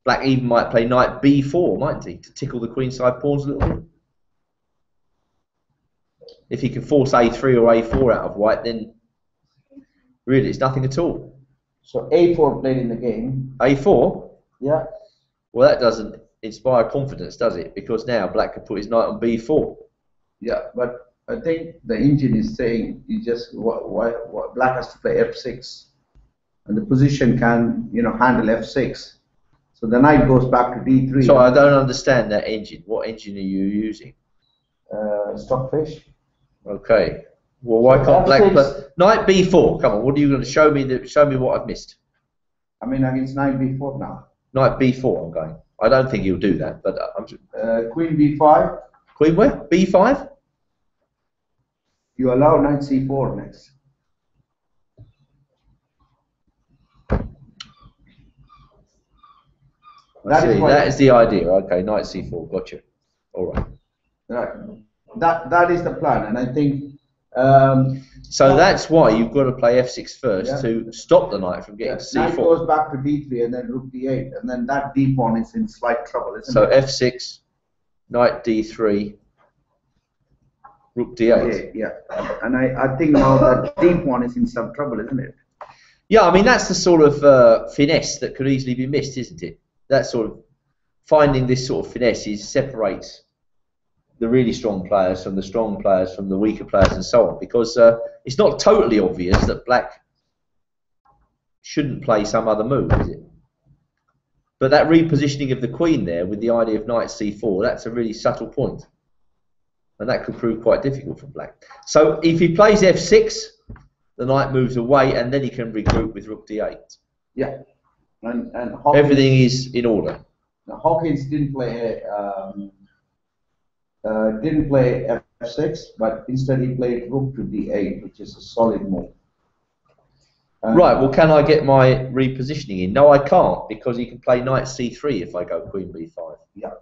Black even might play knight b4, mightn't he, to tickle the queenside pawns a little bit. If he can force a3 or a4 out of white, then really it's nothing at all. So a4 played in the game. a4? Yeah. Well, that doesn't inspire confidence, does it? Because now Black can put his knight on b4. Yeah, but I think the engine is saying why Black has to play f6, and the position can handle f6. So the knight goes back to d3. So I don't understand that engine. What engine are you using? Stockfish. Okay. Well, why can't Black play knight b4? Come on, what are you going to show me? Show me what I've missed. I mean, against knight b4 now. Knight b4. I'm going. I don't think he'll do that, but I'm. Queen b5. Queen where? b5. You allow knight c4 next. That is the idea. Okay, knight c4. Gotcha. All right. Right. That is the plan, and I think. So that's why you've got to play f6 first to stop the knight from getting to c4. Knight goes back to d3 and then rook d8, and then that d pawn is in slight trouble, isn't it? So f6, knight d3, rook d8. Yeah, and I think now that d pawn is in some trouble, isn't it? Yeah, I mean that's the sort of finesse that could easily be missed, isn't it? That sort of finding this sort of finesse separates the really strong players from the strong players from the weaker players and so on, because it's not totally obvious that Black shouldn't play some other move, is it? But that repositioning of the queen there with the idea of knight c4, that's a really subtle point, and that could prove quite difficult for Black. So if he plays f6, the knight moves away and then he can regroup with rook d8. Yeah, and Hawkins, everything is in order. Now Hawkins didn't play f6, but instead he played rook to d8, which is a solid move. Right, well, can I get my repositioning in? No, I can't, because he can play knight c3 if I go queen b5. Yeah.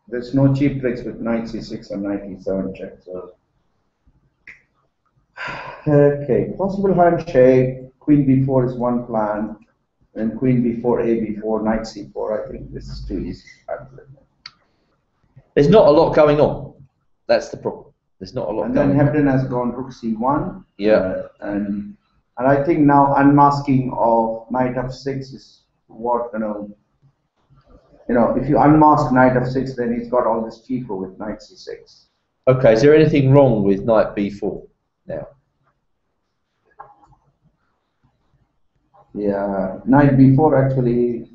There's no cheap tricks with knight c6 and knight e7 check. So. Okay, possible handshake. Queen b4 is one plan. Then queen b4, a b4, knight c4. I think this is too easy. There's not a lot going on. That's the problem. There's not a lot and going on. And then Hebden has gone rook c1. Yeah. And I think now unmasking of knight f6 is what, if you unmask knight f6, then he's got all this cheaper with knight c6. Okay, is there anything wrong with knight b4 now? Yeah, knight b4 actually.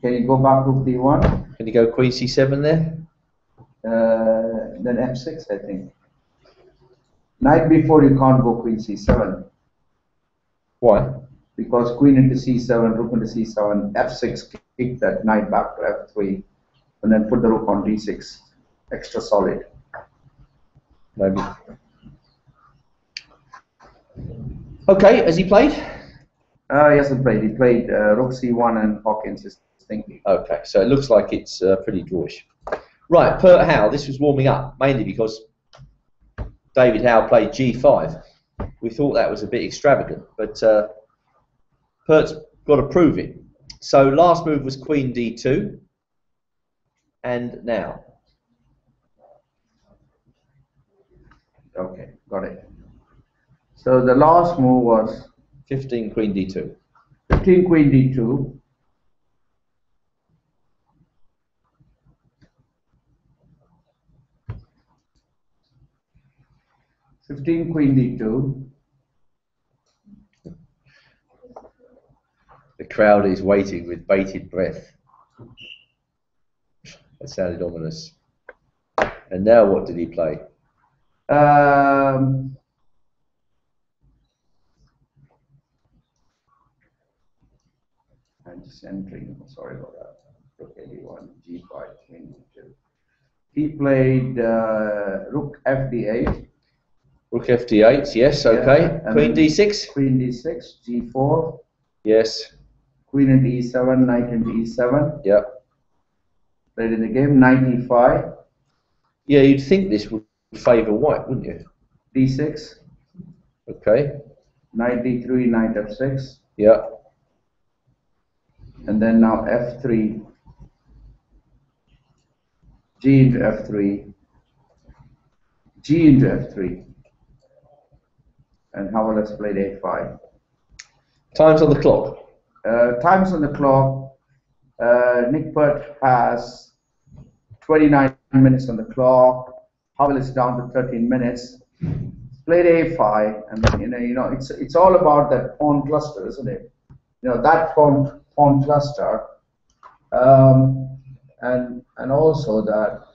Can you go back rook d1? Can you go queen c7 there? Then f6, I think. Knight b4, you can't go queen c7. Why? Because queen into c7, rook into c7, f6, kick that knight back to f3, and then put the rook on d6, extra solid. Maybe. Okay, has he played? He hasn't played. He played rook c1 and Hawkins is thinking. Okay, so it looks like it's pretty drawish. Right, Perk Howell, this was warming up, mainly because David Howell played g5. We thought that was a bit extravagant, but Perk's got to prove it. So last move was queen d2, and now. Okay, got it. So the last move was 15 queen d2. 15 queen d2. Queen d2. The crowd is waiting with bated breath. That sounded ominous. And now what did he play? I'm just entering. Sorry about that. Rook a1, g5, queen d2. He played rook fd8. Rook fd8, yes, okay. Yeah, queen d6? Queen d6, g4. Yes. Queen into e7, knight into e7. Yeah. Played in the game, knight e5. Yeah, you'd think this would favour white, wouldn't you? d6. Okay. Knight d3, knight f6. Yeah. And then now f3. G into f3. G into f3. And Howell has played a5. Time's on the clock. Time's on the clock. Nick Perk has 29 minutes on the clock. Howell is down to 13 minutes. Played a5, and it's all about that pawn cluster, isn't it? That pawn cluster, and also that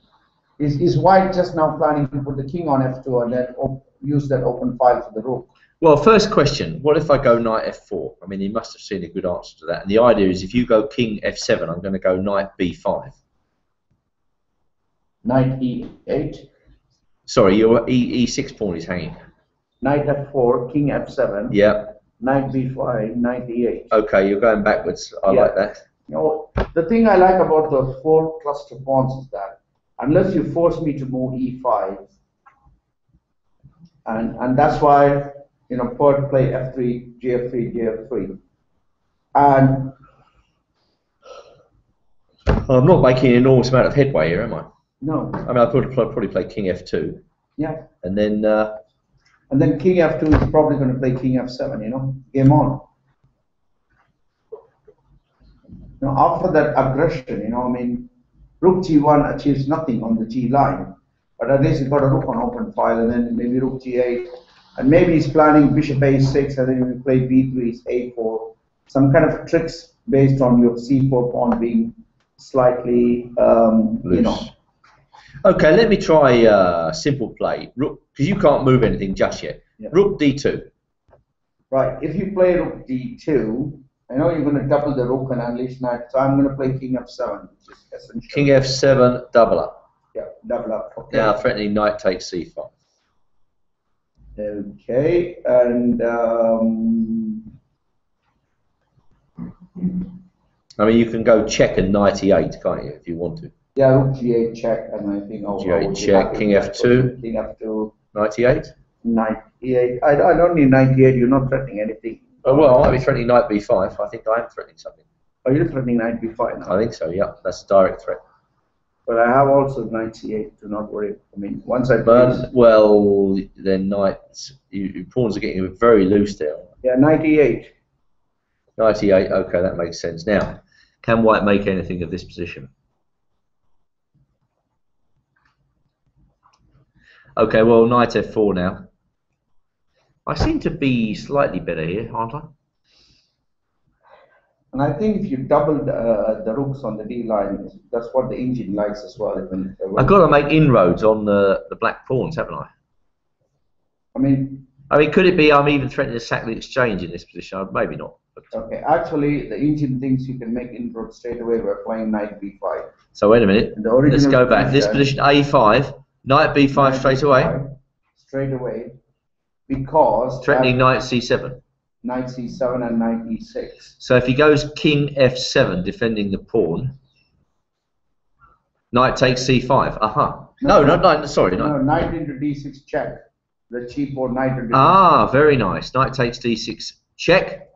is white just now planning to put the king on f2 and then use that open file for the rook. Well, first question, what if I go knight f4? I mean, he must have seen a good answer to that. And the idea is if you go king f7, I'm going to go knight b5. Knight e8. Sorry, your e6 pawn is hanging. Knight f4, king f7. Yeah. Knight b5, knight e8. Okay, you're going backwards. I like that. The thing I like about the 4 cluster pawns is that unless you force me to move e5, and that's why Perk play f3, gf3, gf3, and I'm not making an enormous amount of headway here, am I? no, I mean, I'll probably play king f2. yeah, And then king f2 is probably going to play king f7. Game on. After that aggression, I mean, rook g1 achieves nothing on the g line, but at least he's got a rook on open file, and then maybe rook g8, and maybe he's planning bishop a6, and then we play b3 is a4, some kind of tricks based on your c4 pawn being slightly, loose. Okay, let me try simple play. Rook, because you can't move anything just yet. Yeah. Rook d2. Right, if you play rook d2, I know you're going to double the rook and unleash knight, so I'm going to play king f7, which is essential. King f7, double up. Yeah, double up. Okay. Now threatening knight takes c5. Okay, and I mean, you can go check and knight e8, can't you, if you want to? yeah, rook g8 check, and I think G8 check, king f2, king f2, knight e8. knight e8. I don't need knight e8. You're not threatening anything. Oh, well, I might be threatening knight b5. I think I am threatening something. Are you threatening knight b5 now? I think so, yeah. That's a direct threat. But I have also knight c8. Do not worry. I mean, once I But, well, then knights, your pawns are getting very loose there. yeah, knight e8. Knight e8, okay, that makes sense. Now, can white make anything of this position? Okay, well, knight f4 now. I seem to be slightly better here, aren't I? And I think if you double the rooks on the D line, that's what the engine likes as well. I've got to make inroads on the black pawns, haven't I? I mean, could it be I'm even threatening to sack the exchange in this position? Maybe not. But okay, actually, the engine thinks you can make inroads straight away by playing knight b5. so wait a minute. The original Let's go back. This position a5, knight b5 knight straight b5, away. Straight away, because Threatening knight c7. knight c7 and knight e6. So if he goes king f7, defending the pawn, knight takes c5. Aha. No, not knight. Sorry, No, knight. knight into d6 check. The cheap or knight into Ah, very nice. Knight takes d6 check.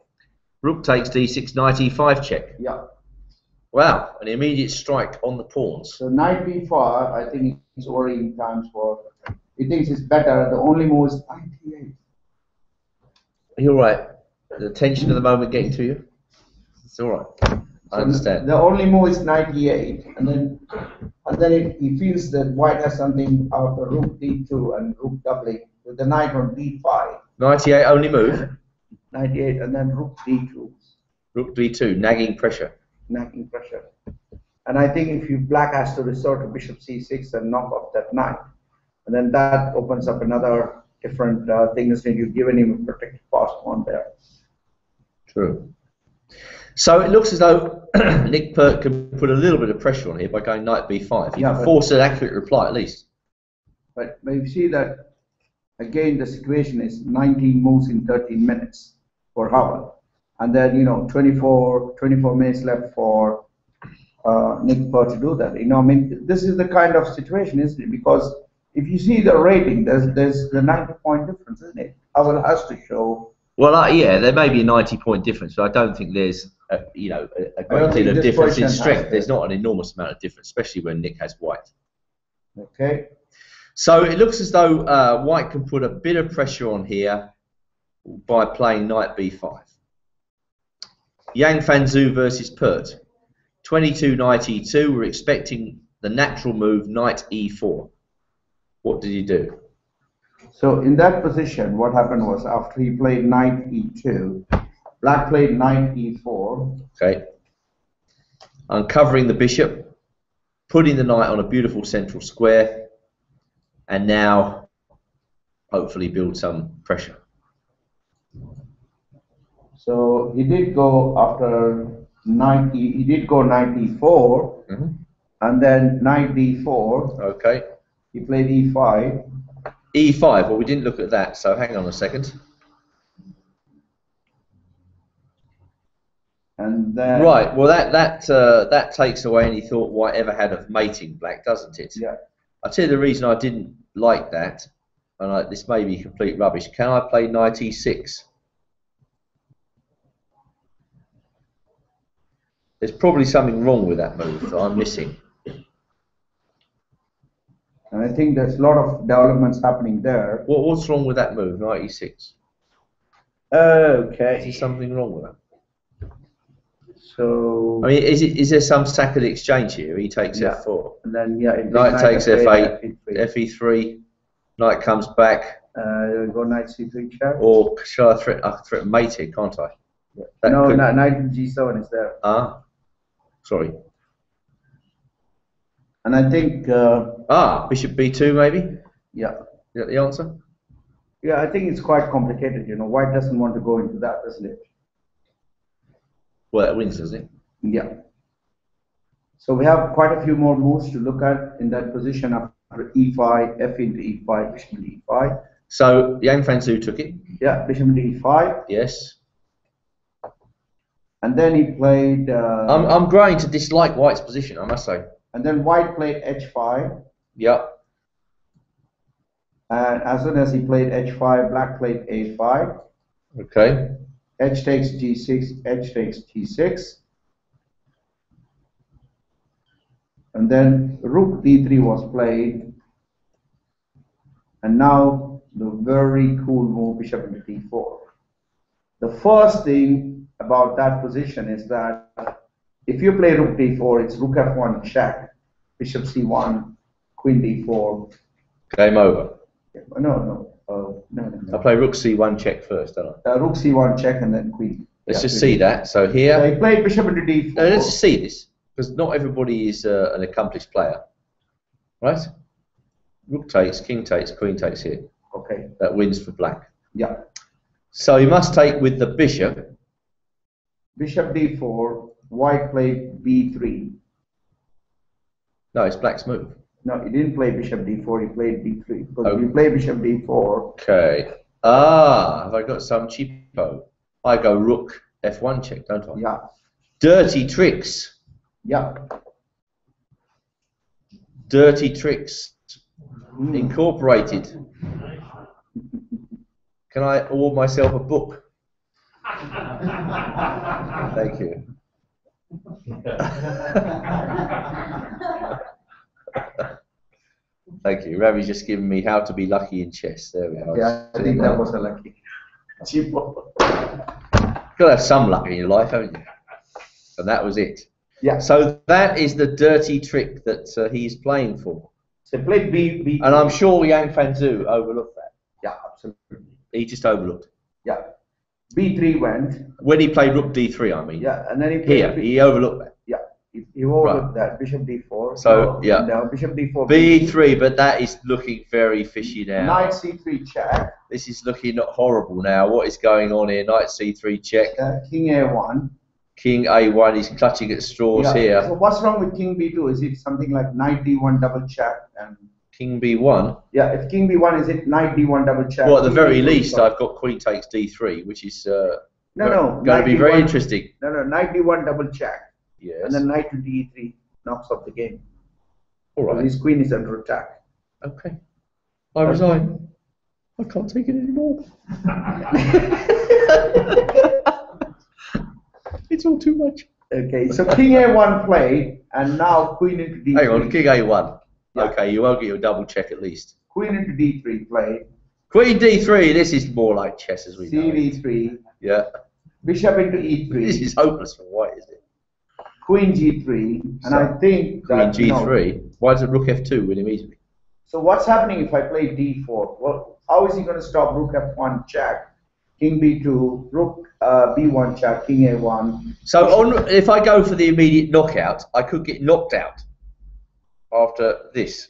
Rook takes d6, knight e5 check. yeah. Wow, an immediate strike on the pawns. So knight b4, I think it's worrying times for. He thinks it's better. The only move is knight e8. You're right. The tension of the moment getting to you. It's all right. I understand. The only move is knight e8, and then he feels that white has something after rook d2 and rook doubling with the knight on d5. Knight e8 only move. Knight e8 and then rook d2, Rook d2, nagging pressure. nagging pressure. And I think if you black has to resort to bishop c6 and knock off that knight, and then that opens up another different thing, is when you've given him a protected pass on there. True. So it looks as though Nick Perk can put a little bit of pressure on here by going knight b5. He can force an accurate reply at least. But you see that, again, the situation is 19 moves in 13 minutes for Howell. And then, 24 minutes left for Nick Perk to do that. I mean, this is the kind of situation, isn't it? Because if you see the rating, there's the 90-point difference, isn't it? Howell has to show. Well, yeah, there may be a 90-point difference, but I don't think there's a great deal of difference in strength. There's not an enormous amount of difference, especially when Nick has white. Okay. So it looks as though white can put a bit of pressure on here by playing knight b5. Yang Fanzo versus Perk. 22 knight e2. We're expecting the natural move knight e4. What did he do? So in that position, what happened was after he played knight e2, black played knight e4. Okay. Uncovering the bishop, putting the knight on a beautiful central square, and now hopefully build some pressure. So he did go after knight he did go knight e4, and then knight d4. Okay. He played e5. E5. Well, we didn't look at that, so hang on a second. And then Right. Well, that takes away any thought white ever had of mating black, doesn't it? yeah. I'll tell you the reason I didn't like that, and this may be complete rubbish. Can I play knight e6? There's probably something wrong with that move that I'm missing. And I think there's a lot of developments happening there. What's wrong with that move, knight e6? Okay. Is there something wrong with that? So I mean, is there some sack of the exchange here? He takes f4. and then Knight takes f8, f8, fe3. Knight comes back. go knight c3 check. Or shall I threaten mate here, can't I? That No, could- knight g7 is there. Sorry. And I think Bishop b2 maybe? yeah. Is that the answer? Yeah, I think it's quite complicated. White doesn't want to go into that, doesn't it? Well, that wins, doesn't it? Yeah. So we have quite a few more moves to look at in that position after e5, f into e5, bishop into e5. So Yang Fanzu took it. Yeah, bishop into e5. Yes. And then he played. I'm growing to dislike White's position, I must say. And then White played h5. Yep. And as soon as he played h5, Black played a5. Okay. H takes g6, H takes t6. And then Rook d3 was played. And now the very cool move, bishop into d4. The first thing about that position is that if you play Rook d4, it's Rook f1 check, bishop c1, queen d4. Game over. No. I play Rook C1 check first, don't I? Rook c1 check and then queen. Let's just see that. So here. So he played bishop into d4. Let's just see this, because not everybody is an accomplished player, right? Rook takes, king takes, queen takes here. Okay. That wins for Black. Yeah. So he must take with the bishop. Bishop d4. White played b3. No, it's Black's move. No, he didn't play bishop d4. He played d3. Because Oh. if you play bishop d4. Okay. Ah, have I got some cheapo? I go Rook f1 check, don't I? Yeah. Dirty tricks. Yeah. Dirty tricks. Incorporated. Can I award myself a book? Thank you. Thank you. Ravi's just given me how to be lucky in chess. There we are. Yeah, I think that was a lucky. Cheapo. Got to have some luck in your life, haven't you? And that was it. Yeah. So that is the dirty trick that he's playing for. So played b. And I'm sure Yang Fanzu overlooked that. Yeah, absolutely. He just overlooked. Yeah. b3 went. When he played Rook d3, I mean. Yeah, and then he played Here, he overlooked that. Yeah, he overlooked that. Bishop d4. So, yeah. And, bishop d4. b3, but that is looking very fishy now. Knight c3 check. This is looking horrible now. What is going on here? Knight c3 check. King a1. King a1 is clutching at straws here. So what's wrong with king b2? Is it something like knight d1 double check? And King b1. yeah, if king b1 is it knight d1 double check? Well, at the king very B2 least, I've got queen takes d3, which is going to be very interesting. No, knight d1 double check. Yes. And then knight to d3 knocks off the game. All right. His queen is under attack. Okay. I resign. I can't take it anymore. It's all too much. Okay, so king a1 played, and now queen into d3. Hang on, king a1. Yeah. Okay, you won't get your double check at least. Queen into d3 played. Queen d3, this is more like chess as we know. cd3. Yeah. Bishop into e3. This is hopeless for white, isn't it? Queen g3, and So, I think Queen that g3. Why does it rook f2 win immediately? So what's happening if I play d4? Well, how is he going to stop rook f1 check, king b2, rook b1 check, king a1? So if I go for the immediate knockout, I could get knocked out after this.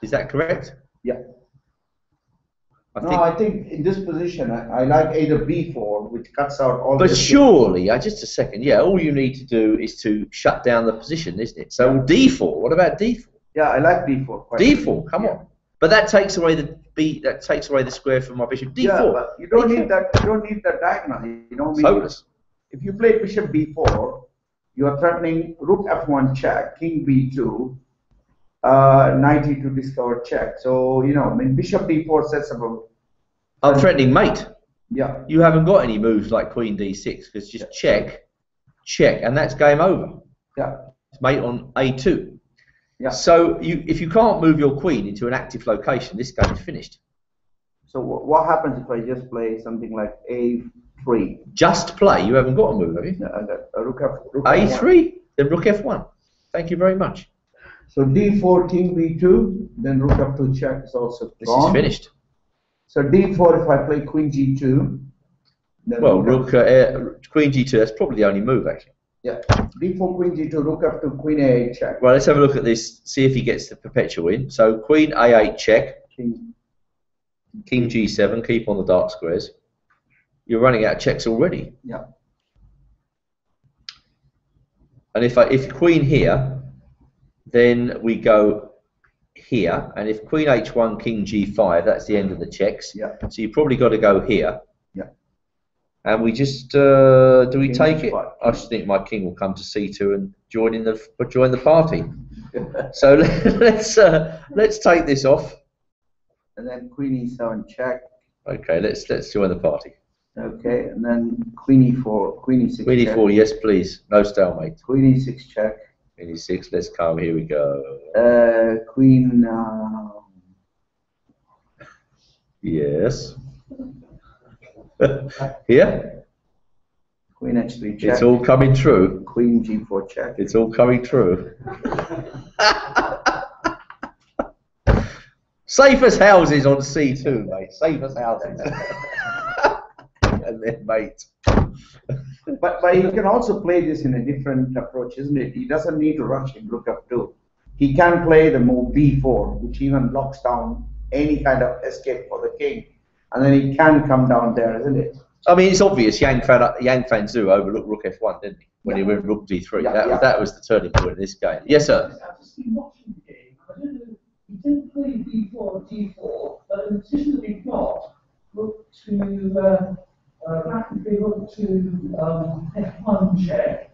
Is that correct? Yeah. I I think in this position, I like either b4, which cuts out all But this. surely, just a second, all you need to do is to shut down the position, isn't it? So d4, what about d4? Yeah, I like d4. d4, come on. But that takes away the square from my bishop. d4. Yeah, but you don't need that. You don't need that diagonal. You don't need. Hopeless. If you play bishop b4, you are threatening rook f1 check, king b2, knight e2 discovered check. So bishop d4 sets up a. I'm threatening mate. Yeah. You haven't got any moves like queen d6 because just check, and that's game over. Yeah. It's mate on a2. Yeah. So if you can't move your queen into an active location, this game is finished. So what happens if I just play something like a3? Just play. You haven't got a move, have you? Rook f1. a3, then rook f1. Thank you very much. So d4, king b2, then rook f2 check is also This gone. is finished. So d4 if I play queen g2. Then Well, queen g2, that's probably the only move actually. Yeah, d4, queen g2, rook f2, queen a8 check. Well, let's have a look at this, see if he gets the perpetual in. So queen a8 check, King g7, keep on the dark squares. You're running out of checks already. Yeah. And if queen here, then we go here, and if queen h1, king g5, that's the end of the checks. Yeah. So you probably got to go here. Yeah. And we just do we King take it? h5. I just think my king will come to c2 and join the party. So let's take this off. And then queen e7 check. Okay, let's join the party. Okay, and then queen e4, queen e6 Queen check. e4, yes please. No stalemate. Queen e6 check. Queen e6, let's come. Here we go. Queen. Yes. Here. Queen h3 check. It's all coming true. Queen g4 check. It's all coming true. Safe as houses on c2, mate. Safe as houses. And then, mate. But he can also play this in a different approach, isn't it? He doesn't need to rush in rook f2. He can play the move b4, which even locks down any kind of escape for the king, and then he can come down there, isn't it? I mean, it's obvious. Yang Fanzo overlooked rook f1, didn't he? When he went rook d3. Yeah, That was the turning point in this game. Yes, sir. I've just been watching the game. I don't know. He didn't play d4, d4, but in the position that he got, look to rapidly look to f1 check,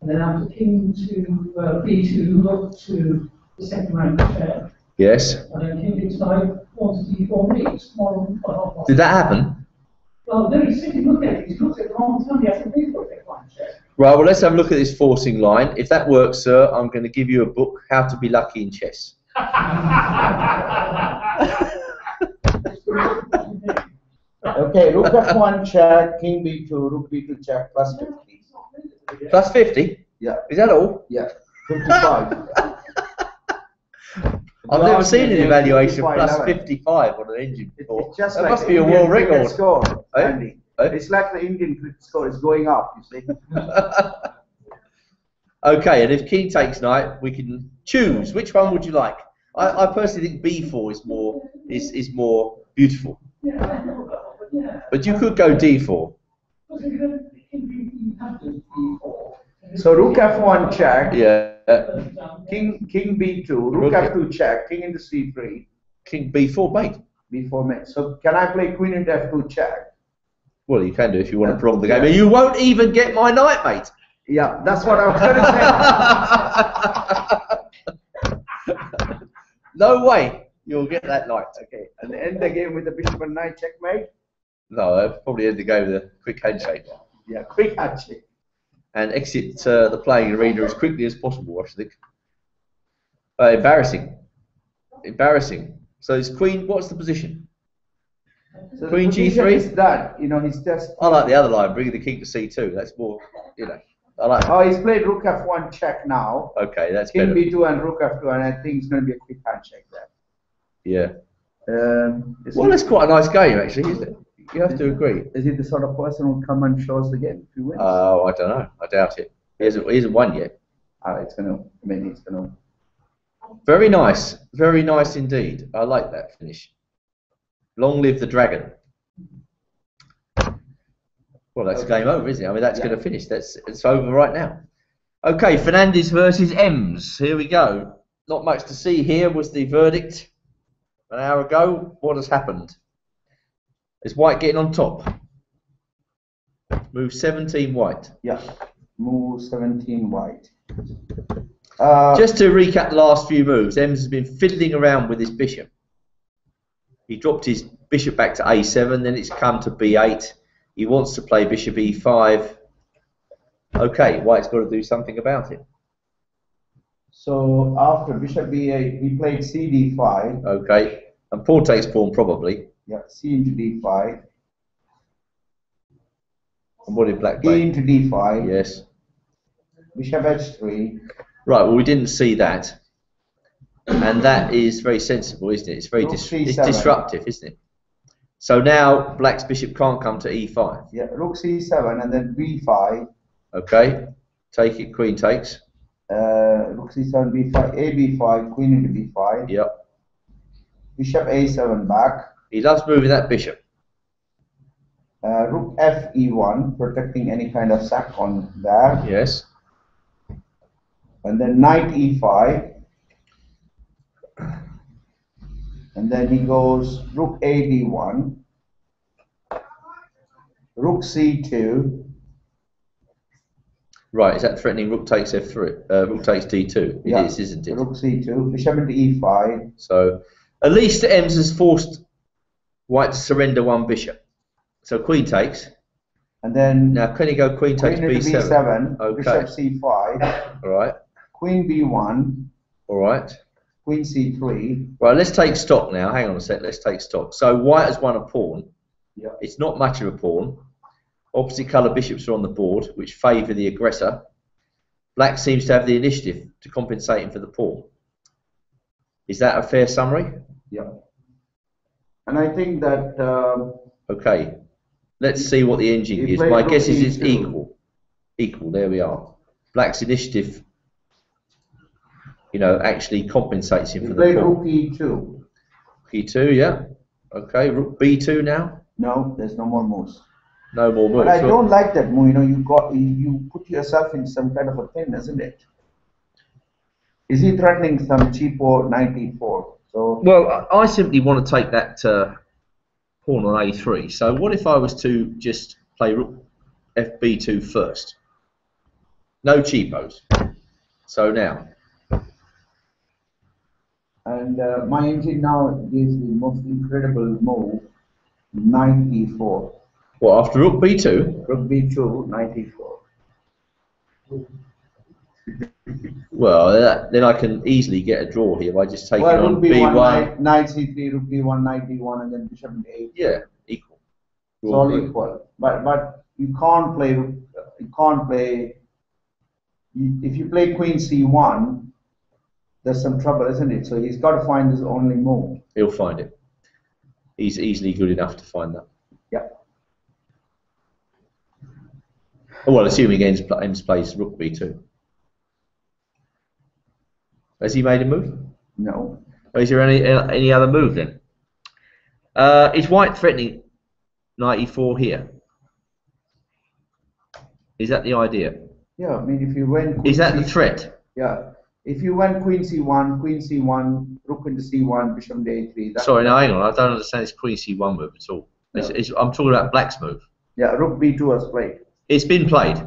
and then after king to b2, look to the second rank check, Yes. and then king d5, pawn to d4 meets. Did that happen? Well, no, he's sitting, look at it. He's looked at it the wrong time. He has to pay for f1 check. Right, well, let's have a look at this forcing line. If that works, sir, I'm going to give you a book, How to Be Lucky in Chess. Okay, rook f1 check, king b2, rook b2 check, plus 50. Plus 50? Yeah. Is that all? Yeah, 55. I've never seen an evaluation 55, plus 11. 55 on an engine before. It's just That like must the be a Indian world cricket record. score, Eh? Andy. Eh? It's like the Indian cricket score is going up, you see. Okay, and if king takes knight, we can choose. Which one would you like? I personally think b4 is more beautiful. But you could go d4. So rook f1 check, Yeah. king b2, rook f2 check, king into c3, King b4 mate. b4 mate. So can I play queen into f2 check? Well, you can do if you want to prolong the game. And you won't even get my knight, mate. Yeah, that's what I was going to say. No way you'll get that knight. Okay, and end the game with the bishop and knight checkmate. No, I'll probably end the game with a quick handshake. Yeah, quick handshake. And exit the playing arena as quickly as possible, I think. Embarrassing. Embarrassing. So it's queen, what's the position? So Queen the position G3? is that, you know, he's just. I like the other line, bringing the king to c2. That's more, you know, I like that. Oh, he's played rook f1 check now. Okay, that's King better. b2 and rook f2, and I think it's going to be a quick handshake there. Yeah. Is Well, he- that's quite a nice game, actually, isn't it? You have to agree. Is he the sort of person who will come and show us the game if he wins? Oh, I don't know. I doubt it. He hasn't won yet. It's going to. I mean, it's going to. Very nice. Very nice indeed. I like that finish. Long live the dragon. Well, that's game over, isn't it? I mean, that's going to finish. It's over right now. Okay, Fernandez versus Ems. Here we go. Not much to see here was the verdict an hour ago. What has happened? Is White getting on top? Move 17 White. Yeah. Move 17 white. Just to recap the last few moves, Ems has been fiddling around with his bishop. He dropped his bishop back to a7, then it's come to b8. He wants to play bishop e5. Okay, White's got to do something about it. So after bishop b8, he played cd5. Okay, and pawn takes pawn probably. Yeah, c into d5. And what did Black E play? into d5. Yes. Bishop h3. Right, well we didn't see that. And that is very sensible, isn't it? It's very Rook it's c7. disruptive, isn't it? So now Black's bishop can't come to e5. Yeah, rook c7 and then b5. Okay, take it, queen takes. Rook c7, b5, a b5, queen into b5. Yep. Bishop a7 back. He loves moving that bishop. Rook f e1, protecting any kind of sack on there. Yes. and then knight e5, and then he goes rook a d1, rook c2. Right, is that threatening rook takes f3? Rook takes d2. It is, isn't it? Rook c2, bishop into e5. So at least Ems has forced white to surrender one bishop. So queen takes. And then Now can he go queen takes queen into b7? b7, Okay. bishop c5, All right. queen b1, All right. queen c3. Right, let's take stock now. Hang on a sec. Let's take stock. So white has won a pawn. Yeah. It's not much of a pawn. Opposite colour bishops are on the board, which favour the aggressor. Black seems to have the initiative to compensate him for the pawn. Is that a fair summary? Yeah. And I think that Okay. Let's see what the engine he gives. played My rook guess is it's e2. equal. Equal. There we are. Black's initiative, you know, actually compensates him he for the played pawn. rook e2. E2, yeah. Okay. Rook b2 now. No, there's no more moves. No more moves. But I don't like that move. You know, you put yourself in some kind of a pin, isn't it? Is he threatening some cheapo knight e4? So Well, I simply want to take that pawn on a3. So what if I was to just play rook fb2 first? No cheapos. So now. and my engine now gives the most incredible move, knight e4. What, after rook b2? Rook b2, knight e4. Well, then I can easily get a draw here by just taking Well, on rook b1, b1. knight c3, rook b1, knight d1, and then bishop into a8. Yeah, equal. It's all equal. But you can't play. If you play queen c1, there's some trouble, isn't it? So he's got to find his only move. He'll find it. He's easily good enough to find that. Yeah. Oh, well, assuming Ems plays rook b2. Has he made a move? No. Or is there any other move then? Is white threatening knight e4 here? Is that the idea? Yeah, I mean, if you went. Is that the threat? Yeah. If you went queen c1, rook into c1, bishop into a3. Sorry, no, hang on. I don't understand this queen c1 move at all. No. I'm talking about black's move. Yeah, rook b2 was played. It's been played.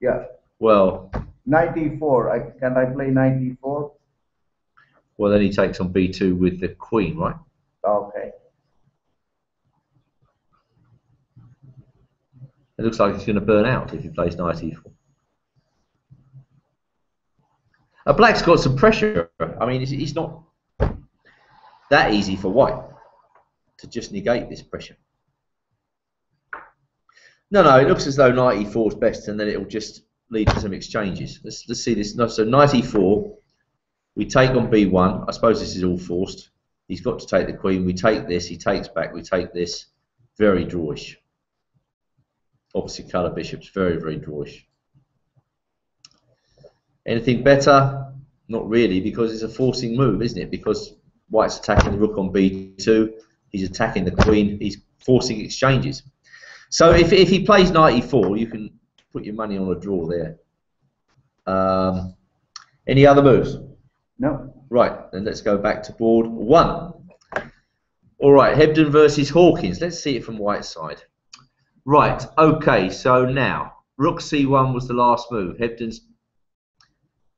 Yeah. Well, Knight e4. Can I play knight e4? well, then he takes on b2 with the queen, right? Okay. It looks like it's going to burn out if he plays knight e4. Black's got some pressure. I mean, it's not that easy for white to just negate this pressure. No, it looks as though knight e4 is best, and then it'll just lead to some exchanges. Let's see this. No, so knight e4, we take on b1. I suppose this is all forced. He's got to take the queen. We take this. He takes back. We take this. Very drawish. Opposite colour bishops. Very, very drawish. Anything better? Not really, because it's a forcing move, isn't it? Because white's attacking the rook on b2. He's attacking the queen. He's forcing exchanges. So if he plays knight e4, you can put your money on a draw there. Any other moves? No. Right, then let's go back to board one. All right, Hebden versus Hawkins. Let's see it from white's side. Right, okay, so now, rook c1 was the last move. Hebden's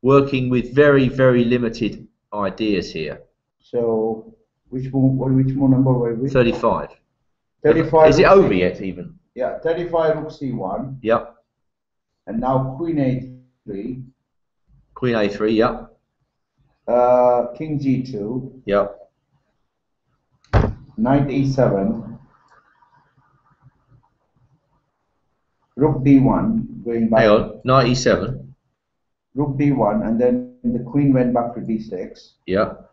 working with very, very limited ideas here. So, which move number were we? 35. 35. Is it over yet, even? Yeah, 35 rook c1. Yep. And now queen a3. Queen a3, yep. King g2. Yep. Knight e7. Rook d1, going back. Hang on, knight e7. Rook d1, and then the queen went back to d6. Yep.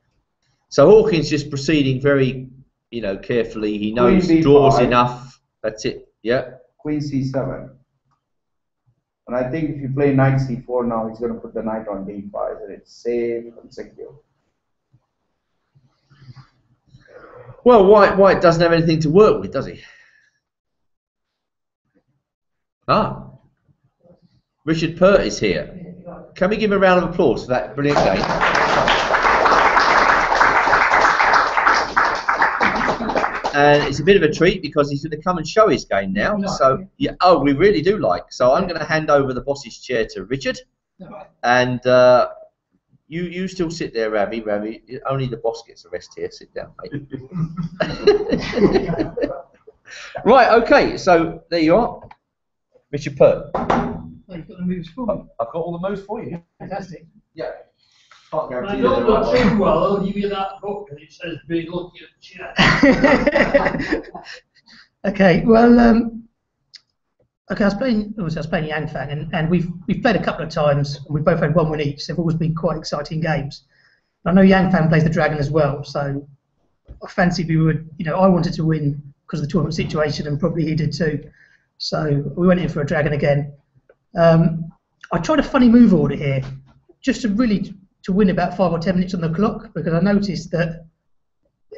So Hawkins just proceeding very, carefully. He knows Queen b5. draws enough. That's it. Yep. Queen c7. And I think if you play knight c4 now, he's going to put the knight on d5, and it's safe and secure. Well, white doesn't have anything to work with, does he? Ah. Richard Perk is here. Can we give him a round of applause for that brilliant game? And it's a bit of a treat because he's going to come and show his game now. So, yeah, oh, we really do like. So I'm going to hand over the boss's chair to Richard. And you still sit there, Ravi. Ravi, only the boss gets the rest here. Sit down, mate. Right, okay. So there you are, Richard Perk. Oh, you've got the moves for me. I've got all the moves for you. Fantastic. Yeah. Can't I guarantee don't you look they're right. too well. I'll give you that book and it says be lucky at the chat. Okay, well, okay, I was playing Yangfang, and we've played a couple of times, and we've both had 1 win each. They've always been quite exciting games. I know Yangfang plays the Dragon as well, so I fancied we would, I wanted to win because of the tournament situation, and probably he did too. So we went in for a Dragon again. I tried a funny move order here, just to win about 5 or 10 minutes on the clock, because I noticed that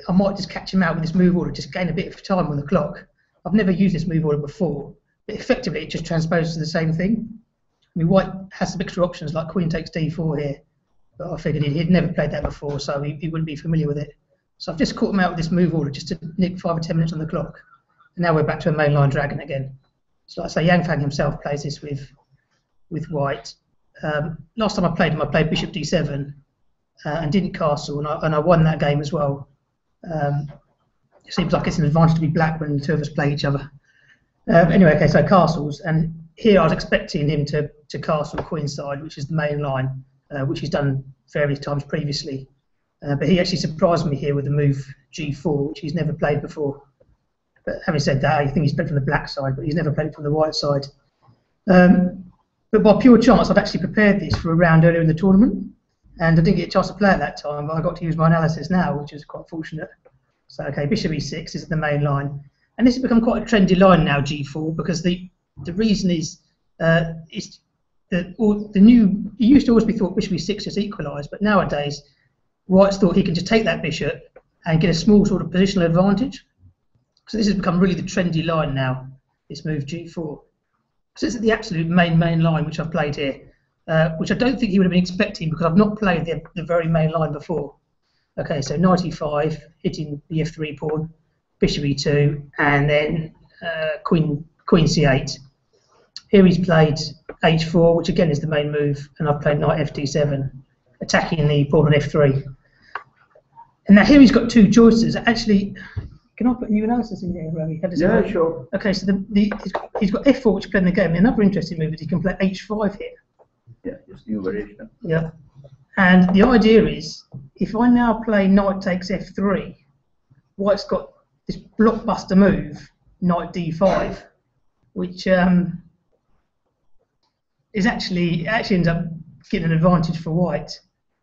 I might just catch him out with this move order, just gain a bit of time on the clock. I've never used this move order before, but effectively it just transposes to the same thing. I mean, White has some extra options like Queen takes D4 here, but I figured he'd never played that before, so he wouldn't be familiar with it. So I've just caught him out with this move order just to nick 5 or 10 minutes on the clock. And now we're back to a mainline Dragon again. So like I say, Yangfang himself plays this with White. Last time I played him, I played Bishop D7 and didn't castle, and I won that game as well. It seems like it's an advantage to be black when the two of us play each other. Anyway, okay, so castles, and here I was expecting him to castle queenside, which is the main line, which he's done various times previously. But he actually surprised me here with the move G4, which he's never played before. But having said that, I think he's played from the black side, but he's never played from the white side. But by pure chance, I'd actually prepared this for a round earlier in the tournament, and I didn't get a chance to play at that time, but I got to use my analysis now, which is quite fortunate. So, okay, Bishop E6 is the main line. And this has become quite a trendy line now, G4, because the reason is the new, it used to always be thought Bishop E6 is equalised, but nowadays, White's thought he can just take that bishop and get a small sort of positional advantage. So this has become really the trendy line now, this move G4. So this is the absolute main line which I've played here, which I don't think he would have been expecting because I've not played the very main line before. Okay, so knight e5, hitting the f3 pawn, bishop e2, and then queen c8. Here he's played h4, which again is the main move, and I've played knight fd7, attacking the pawn on f3. And now here he's got two choices. Actually, can I put new analysis in here, Ravi? Yeah, sure. Okay, so he's got f4, which played in the game. Another interesting move is he can play h5 here. Yeah, just new variation. Yeah. And the idea is, if I now play knight takes f3, White's got this blockbuster move, knight d5, which is actually ends up getting an advantage for White,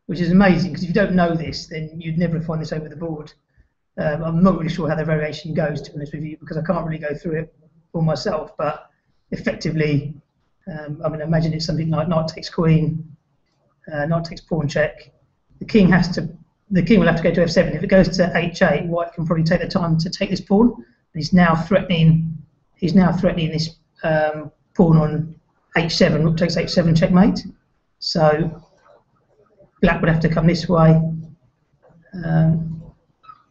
which is amazing, because if you don't know this, then you'd never find this over the board. I'm not really sure how the variation goes, to be honest with you, because I can't really go through it for myself, but effectively, I mean, imagine it's something like knight takes queen, knight takes pawn check. The king will have to go to f7. If it goes to h8, White can probably take the time to take this pawn. And he's now threatening this pawn on h7. Rook takes h7 checkmate. So black would have to come this way, and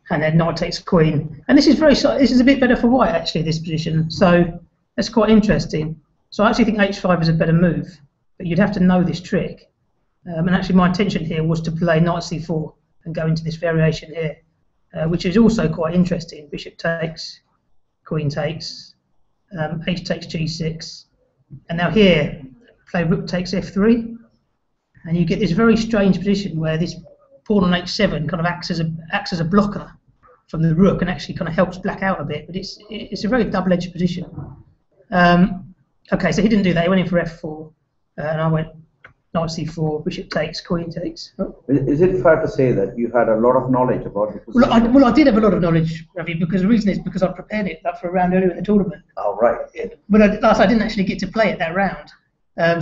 then knight takes queen. And this is a bit better for White actually, this position. So that's quite interesting. So I actually think h5 is a better move, but you'd have to know this trick. And actually my intention here was to play knight c4 and go into this variation here, which is also quite interesting. Bishop takes, queen takes, h takes g6, and now here play rook takes f3, and you get this very strange position where this pawn on h7 kind of acts as a blocker from the rook and actually kind of helps black out a bit, but it's a very double-edged position. Okay, so he didn't do that. He went in for f4, and I went knight c4, bishop takes, queen takes. Oh. Is it fair to say that you had a lot of knowledge about the position? Well, I did have a lot of knowledge, Ravi, because the reason is because I prepared it for a round earlier in the tournament. Oh, right. But I didn't actually get to play it that round.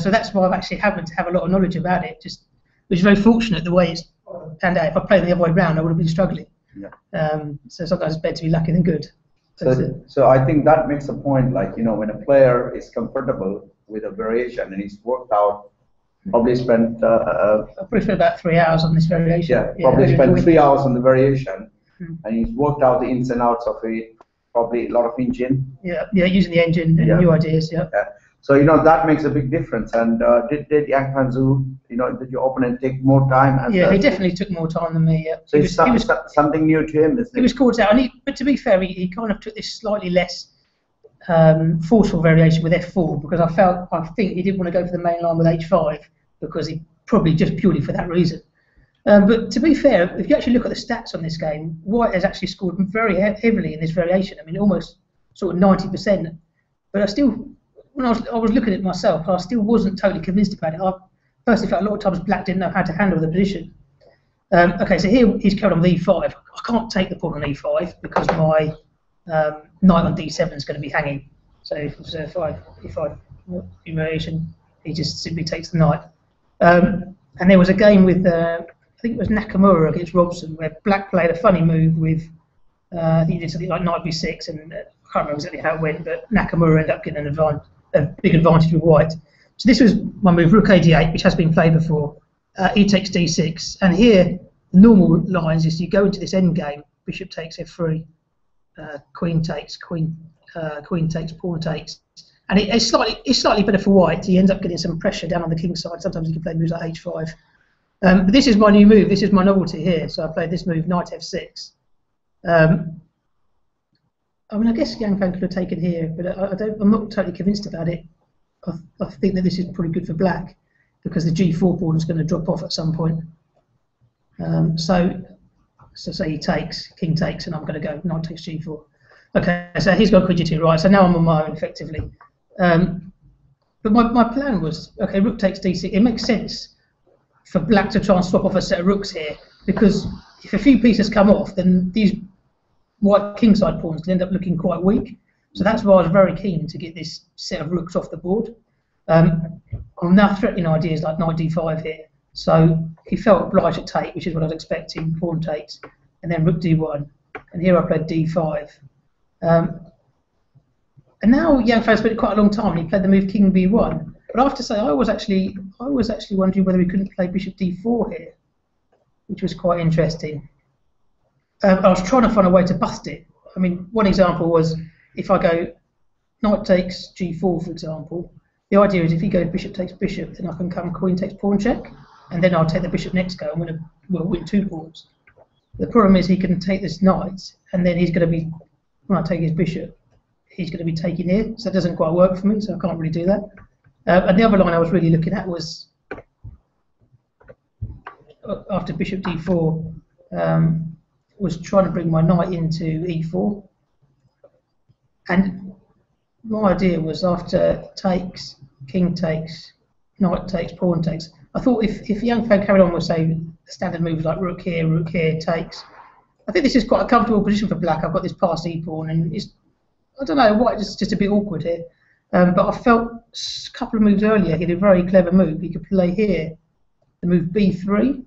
So that's why I've actually happened to have a lot of knowledge about it, which is very fortunate the way it's panned out. If I played the other way round, I would have been struggling. Yeah. So sometimes it's better to be lucky than good. So I think that makes a point, like, when a player is comfortable with a variation and he's worked out Probably spent. I probably spent about 3 hours on this variation. Yeah, probably spent 3 hours on the variation, Hmm. and he's worked out the ins and outs of it. Probably a lot of engine. Yeah, using the engine and Yeah. new ideas. Yeah. Yeah. So that makes a big difference. And did Yang Fanzo, did your opponent take more time? And Yeah, he definitely took more time than me. Yeah. So it's something new to him, isn't it? He was caught out, but to be fair, he kind of took this slightly less forceful variation with F4 because I think he didn't want to go for the main line with H5 because he probably just purely for that reason. But to be fair, if you actually look at the stats on this game, White has actually scored very heavily in this variation. I mean, almost sort of 90%. But I still, when I was looking at it myself, I still wasn't totally convinced about it. I personally felt a lot of times Black didn't know how to handle the position. Okay, so here he's carried on with E5. I can't take the pawn on E5 because my knight on D7 is going to be hanging. So if I do variation, he just simply takes the knight. And there was a game with I think it was Nakamura against Robson where Black played a funny move with I think he did something like knight B6, and I can't remember exactly how it went, but Nakamura ended up getting a big advantage with White. So this was my move, Rook A8, which has been played before. E takes D6, and here the normal lines is you go into this end game, Bishop takes F3, Queen takes, Queen takes, Pawn takes, and it's slightly better for White. He ends up getting some pressure down on the king side. Sometimes he can play moves like H5. But this is my new move. This is my novelty here. So I played this move, Knight F6. I mean, I guess Yang Fan could have taken here, but I'm not totally convinced about it. I think that this is pretty good for Black because the G4 pawn is going to drop off at some point. So say he takes, King takes, and I'm going to go Knight takes G4. Okay, so he's got Queen G2, right? So now I'm on my own effectively. But my plan was, okay, Rook takes D6. It makes sense for Black to try and swap off a set of rooks here because if a few pieces come off, then these White kingside pawns can end up looking quite weak. So that's why I was very keen to get this set of rooks off the board. I'm now threatening ideas like Knight D5 here. So he felt obliged to take, which is what I was expecting, pawn takes, and then Rook D1. And here I played D5. And now Yang Fan spent quite a long time and he played the move King B1. But I have to say, I was actually wondering whether he couldn't play Bishop D4 here, which was quite interesting. I was trying to find a way to bust it. I mean, one example was if I go Knight takes G4, for example. The idea is if he goes Bishop takes Bishop, then I can come Queen takes pawn check, and then I'll take the Bishop next go. I'm going to win 2 pawns. The problem is he can take this Knight, and then he's going to be, when I take his Bishop, he's going to be taking here, so that doesn't quite work for me, so I can't really do that. And the other line I was really looking at was after Bishop D4, was trying to bring my Knight into E4, and my idea was after takes, King takes, Knight takes, pawn takes. I thought if Yang Fan carried on with say standard moves like Rook here, takes, I think this is quite a comfortable position for Black. I've got this passed E pawn, and it's, I don't know, White is just a bit awkward here. But I felt a couple of moves earlier he did a very clever move. He could play here the move B3,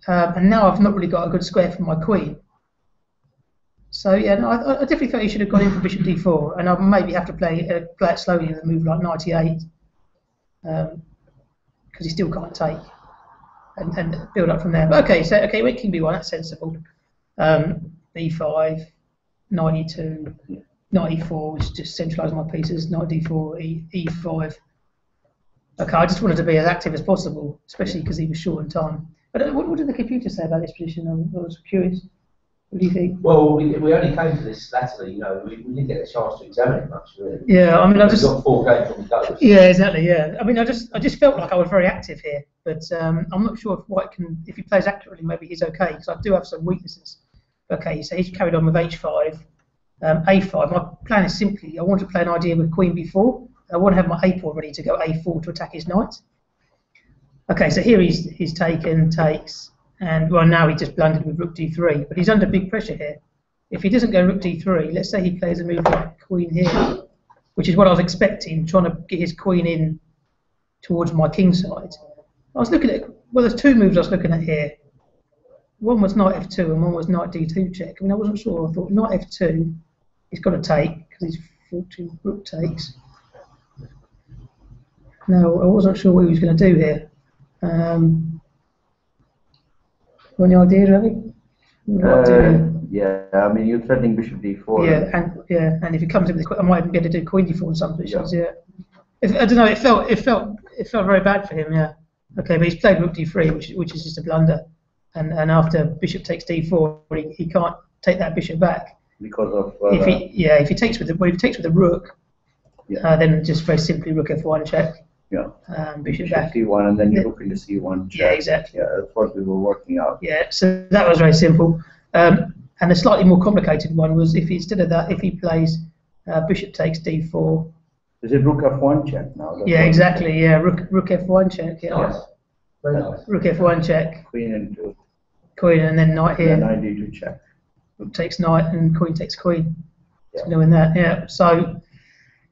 and now I've not really got a good square for my Queen. So yeah, no, I definitely thought he should have gone in for Bishop D4, and I'll maybe have to play it slowly with a move like Knight E8, because he still can't take, and build up from there. But okay, so went King B1, that's sensible. E5, Knight E2. Knight E4, which just centralised my pieces, Knight D4, E5. Okay, I just wanted to be as active as possible, especially because he was short in time. But what did the computer say about this position? I was curious. What do you think? Well, we only came to this latterly, we didn't get a chance to examine it much, really. Yeah, I mean, We've got 4 games on the go. Yeah, exactly, yeah. I mean, I just felt like I was very active here, but I'm not sure if White can, if he plays accurately, maybe he's okay, because I do have some weaknesses. Okay, so he's carried on with H5. A5, my plan is simply, I want to play an idea with Queen B4. I want to have my A pawn ready to go A4 to attack his knight. Okay, so here he's taken, takes, and well now he just blundered with Rook D3, but he's under big pressure here. If he doesn't go Rook D3, let's say he plays a move like Queen here, which is what I was expecting, trying to get his Queen in towards my king side. I was looking at, well there's 2 moves I was looking at here. One was Knight F2 and one was Knight D2 check. I mean, I wasn't sure. I thought Knight F2, he's got to take because he's 14 Rook takes. No, I wasn't sure what he was going to do here. Any idea, Ravi? Yeah, I mean, you're threatening bishop d4. And if he comes in with, I might even be able to do queen d4 in some positions. Yeah. I don't know. It felt very bad for him. Yeah. Okay, but he's played rook d3, which is just a blunder, and after bishop takes d4, he can't take that bishop back because of if he takes with the rook, then just very simply rook f1 check. Yeah. Bishop back. c1, and then you look into c1 check. Yeah, exactly. Yeah, that's what we were working out. Yeah, so that was very simple. And the slightly more complicated one was if instead of that, if he plays bishop takes d4. Is it rook f1 check now? Yeah, exactly. Yeah, rook f1 check. Yeah. Nice. Very nice. Rook f1 check. Queen into. Queen, and then knight here. Knight d2 check. Rook takes knight and queen takes queen. Yeah. So knowing that, yeah. So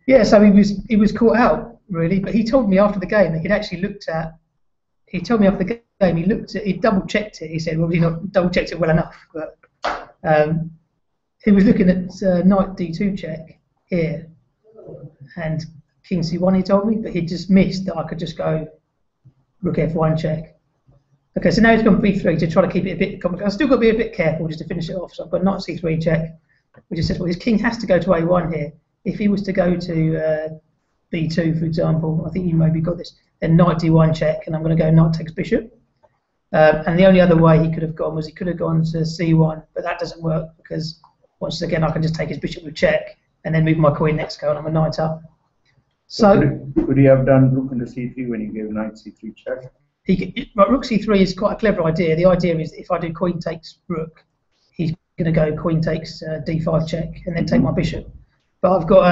he was caught out really, but he told me after the game that he'd actually looked at. He told me after the game he double checked it. He said, well, he not double checked it well enough, but he was looking at knight d2 check here and king c1. He told me, but he just missed that I could just go rook f1 check. Okay, so now he's gone b3 to try to keep it a bit complicated. I've still got to be a bit careful just to finish it off. So I've got knight c3 check, which is says, well, his king has to go to a1 here. If he was to go to b2, for example, I think you maybe got this. Then knight d1 check, and I'm going to go knight takes bishop. And the only other way he could have gone was he could have gone to c1, but that doesn't work because once again I can just take his bishop with check and then move my queen next go, and I'm a knight up. So could he have done rook into c3 when he gave knight c3 check? Rook c3 is quite a clever idea. The idea is if I do queen takes rook, he's going to go queen takes d5 check and then take my bishop. But I've got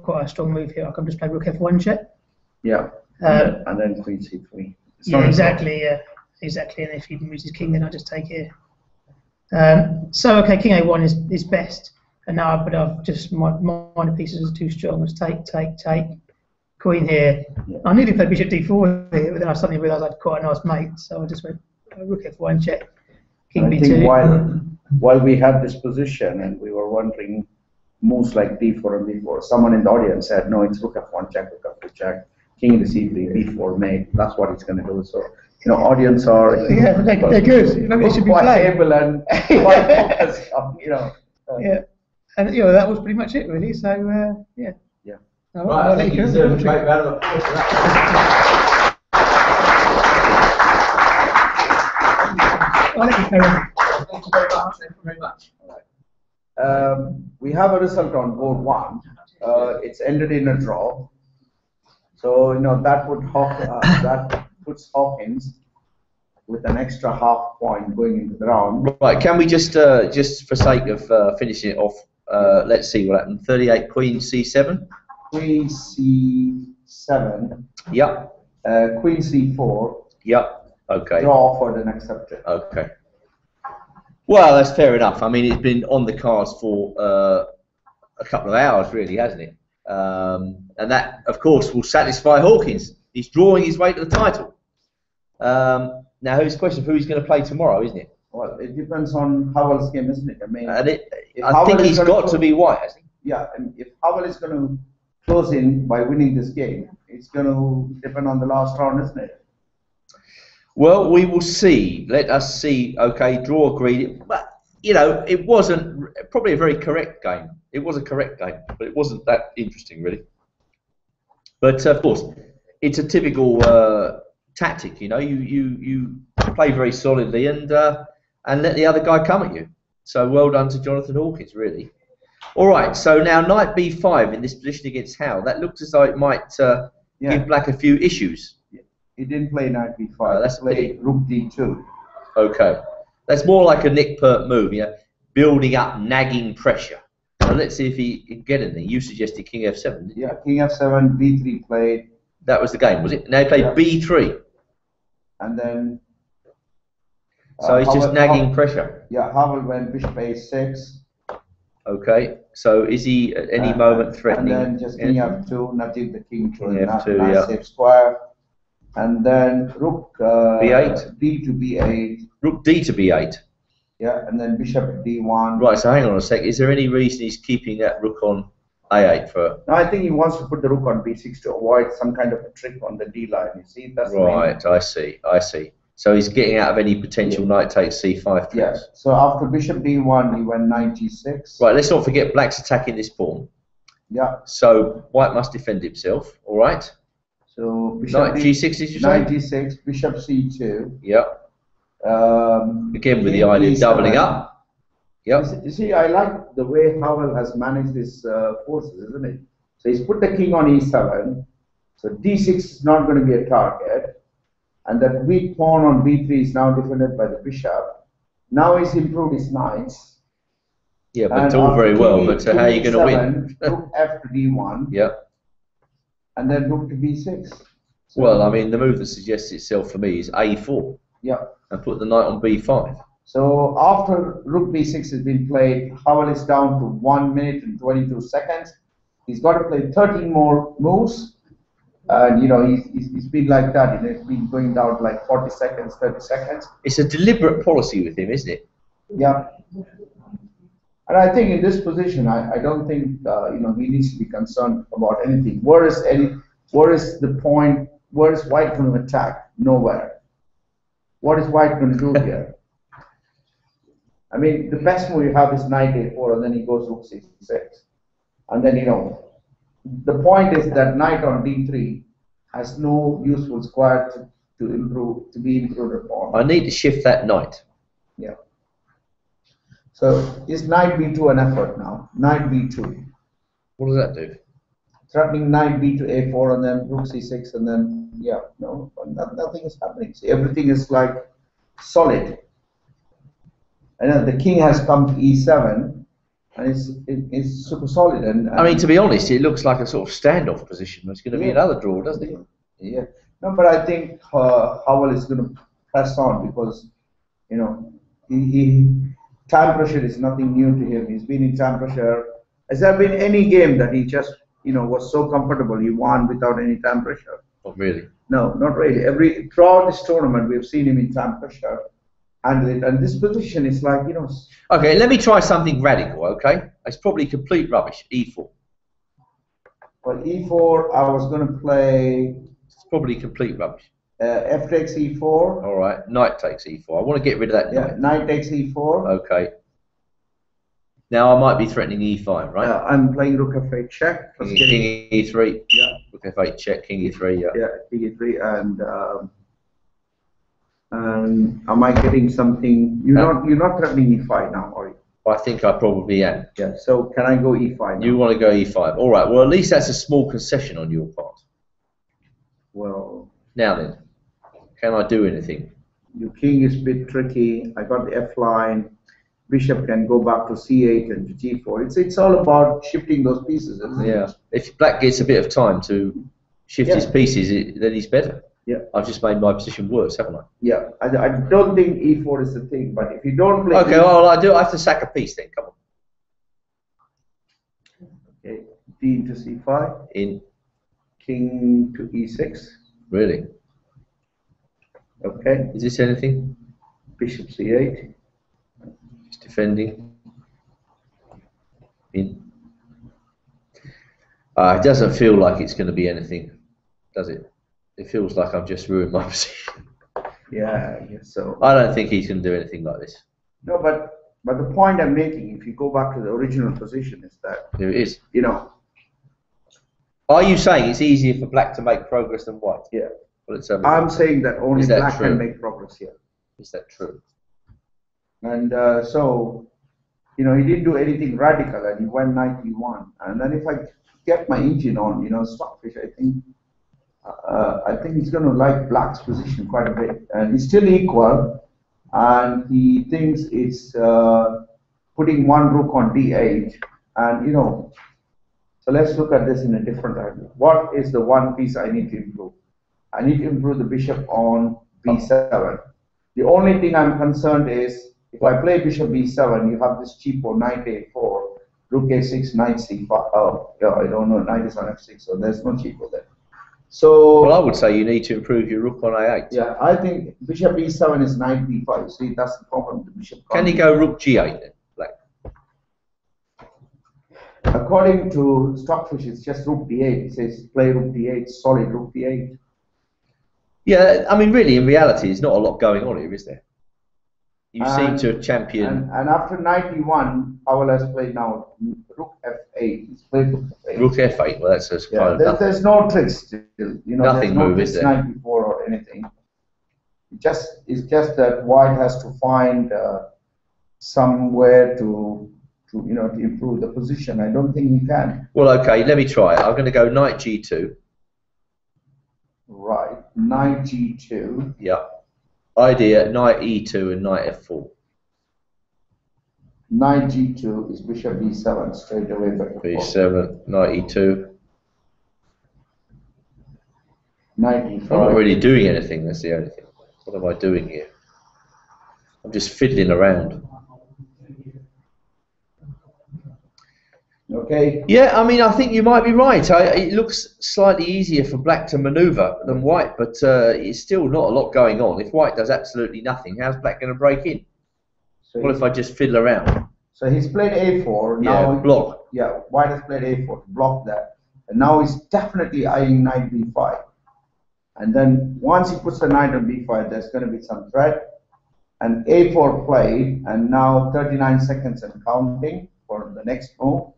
quite a strong move here. I can just play rook f1 check. Yeah, and then queen c3. Yeah, exactly. Yeah, exactly. And if he moves his king, then I just take here. So okay, king a1 is best. And now, but I've just my minor pieces are too strong. Let's take. Queen here. Yeah. I nearly played bishop d4 here, but then I suddenly realised I had quite a nice mate, so I just went rook f1 check, king I b2. think while we had this position and we were wondering moves like d4 and b4, someone in the audience said, no, it's rook f1 check, rook f2 check, king into c3, b4 mate. That's what it's going to do. So, audience are they're good. They should be quite playing. able and quite focused on, Yeah, and that was pretty much it really. So yeah. Right, I think you deserve a great round of applause for that. Thank you very much. Thank you very much. We have a result on board 1. It's ended in a draw. So that puts Hawkins with an extra half point going into the round. Right, can we just for sake of finishing it off, let's see what happened. 38 queen c7. Queen c7. Yep. Queen c4. Yep. Okay. Draw for the next subject. Okay. Well, that's fair enough. I mean, it's been on the cards for a couple of hours, really, hasn't it? And that, of course, will satisfy Hawkins. He's drawing his way to the title. Now, who's the question of who he's going to play tomorrow, isn't it? Well, it depends on Howell's game, isn't it? I mean, I think he's got to be white, hasn't he? Yeah, and if Howell is going to close in by winning this game, it's going to depend on the last round, isn't it? Well, we will see. Let us see. Okay, draw agreed. But, it wasn't probably a very correct game. It was a correct game, but it wasn't that interesting, really. But, of course, it's a typical tactic, You play very solidly and let the other guy come at you. So well done to Jonathan Hawkins, really. All right, so now knight b5 in this position against Howell. That looked as though it might give black a few issues. He didn't play knight b5. That's played rook d2. Okay, that's more like a Nick Perk move, building up nagging pressure. So let's see if he can get anything. You suggested king f7. Yeah, king f7, b3 played. That was the game, was it? Now he played b3. And then. So he's just nagging pressure. Yeah, Howell went bishop a6. Okay, so is he at any moment threatening? And then just king f2, nudging the king to king a f2, safe square. And then rook b8. d to b8. Rook d to b8. Yeah, and then bishop d1. Right, so hang on a sec. Is there any reason he's keeping that rook on A8 for. No, I think he wants to put the rook on b6 to avoid some kind of a trick on the d line. You see, that's Right, I see. So he's getting out of any potential knight takes c5 tricks. Yeah. So after bishop d1, he went knight g6. Right, let's not forget black's attacking this pawn. Yeah. So white must defend himself, all right? So bishop Knight g6, did you say? Knight g6, bishop c2. Yep. Again with the king idea of e7. doubling up. Yep. You see, I like the way Howell has managed his forces, isn't it? So he's put the king on e7. So d6 is not going to be a target. And that weak pawn on b3 is now defended by the bishop. Now he's improved his knights. Yeah, but it's all very well, but how are you going to win? Rook f to d1. Yep. And then rook to b6. So Well, I mean, the move that suggests itself for me is a4. Yeah. And put the knight on b5. So after rook b6 has been played, Howell is down to 1 minute and 22 seconds. He's got to play 13 more moves. And, you know, he's been like that. You know, it's been going down like 40 seconds, 30 seconds. It's a deliberate policy with him, isn't it? Yeah. And I think in this position, I don't think, you know, he needs to be concerned about anything. Where is the point? Where is white going to attack? Nowhere. What is white going to do here? I mean, the best move you have is knight a4, and then he goes rook c6. And then, you know, the point is that knight on d3 has no useful square to be improved upon. I need to shift that knight. Yeah. So is knight b2 an effort now? Knight b2. What does that do? Threatening knight b to a4 and then rook c6 and then, yeah, no, nothing is happening. See, everything is like solid. And then the king has come to e7 and it's super solid. And I mean, to be honest, it looks like a sort of standoff position. It's going to be another draw, doesn't it? Yeah. No, but I think Howell is going to press on because, you know, time pressure is nothing new to him. He's been in time pressure. Has there been any game that he just, you know, was so comfortable he won without any time pressure? Not really. No, not really. Throughout this tournament, we've seen him in time pressure. And this position is like, you know. Okay, let me try something radical, okay? It's probably complete rubbish, e4. Well, e4, I was going to play. It's probably complete rubbish. F takes e4. All right, knight takes e4. I want to get rid of that knight. Yeah, knight takes e4. Okay. Now I might be threatening e5, right? I'm playing rook f8 check. King e3. Yeah. Rook f8 check, king e3, yeah. Yeah, king e3 and am I getting something? You're not threatening e5 now, are you? I think I probably am. Yeah. So can I go e5 now? You want to go e5. All right, well, at least that's a small concession on your part. Well. Now then, can I do anything? Your king is a bit tricky. I got the f line. Bishop can go back to c8 and to g4. It's all about shifting those pieces, isn't it? Yeah. If black gets a bit of time to shift his pieces, then he's better. Yeah. I've just made my position worse, haven't I? Yeah. I don't think e4 is the thing, but if you don't play. Okay. Well, I have to sack a piece then. Come on. Okay. D into c5. In. King to e6. Really? Okay. Is this anything? Bishop c8. It's defending. In. It doesn't feel like it's going to be anything, does it? It feels like I've just ruined my position. Yeah, I guess so. I don't think he's going to do anything like this. No, but the point I'm making, if you go back to the original position, is that Here it is. you know. Are you saying it's easier for black to make progress than white? Yeah. Well, let's have a I'm look. saying that only Is that black true? can make progress here. Is that true? And so, you know, he didn't do anything radical, and he went 91. And then if I get my engine on, you know, Stockfish, I think he's going to like black's position quite a bit. And he's still equal, and he thinks it's putting one rook on d8. And, you know, so let's look at this in a different angle. What is the one piece I need to improve? I need to improve the bishop on b7. The only thing I'm concerned is, if I play bishop b7, you have this cheapo knight a4, rook a6, knight c5. Oh, yeah, I don't know, knight is on f6, so there's no cheapo there. So, Well, I would say you need to improve your rook on a8. yeah, I think bishop b7 is knight b5. See, that's the problem. The bishop Can he go rook g8 then, black? According to Stockfish, it's just rook d8. It says play rook d8, solid rook d8. Yeah, I mean, really, in reality, there's not a lot going on here, is there? You seem to champion. And after 91, Howell has played now rook f8. He's played rook f8. Rook f8. Well, that's just kind of nothing. There's no tricks still. You know, Nothing there's no move, tricks is there? 94 or anything. It's just that White has to find somewhere to improve the position. I don't think he can. Well, okay, let me try it. I'm going to go knight g2. Right, knight g2. Yeah. Idea, knight e2 and knight f4. Knight g2 is bishop b7 straight away. b7, knight e2. Knight e5. I'm not really doing anything, that's the only thing. What am I doing here? I'm just fiddling around. Okay. Yeah, I mean, I think you might be right. It looks slightly easier for Black to manoeuvre than White, but it's still not a lot going on. If White does absolutely nothing, how's Black going to break in? So what if I just fiddle around? So he's played a4. Now Yeah, block. Yeah, White has played a4 to block that. And now he's definitely eyeing knight b5. And then once he puts the knight on b5, there's going to be some threat. And a4 played, and now 39 seconds and counting for the next move.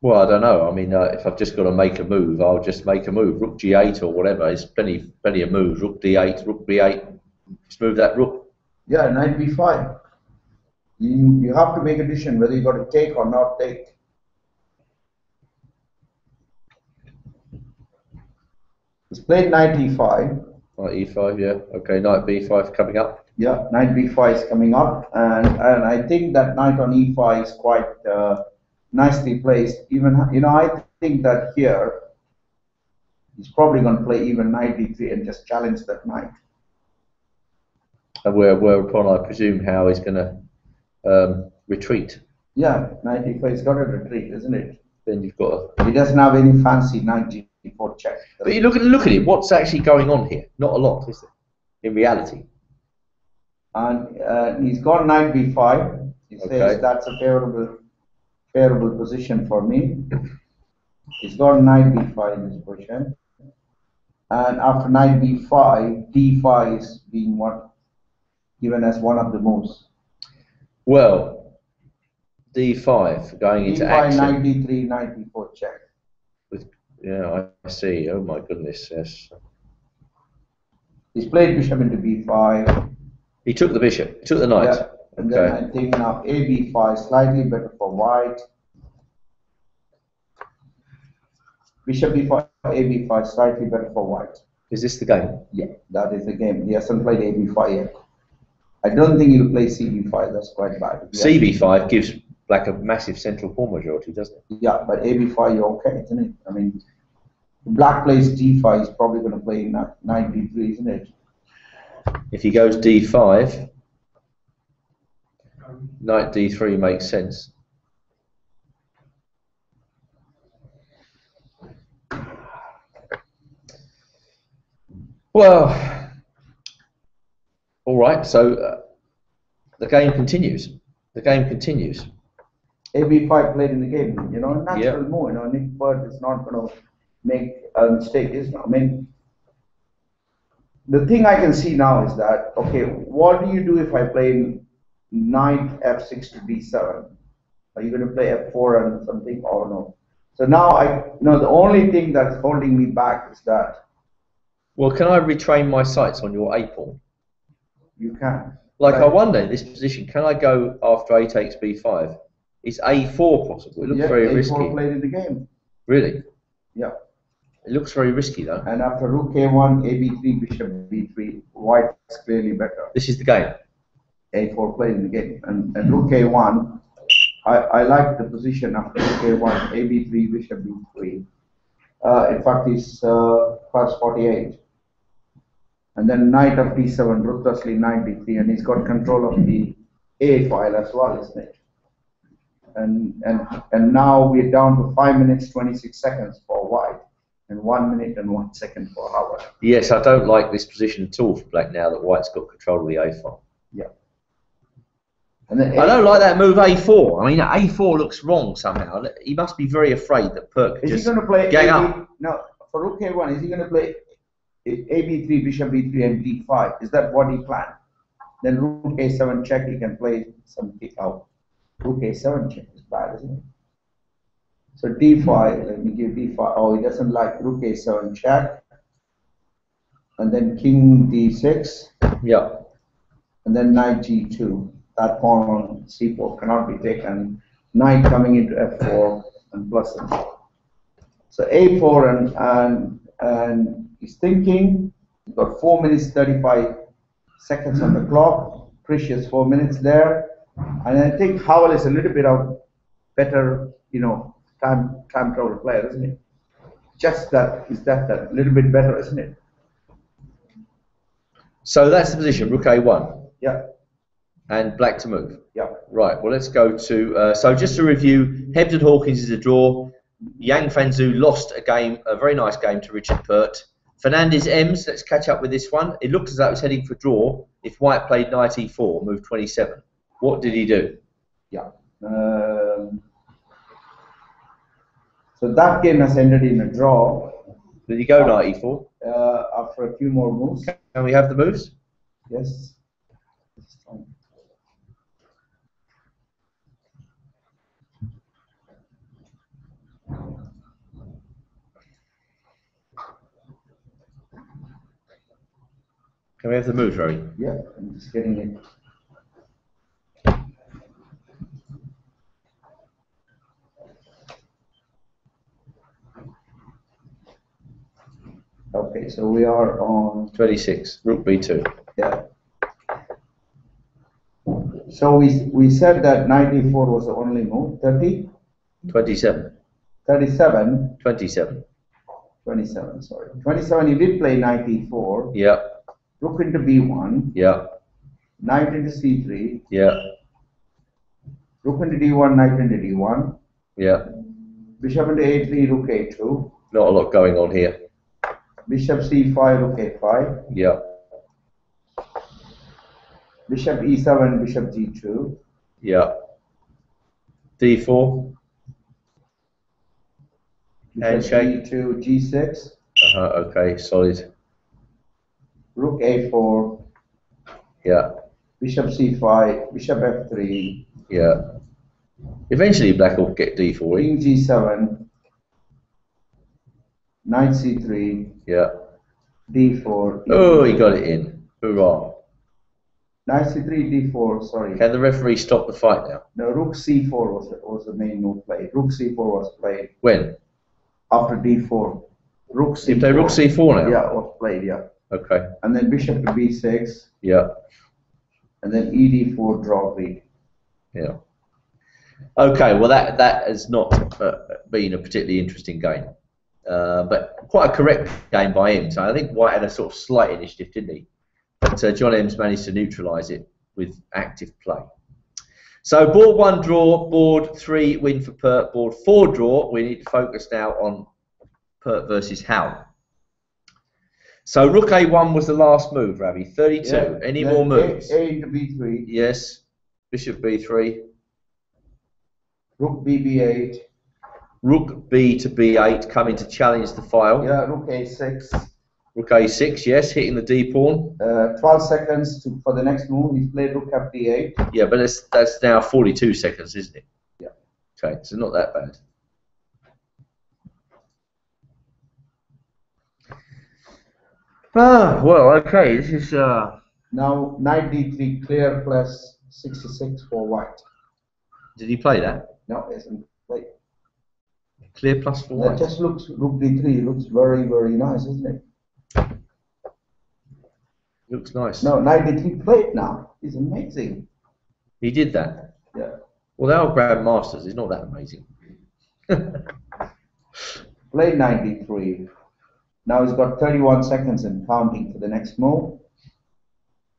Well, I don't know. I mean, if I've just got to make a move, I'll just make a move. Rook g8 or whatever. There's plenty of moves. Rook d8, rook b8. Just move that rook. Yeah, knight b5. You have to make a decision whether you got to take or not take. He's played knight e5. Knight e5, yeah. Okay, knight b5 coming up. Yeah, knight b5 is coming up, and I think that knight on e5 is quite nicely placed. Even I think that here he's probably going to play even knight d3 and just challenge that knight. And whereupon I presume Howell is going to retreat. Yeah, knight e5 has got to retreat, isn't it? Then you've got. He doesn't have any fancy knight d4 check. But you look at it. What's actually going on here? Not a lot, is there? In reality. And he's got knight b5. He says that's a favorable position for me. He's got knight b5 in this position. And after knight b5, d5 is being given as one of the moves. Well, d5 going into d5, action. knight d3, knight d4 check. Yeah, I see. Oh my goodness, yes. He's played bishop into b5. He took the bishop, took the knight. Yeah. And then I think now a b5 slightly better for White. Bishop b5, a b5 slightly better for White. Is this the game? Yeah, that is the game. He hasn't played a b5 yet. I don't think he'll play c b5. That's quite bad. C b5 gives Black a massive central pawn majority, doesn't it? Yeah, but a b5 you're okay, isn't it? I mean, if Black plays d5, he's probably going to play knight d3, isn't it? If he goes d5, knight d3 makes sense. Well, all right. So the game continues. The game continues. A b5 played in the game. Natural move. Nick Perk is not going to make a mistake. I mean, the thing I can see now is that, okay, what do you do if I play knight f6 to b7? Are you going to play f4 and something or no? So now the only thing that's holding me back is that. Well, can I retrain my sights on your a pawn? You can. Like, I wonder in this position, can I go after a takes b5? Is a4 possible? It looks very risky. A4 played in the game. Really? Yeah. It looks very risky though. And after rook a1, a b3, bishop b3, White is clearly better. This is the game. A4 played in the game. And rook a1, I like the position after rook a1, a b3, bishop b3. In fact, he's plus 48. And then knight of d7, ruthlessly knight d3, and he's got control of the a file as well, isn't it? And now we're down to 5 minutes 26 seconds for White, and 1 minute and 1 second for Howell. Yes, I don't like this position at all for Black now that White's got control of the a file. Yeah. And then I don't like that move A4. I mean, A4 looks wrong somehow. He must be very afraid that Perk Is just he going to play gang AB? up. No, for rook A1, is he going to play AB3, bishop B3, and D5? Is that what he planned? Then rook A7 check, he can play some kick out. Rook A7 check is bad, isn't it? So D5, let me give D5. Oh, he doesn't like rook A7 check. And then king D6. Yeah. And then knight G2. That pawn on C4 cannot be taken. Knight coming into F4 and plus and so A4 and he's thinking. He's got 4 minutes 35 seconds on the clock. Precious 4 minutes there. And I think Howell is a little bit of better, you know, time travel player, isn't he? Just that is that little bit better, isn't it? So that's the position. Rook A1. Yeah. And black to move. Yeah. Right. Well, let's go to. So just to review, Hebden Hawkins is a draw. Yang Fanzo lost a game, a very nice game to Richard Pert. Fernandez M's. Let's catch up with this one. It looked as though it was heading for draw. If White played knight E4, move 27. What did he do? Yeah. So that game has ended in a draw. Did he go knight E4? After a few more moves. Can we have the moves? Yes. Can we have the moves, Rory? Yeah, I'm just getting it. Okay, so we are on 26. Rook B2. yeah. So we said that 94 was the only move. 30, 27. 37, 27. 27. Sorry, 27. He did play 94. Yeah. Rook into B1. Yeah. Knight into C3. Yeah. Rook into D1. Knight into D1. Yeah. Bishop into A3. Rook A2. Not a lot going on here. Bishop C5. Rook A5. Yeah. Bishop E7. Bishop G2. Yeah. D4. Bishop Handshake. G2. G6. Okay, solid. Rook A4. Yeah. Bishop C5. Bishop F3. Yeah. Eventually, black will get D4. King G7. Knight C3. Yeah. D4. Oh, he got it in. Hurrah. Knight C3. D4. Sorry. Can the referee stop the fight now? No, Rook C4 was the main move played. Rook C4 was played When? after D4. Rook C4. You play Rook C4 now? Yeah, was played. Yeah. Okay. And then Bishop to B6. Yeah. And then ED4 draw B. Yeah. Okay, well that has not been a particularly interesting game, but quite a correct game by him. So I think White had a sort of slight initiative, didn't he? But John Ems managed to neutralise it with active play. So board 1 draw, board 3 win for Perk, board 4 draw. We need to focus now on Perk versus Howell. So Rook A1 was the last move, Ravi. 32. Yeah. Any Then more moves? A into B3. Yes. Bishop B3. Rook BB8. Rook B to B8, coming to challenge the file. Yeah, Rook A6. Rook A6, yes, hitting the D pawn. 12 seconds for the next move. He's played Rook FD8. Yeah, but that's now 42 seconds, isn't it? Yeah. Okay, so not that bad. Ah, well, okay, this is... Now Knight D3 clear plus 66 for White. Did he play that? No, it isn't played. Clear plus 4 That white. just looks, Rook D3 looks very, very nice, isn't it? Looks nice. No, Knight D3 played now. It's amazing. He did that. Yeah. Well, they are grandmasters. It's not that amazing. Played Knight D3. Now he's got 31 seconds and counting for the next move.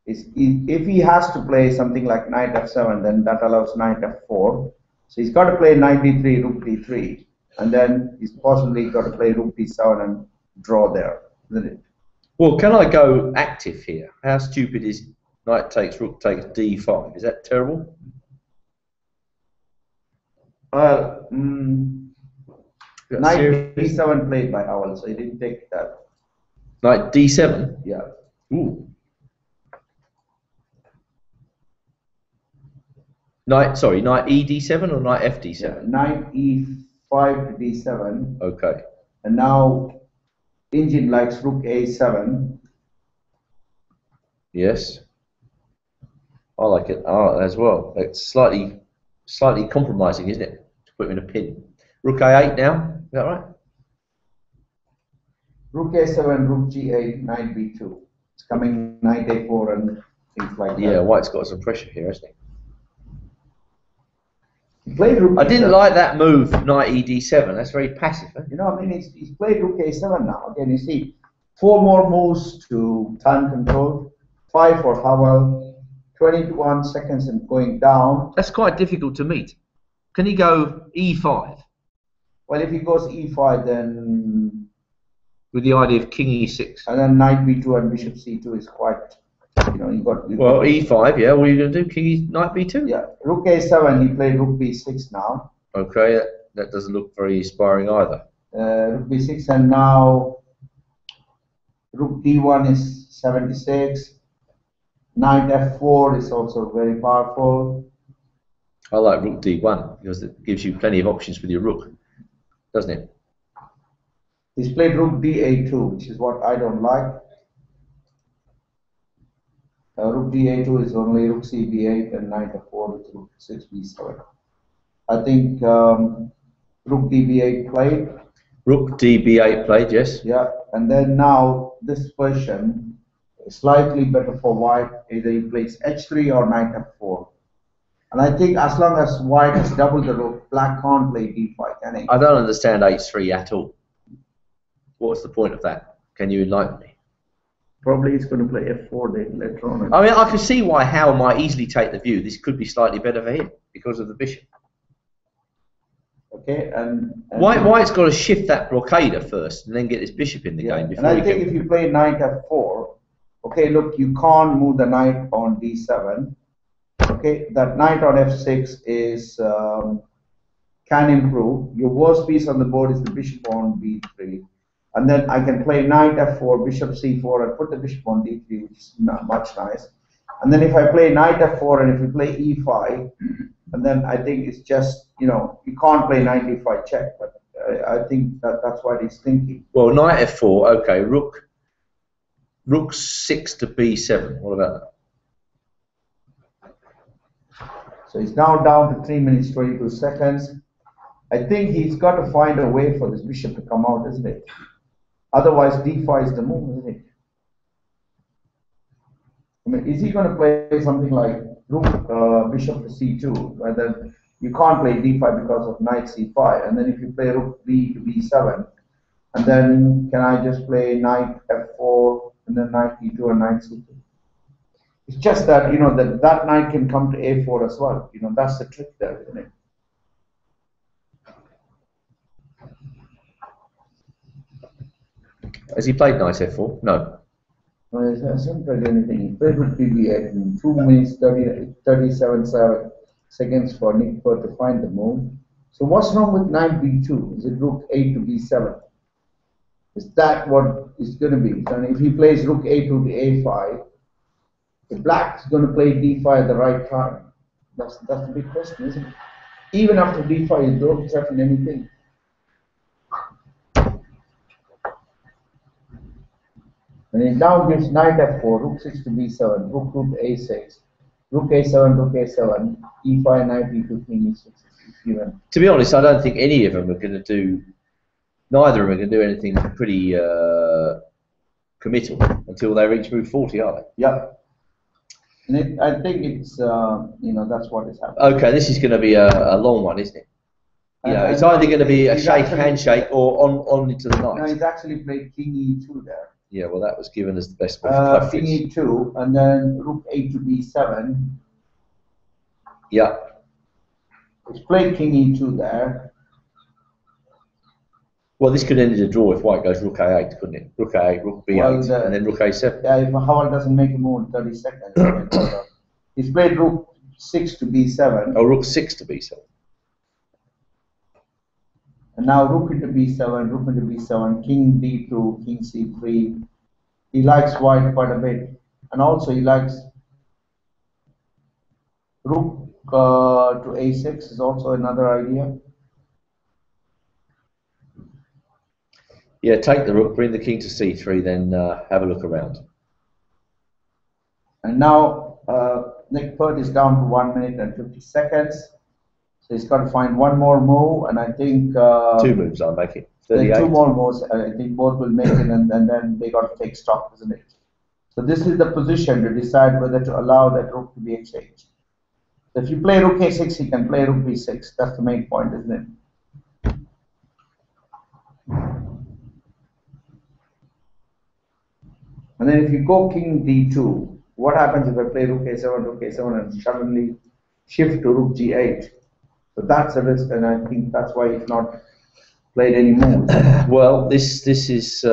If he has to play something like Knight F7, then that allows Knight F4. So he's got to play Knight D3, Rook D3, and then he's possibly got to play Rook D7 and draw there, isn't it? Well, can I go active here? How stupid is Knight takes, Rook takes D5? Is that terrible? Well, Got knight serious- b7 played by Howell, so he didn't take that. Knight d7. Yeah. Ooh. Knight e d7 or knight f d7? Knight e5 to d7, Okay. and now Engine likes rook a7. Yes. I like it as well. It's slightly compromising, isn't it? To put him in a pin. Rook a8 now. Is that right? Rook a7, rook g8, knight b2. It's coming knight a4 and things like that. Yeah, White's got some pressure here, hasn't He played rook he? I didn't a7. like that move, knight e d7. That's very passive. Huh? You know, I mean, he's played rook a7 now. Again, you see, 4 more moves to time control, 5 for Howell, 21 seconds and going down. That's quite difficult to meet. Can he go e5 Well, if he goes e5, then with the idea of king e6? and then knight b2 and bishop c2 is quite, you know, you got. Well, e5, yeah. What are you going to do? King knight b2? Yeah, rook a7. He played rook b6 now. Okay, that doesn't look very inspiring either. Rook b6, and now rook d1 is 76. Knight f4 is also very powerful. I like rook d1 because it gives you plenty of options with your rook, doesn't it? He's played rook da2, which is what I don't like. Rook da2 is only rook cb8 and knight f4 with rook 6b7. I think rook db8 played. Rook db8 played, yes. Yeah, and then now this position is slightly better for white. Either he plays h3 or knight f4. And I think as long as white has doubled the rook, black can't play d5, can he? I don't understand h3 at all. What's the point of that? Can you enlighten me? Probably he's going to play f4 then later on. I mean, I can see why Howell might easily take the view this could be slightly better for him because of the bishop. Okay, and White's got to shift that blockader first and then get this bishop in the game before and I he think can... if you play knight f4, okay, look, you can't move the knight on d7. Okay, that knight on f6 is can improve. Your worst piece on the board is the bishop on b3, and then I can play knight f4, bishop c4, and put the bishop on d3, which is not much nice. And then if I play knight f4 and if you play e5, and then I think it's just, you know, you can't play knight e5 check, but I think that's what he's thinking. Well, knight f4, okay, rook 6 to b7. What about that? So he's now down to 3 minutes 22 seconds. I think he's got to find a way for this bishop to come out, isn't it? Otherwise, d5 is the move, isn't it? I mean, is he going to play something like rook bishop to c2, whether you can't play d5 because of knight c5, and then if you play rook b to b7, and then can I just play knight f4 and then knight e2 and knight c2? It's just that, you know, that knight can come to a4 as well. You know, that's the trick there, isn't it? Has he played knight f4? No. No, he hasn't played anything. He played with BB8 in 2 minutes 37 seconds for Nick Perk to find the move. So what's wrong with knight b2? Is it rook a to b7? Is that what it's going to be? And if he plays rook a2 to a5, the black is going to play d5 at the right time. That's the big question, isn't it? Even after d5, you don't threaten anything. And it now gives knight f4, rook 6 to b7, rook to a6, rook a7, rook a7, e5, knight e2, king e6 is given. To be honest, I don't think any of them are going to do, neither of them are going to do anything pretty committal until they reach move 40, are they? Yeah. And I think it's, you know, that's what is happening. Okay, this is going to be a long one, isn't it? You know, it's either going to be a handshake, or on into the No, knight. he's actually played king e2 there. Yeah, well, that was given as the best move. King e2, and then rook a to b7. Yeah. He's played king e2 there. Well, this could end in a draw if white goes rook a8, couldn't it? Rook a8, rook b8, Well, and then rook a7. Yeah, if Howell doesn't make a move in 30 seconds. He's played rook 6 to b7. Oh, rook 6 to b7. And now rook into b7, rook into b7, king d2, king c3. He likes white quite a bit, and also he likes rook to a6 is also another idea. Yeah, take the rook, bring the king to c3, then have a look around. And now Nick Perk is down to 1 minute and 50 seconds. So he's got to find one more move, and I think 2 moves I'll make it. 38. 2 more moves, and I think both will make it, and then they got to take stock, isn't it? So this is the position to decide whether to allow that rook to be exchanged. So if you play rook a6, he can play rook b6. That's the main point, isn't it? And then if you go king d2, what happens if I play rook a7, and suddenly shift to rook g8? So that's a risk, and I think that's why it's not played any more. Well, this is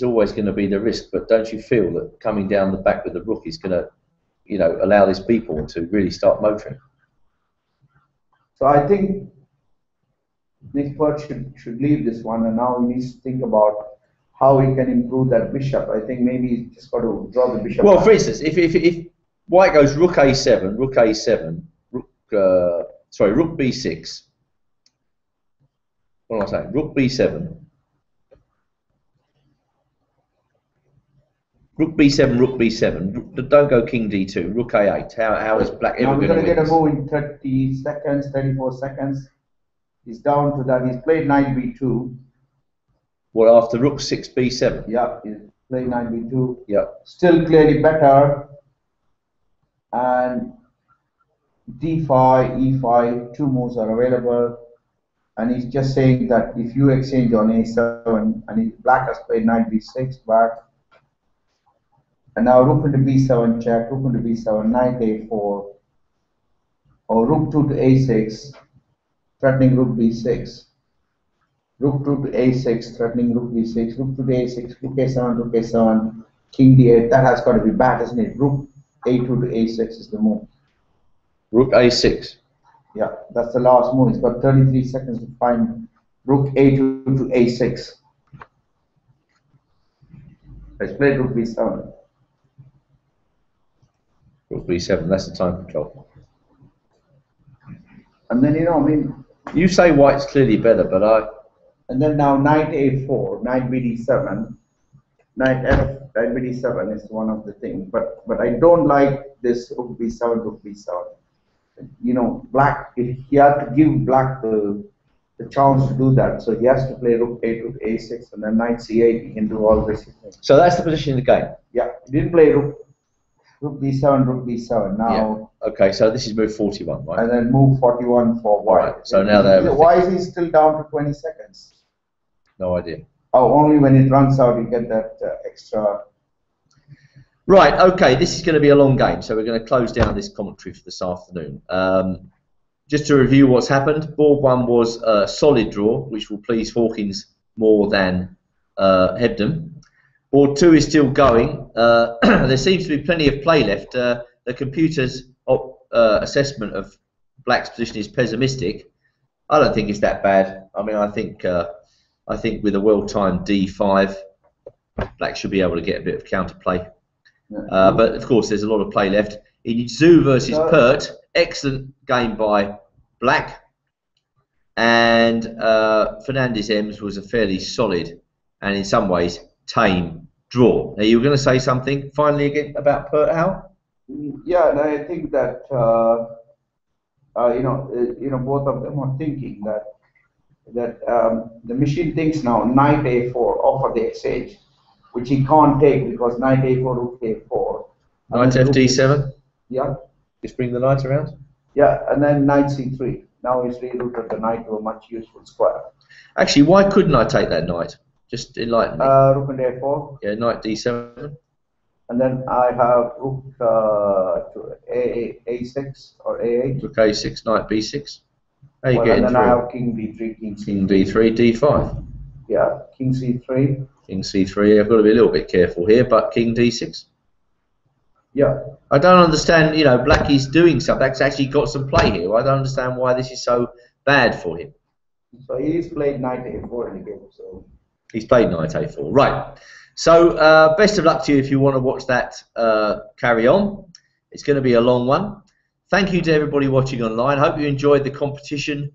always going to be the risk, but don't you feel that coming down the back with the rook is going to, you know, allow this b-pawn to really start motoring? So I think Nick Perk should leave this one, and now he needs to think about how he can improve that bishop. I think maybe he's just got to draw the bishop. Well, for instance, if white goes rook a7, rook a7, rook b6. What am I saying? Rook b7. Rook b7, rook b7. Don't go king d2. Rook a8. How is black ever going to win? We're going to get a move in 30 seconds, 34 seconds. He's down to that. He's played knight b2. Well, after rook 6 b7. Yeah, he's played knight b2. Yeah. Still clearly better. And d5, e5, 2 moves are available. And he's just saying that if you exchange on a7, and black has played knight b6 back. And now rook into b7 check, rook into b7, knight a4, or rook 2 to a6, threatening rook b6. Rook 2 to a6, threatening rook b6, rook 2 to a6, rook a7, king d8. That has got to be bad, isn't it? Rook a2 to a6 is the move. Rook a6. Yeah, that's the last move. He's got 33 seconds to find rook a2 to a6. Let's play rook b7. Rook b7, that's the time control. And then, you know, I mean... You say white's clearly better, but I... And then now knight a4, knight bd7, knight bd7 is one of the things. But I don't like this rook b7. You know, black, he had to give black the chance to do that. So he has to play rook a2 to a6, and then knight c8, he can do all this. So that's the position in the game? Yeah, he didn't play rook b7, rook b7. Now, yeah. Okay, so this is move 41, right? And then move 41 for white. Right, so now they're... Why is he still down to 20 seconds? No idea. Oh, only when it runs out, you get that extra... Right, okay, this is going to be a long game, so we're going to close down this commentary for this afternoon. Just to review what's happened, board 1 was a solid draw, which will please Hawkins more than Hebden. Board 2 is still going. There seems to be plenty of play left. The computer's assessment of black's position is pessimistic. I don't think it's that bad. I mean, I think with a well-timed d5, black should be able to get a bit of counterplay. But of course, there's a lot of play left. In Zoo versus Perk, excellent game by black, and Fernandez M's was a fairly solid and in some ways tame draw. Now, you were going to say something finally again about Perk, Howell? Yeah, and I think that you know, both of them are thinking that the machine thinks now knight a4 offer the exchange, which he can't take because knight a4, rook a4. Knight fd7? Yeah. Just bring the knight around? Yeah, and then knight c3. Now he's rerouted the knight to a much useful square. Actually, why couldn't I take that knight? Just enlighten me. Rook and a4. Yeah, knight d7. And then I have rook to a6 or a8. Rook a6, knight b6. How are you Well, getting and then through? I have king b3, king c3. King d3, d5. Yeah, king c3. King c3. I've got to be a little bit careful here, but king d6. Yeah. I don't understand, you know, black is doing something. That's actually got some play here. I don't understand why this is so bad for him. So he's played knight a4 in the game. So he's played knight a4. Right. So best of luck to you if you want to watch that carry on. It's going to be a long one. Thank you to everybody watching online. Hope you enjoyed the competition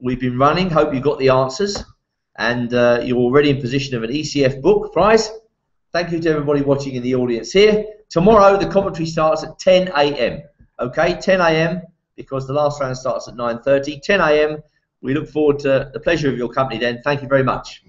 we've been running. Hope you got the answers. And you're already in position of an ECF book prize. Thank you to everybody watching in the audience here. Tomorrow, the commentary starts at 10 a.m. Okay, 10 a.m. because the last round starts at 9:30. 10 a.m. We look forward to the pleasure of your company then. Thank you very much.